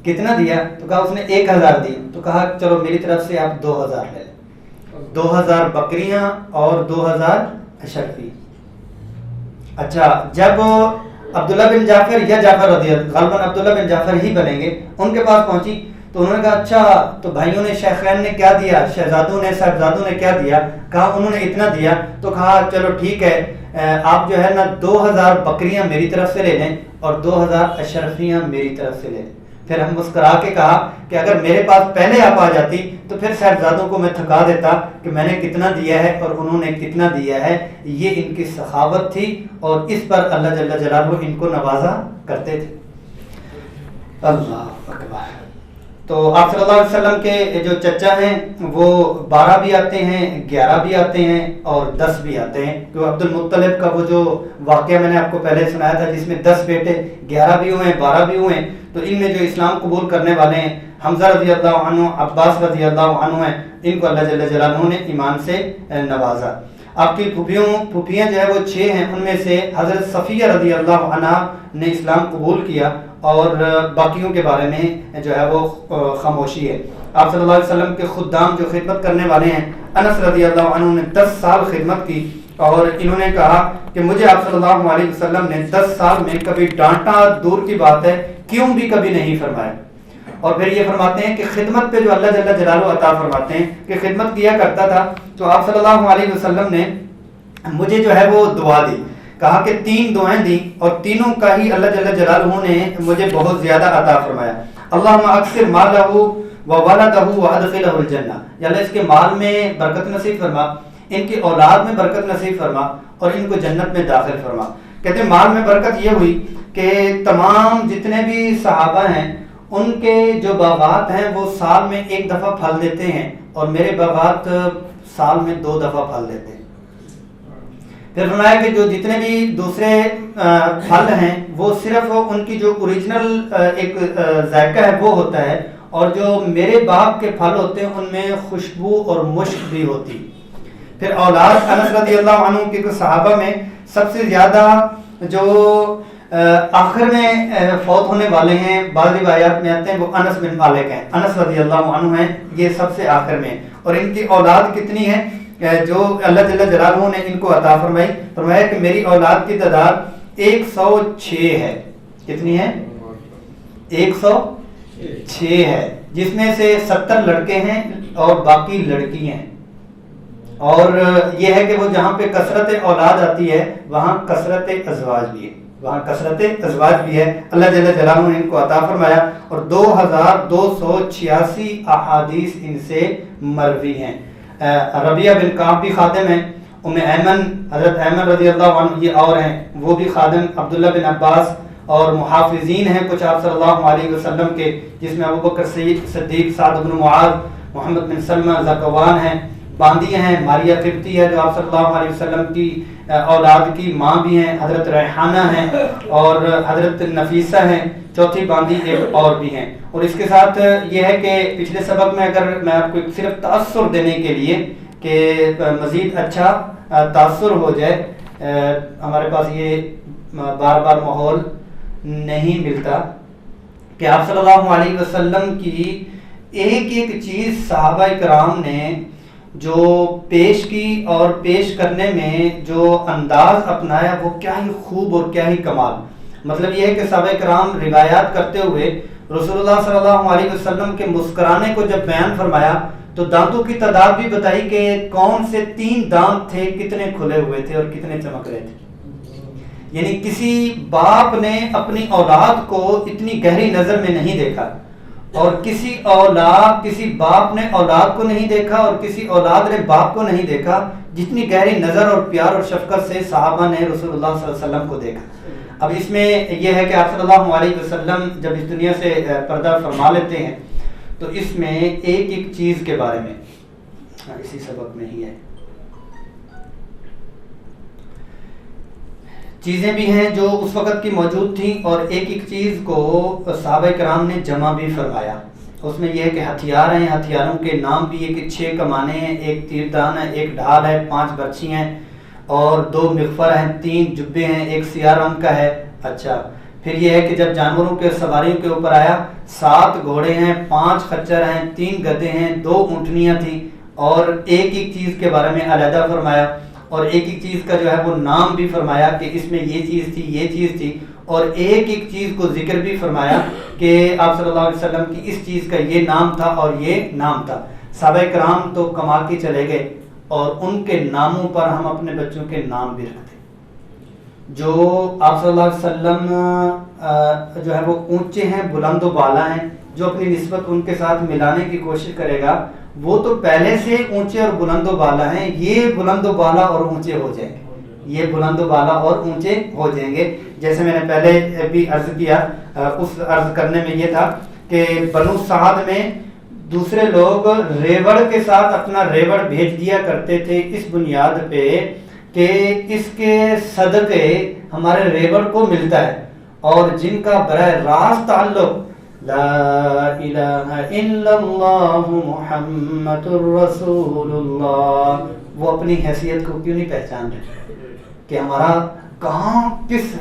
کتنا دیا؟ تو کہا اس نے 1000 دی. تو کہا چلو میری طرف سے آپ 2000 لے لیں، 2000 بکریاں اور 2000 اشرفی. اچھا جب عبداللہ بن جعفر یا جعفر رضی اللہ، غالباً عبداللہ بن جعفر ہی بنیں گے، ان کے پاس پہنچی تو انہوں نے کہا اچھا تو بھائیوں نے شیخین نے کیا دیا، شہزادوں نے صاحبزادوں نے کیا دیا؟ کہا انہوں نے اتنا دیا. تو کہا چلو ٹھیک ہے، آپ جو ہے نا 2000 بکریاں میری طرف سے لے لیں اور 2000 اشرفیاں میری طرف سے لے لیں. پھر ہم مسکرا کے کہا کہ اگر میرے پاس پہلے آپ آ جاتی تو پھر صاحبزادوں کو میں تھکا دیتا کہ میں نے کتنا دیا ہے اور انہوں نے کتنا دیا ہے. یہ ان کی سخاوت تھی اور اس پر اللہ جل جلالہ ان کو نوازا کرتے تھے. اللہ اکبر. تو آپ صلی اللہ علیہ وسلم کے جو چچا ہیں وہ 12 بھی آتے ہیں، 11 بھی آتے ہیں اور 10 بھی آتے ہیں. تو عبد المطلب کا وہ جو واقعہ میں نے آپ کو پہلے سنایا تھا جس میں 10 بیٹے، 11 بھی ہوئے ہیں، 12 بھی ہوئے ہیں. تو ان میں جو اسلام قبول کرنے والے ہیں حمزہ رضی اللہ عنہ، عباس رضی اللہ عنہ ہیں، ان کو اللہ جل جلالہ نے ایمان سے نوازا. آپ کی پھوپھیاں جو ہے وہ 6 ہیں، ان میں سے حضرت صفیہ رضی اللہ عنہ نے اسلام قبول کیا اور باقیوں کے بارے میں جو ہے وہ خاموشی ہے. آپ صلی اللہ علیہ وسلم کے خدام جو خدمت کرنے والے ہیں، انس رضی اللہ عنہ نے 10 سال خدمت کی اور انہوں نے کہا کہ مجھے آپ صلی اللہ علیہ وسلم نے 10 سال میں کبھی ڈانٹا دور کی بات ہے، کیوں بھی کبھی نہیں فرمایا. اور پھر یہ فرماتے ہیں کہ خدمت پہ جو اللہ جل جلالہ عطا فرماتے ہیں کہ خدمت کیا کرتا تھا. تو آپ صلی اللہ علیہ وسلم نے مجھے جو ہے وہ دعا دی، کہا کہ 3 دعائیں دی اور تینوں کا ہی اللہ جل جلالہ نے مجھے بہت زیادہ عطا فرمایا. اللہم اکثر مالہ وولدہ وادخلہ الجنہ، یا اللہ اس کے مال میں برکت نصیب فرما، ان کی اولاد میں برکت نصیب فرما اور ان کو جنت میں داخل فرما. کہتے ہیں مال میں برکت یہ ہوئی کہ تمام جتنے بھی صحابہ ہیں ان کے جو باغات ہیں وہ سال میں 1 دفعہ پھل دیتے ہیں اور میرے باغات سال میں 2 دفعہ پھل دیتے ہیں. پھر فرمایا کہ جو جتنے بھی دوسرے پھل ہیں وہ صرف ان کی جو اوریجنل ایک ذائقہ ہے وہ ہوتا ہے، اور جو میرے باغ کے پھل ہوتے ہیں ان میں خوشبو اور مشک بھی ہوتی. پھر اولاد انس رضی اللہ عنہ کے صحابہ میں سب سے زیادہ جو آخر میں فوت ہونے والے ہیں، بعض روایات میں آتے ہیں وہ انس بن مالک ہیں، انس رضی اللہ عنہ ہیں، یہ سب سے آخر میں. اور ان کی اولاد کتنی ہے جو اللہ جل جلالہ نے ان کو عطا فرمائی؟ فرمایا کہ میری اولاد کی تعداد 106 ہے. کتنی ہے؟ 106 ہے، جس میں سے 70 لڑکے ہیں اور باقی لڑکی ہیں. اور یہ ہے کہ وہ جہاں پہ کثرت اولاد آتی ہے وہاں کثرت ازواج بھی ہے، وہاں کثرت ازواج بھی ہے. اللہ جل جلالہ نے ان کو عطا فرمایا اور 2286 احادیث ان سے مروی ہیں. ربیعہ بن کعب بھی خادم ہیں، ام ایمن حضرت ایمن رضی اللہ عنہ یہ اور ہیں وہ بھی خادم، عبداللہ بن عباس اور محافظین ہیں کچھ آپ صلی اللہ علیہ وسلم کے، جس میں ابو بکر صدیق، سعد بن معاذ، محمد بن سلمہ زکوان ہیں، باندی ہیں، ماریہ قبطی ہے جو آپ صلی اللہ علیہ وسلم کی اولاد کی ماں بھی ہیں، حضرت ریحانہ ہیں اور حضرت نفیسہ ہیں، چوتھی باندی ایک اور بھی ہیں. اور اس کے ساتھ یہ ہے کہ پچھلے سبق میں اگر میں آپ کو صرف تأثر دینے کے لیے کہ مزید اچھا تأثر ہو جائے، ہمارے پاس یہ بار بار ماحول نہیں ملتا کہ آپ صلی اللہ علیہ وسلم کی ایک ایک چیز صحابہ کرام نے جو پیش کی اور پیش کرنے میں جو انداز اپنایا وہ کیا ہی خوب اور کیا ہی کمال. مطلب یہ ہے کہ صحابہ کرام روایات کرتے ہوئے رسول اللہ صلی اللہ علیہ وسلم کے مسکرانے کو جب بیان فرمایا تو دانتوں کی تعداد بھی بتائی کہ کون سے 3 دانت تھے, کتنے کھلے ہوئے تھے اور کتنے چمک رہے تھے. یعنی کسی باپ نے اپنی اولاد کو اتنی گہری نظر میں نہیں دیکھا, اور کسی باپ نے اولاد کو نہیں دیکھا اور کسی اولاد نے باپ کو نہیں دیکھا جتنی گہری نظر اور پیار اور شفقت سے صحابہ نے رسول اللہ صلی اللہ علیہ وسلم کو دیکھا. اب اس میں یہ ہے کہ آپ صلی اللہ علیہ وسلم جب اس دنیا سے پردہ فرما لیتے ہیں تو اس میں ایک ایک چیز کے بارے میں اسی سبق میں ہی ہے, چیزیں بھی ہیں جو اس وقت کی موجود تھیں اور ایک ایک چیز کو صحابہ کرام نے جمع بھی فرمایا. اس میں یہ ہے کہ ہتھیار ہیں, ہتھیاروں کے نام بھی ہے کہ 6 کمانے ہیں, 1 تیر دان ہے, 1 ڈھال ہے, 5 برچھی ہیں اور 2 مغفر ہیں, 3 جبے ہیں, 1 سیاہ رنگ کا ہے. اچھا, پھر یہ ہے کہ جب جانوروں کے سواریوں کے اوپر آیا 7 گھوڑے ہیں, 5 خچر ہیں, 3 گدھے ہیں, 2 اونٹنیاں تھیں اور ایک ایک چیز کے بارے میں علیحدہ فرمایا اور ایک ایک چیز کا جو ہے وہ نام بھی فرمایا کہ اس میں یہ چیز تھی, یہ چیز تھی, اور ایک ایک چیز کو ذکر بھی فرمایا کہ آپ صلی اللہ علیہ وسلم کی اس چیز کا یہ نام تھا اور یہ نام تھا. صحابہ کرام تو کمال کے چلے گئے اور ان کے ناموں پر ہم اپنے بچوں کے نام بھی رکھتے. جو آپ صلی اللہ علیہ وسلم جو ہے وہ اونچے ہیں, بلند و بالا ہیں, جو اپنی نسبت ان کے ساتھ ملانے کی کوشش کرے گا وہ تو پہلے سے اونچے اور بلند و بالا ہیں, یہ بلند و بالا اور اونچے ہو جائیں گے, یہ بلند و بالا اور اونچے ہو جائیں گے. جیسے میں نے پہلے بھی عرض کیا, اس عرض کرنے میں یہ تھا کہ بنو سعد میں دوسرے لوگ ریوڑ کے ساتھ اپنا ریوڑ بھیج دیا کرتے تھے اس بنیاد پہ کہ اس کے صدقے ہمارے ریوڑ کو ملتا ہے, اور جن کا براہ راست تعلق لا الہ الا اللہ محمد رسول اللہ, وہ اپنی حیثیت کو کیوں نہیں پہچان رہے کہ ہمارا کہاں کس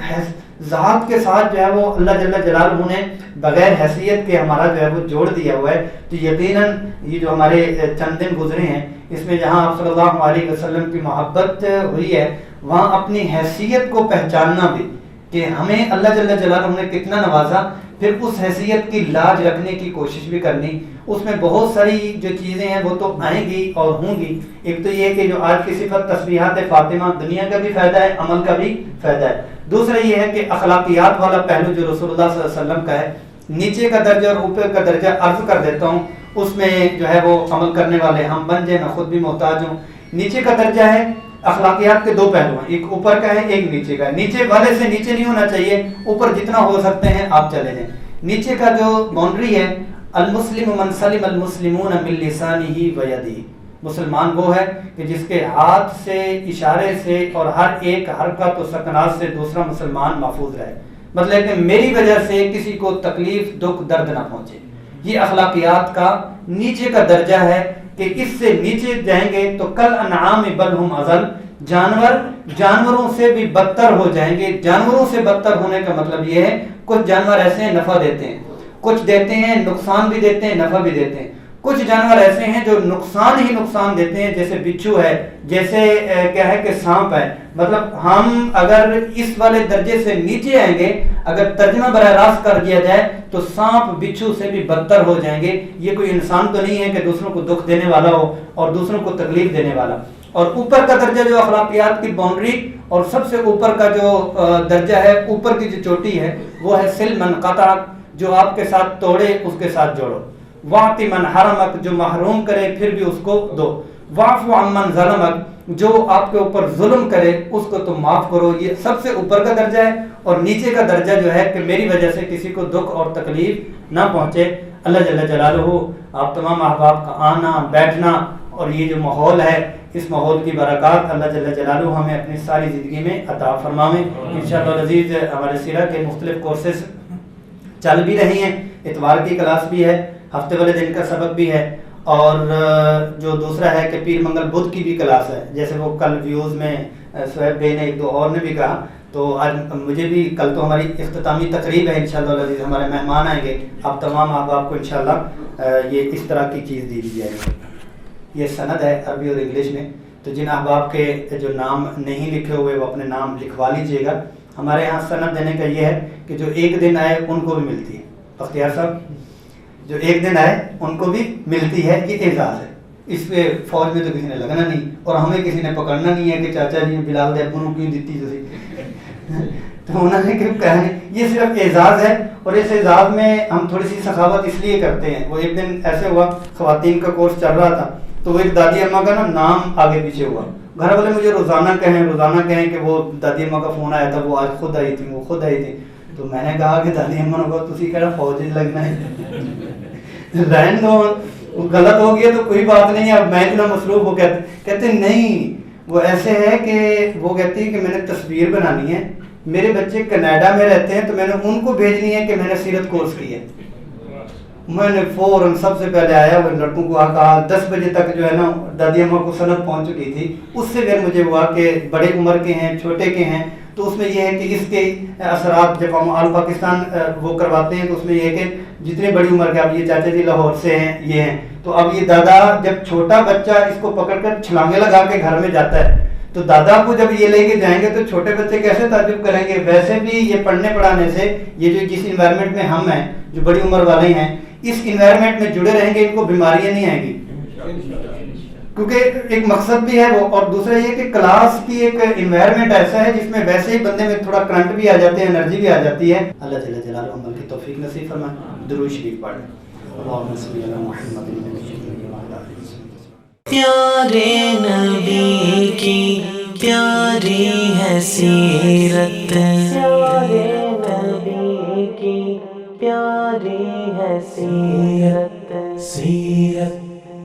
ذات کے ساتھ جو ہے وہ اللہ جل جلالہ نے بغیر حیثیت کے ہمارا جو ہے وہ جوڑ دیا ہوا ہے. تو یقیناً یہ جو ہمارے چند دن گزرے ہیں اس میں جہاں آپ صلی اللہ علیہ وسلم کی محبت ہوئی ہے وہاں اپنی حیثیت کو پہچاننا بھی کہ ہمیں اللہ جل جلالہ نے کتنا نوازا, پھر اس حیثیت کی لاج رکھنے کی کوشش بھی کرنی. اس میں بہت ساری جو چیزیں ہیں وہ تو آئیں گی اور ہوں گی. ایک تو یہ کہ جو آج کی صفت تسبیحات فاطمہ, دنیا کا بھی فائدہ ہے, عمل کا بھی فائدہ ہے. دوسرا یہ ہے کہ اخلاقیات والا پہلو جو رسول اللہ صلی اللہ علیہ وسلم کا ہے, نیچے کا درجہ اور اوپر کا درجہ عرض کر دیتا ہوں, اس میں جو ہے وہ عمل کرنے والے ہم بن جائیں, میں خود بھی محتاج ہوں. نیچے کا درجہ ہے, اخلاقیات کے 2 پہلو ہیں, ایک اوپر کا ہے ایک نیچے کا ہے. نیچے والے سے نیچے نہیں ہونا چاہیے, اوپر جتنا ہو سکتے ہیں آپ چلے جائیں. نیچے کا جو باؤنڈری ہے, المسلم من سلم المسلمون من لسانہ و یدہ, مسلمان وہ ہے کہ جس کے ہاتھ سے, اشارے سے اور ہر ایک حرکت و سکنات سے دوسرا مسلمان محفوظ رہے. مطلب کہ میری وجہ سے کسی کو تکلیف, دکھ, درد نہ پہنچے. یہ اخلاقیات کا نیچے کا درجہ ہے کہ اس سے نیچے جائیں گے تو کل انعام بل ہم اضل, جانوروں سے بھی بدتر ہو جائیں گے. جانوروں سے بدتر ہونے کا مطلب یہ ہے کچھ جانور ایسے ہیں نفع دیتے ہیں, کچھ دیتے ہیں نقصان بھی دیتے ہیں, نفع بھی دیتے ہیں. کچھ جانور ایسے ہیں جو نقصان ہی نقصان دیتے ہیں, جیسے بچھو ہے, جیسے کیا ہے کہ سانپ ہے. مطلب ہم اگر اس والے درجے سے نیچے آئیں گے, اگر ترجمہ براہ راست کر دیا جائے تو سانپ بچھو سے بھی بدتر ہو جائیں گے. یہ کوئی انسان تو نہیں ہے کہ دوسروں کو دکھ دینے والا ہو اور دوسروں کو تکلیف دینے والا. اور اوپر کا درجہ جو اخلاقیات کی باؤنڈری اور سب سے اوپر کا جو درجہ ہے, اوپر کی جو چوٹی ہے, وہ ہے سل من قطع, جو آپ کے ساتھ توڑے اس کے ساتھ جوڑو. واعطِ من حرمک, جو محروم کرے پھر بھی اس کو دو. واعف عمن ظلمک, جو آپ کے اوپر ظلم کرے اس کو تم معاف کرو. یہ سب سے اوپر کا درجہ ہے. اور نیچے کا درجہ جو ہے کہ میری وجہ سے کسی کو دکھ اور تکلیف نہ پہنچے. اللہ جل جلالہ آپ تمام احباب کا آنا, بیٹھنا اور یہ جو ماحول ہے, اس ماحول کی برکات اللہ جل جلالہ ہمیں اپنی ساری زندگی میں عطا فرمائے. انشاءاللہ العزیز ہمارے سیرہ کے مختلف کورسز چل بھی رہی ہیں. اتوار کی کلاس بھی ہے, ہفتے والے دن کا سبق بھی ہے, اور جو دوسرا ہے کہ پیر منگل بدھ کی بھی کلاس ہے. جیسے وہ کل ویوز میں سہیب بھائی نے, ایک دو اور نے بھی کہا, تو آج مجھے بھی کل تو ہماری اختتامی تقریب ہے انشاءاللہ العزیز، ہمارے مہمان آئیں گے، آپ تمام احباب کو انشاءاللہ یہ اس طرح کی چیز دی جائے گی۔ یہ سند ہے عربی اور انگلش میں، تو جن احباب کے جو نام نہیں لکھے ہوئے وہ اپنے نام لکھوا لیجئے گا۔ ہمارے یہاں سند دینے کا یہ ہے کہ جو ایک دن آئے ان کو بھی ملتی ہے، بختیار صاحب جو ایک دن آئے ان کو بھی ملتی ہے، یہ اعزاز ہے۔ اس پہ فوج میں تو کسی نے لگنا نہیں اور ہمیں کسی نے پکڑنا نہیں ہے کہ چاچا جی بلال دے ابو کیوں دیتی تو انہوں نے کیوں کہا نہیں، یہ صرف اعزاز ہے، اور اس اعزاز میں ہم تھوڑی سی سخاوت اس لیے کرتے ہیں۔ وہ ایک دن ایسے ہوا، خواتین کا کورس چل رہا تھا، تو وہ ایک دادی اماں کا نا نام آگے پیچھے ہوا، گھر والے مجھے روزانہ کہیں کہ وہ دادی اماں کا فون آیا تھا، وہ آج خود آئی تھی، تو میں نے کہا کہ دادی اماں کو تسی کہنا فوج لگنا ہے رہن دو، غلط ہو گیا تو کوئی بات نہیں ہے، اب میں اتنا مصروف ہو، کہتے نہیں، وہ ایسے ہے کہ وہ کہتی ہے کہ میں نے تصویر بنانی ہے، میرے بچے کینیڈا میں رہتے ہیں تو میں نے ان کو بھیجنی ہے کہ میں نے سیرت کورس کی ہے۔ میں نے فوراً سب سے پہلے آیا، وہ لڑکوں کو کہا 10 بجے تک جو ہے نا دادی اماں کو سند پہنچ چکی تھی، اس سے پھر مجھے ہوا کہ بڑے عمر کے ہیں چھوٹے کے ہیں، تو اس میں یہ ہے کہ اس کے اثرات جب ہم آل پاکستان وہ کرواتے ہیں تو اس میں یہ ہے کہ جتنے بڑی عمر کے، اب یہ چاچا جی لاہور سے ہیں یہ ہیں، تو اب یہ دادا جب چھوٹا بچہ اس کو پکڑ کر چھلانگے لگا کے گھر میں جاتا ہے تو دادا کو جب یہ لے کے جائیں گے تو چھوٹے بچے کیسے تعجب کریں گے۔ ویسے بھی یہ پڑھنے پڑھانے سے، یہ جو جس انوائرمنٹ میں ہم ہیں جو بڑی عمر والے ہیں، اس انوائرمنٹ میں جڑے رہیں گے، ان کو بیماریاں نہیں آئیں گی، کیونکہ ایک مقصد بھی ہے وہ، اور دوسرا یہ کہ کلاس کی ایک انوائرمنٹ ایسا ہے جس میں ویسے ہی بندے میں تھوڑا کرنٹ بھی آ جاتے ہیں، انرجی بھی آ جاتی ہے۔ اللہ جل جلالہ عمل کی توفیق نصیب فرمائے۔ درود شریف پڑھ لیں۔ اللہم صلی علی محمد پیارے نبی کی پیاری ہے سیرت، پیارے نبی کی پیاری ہے سیرت،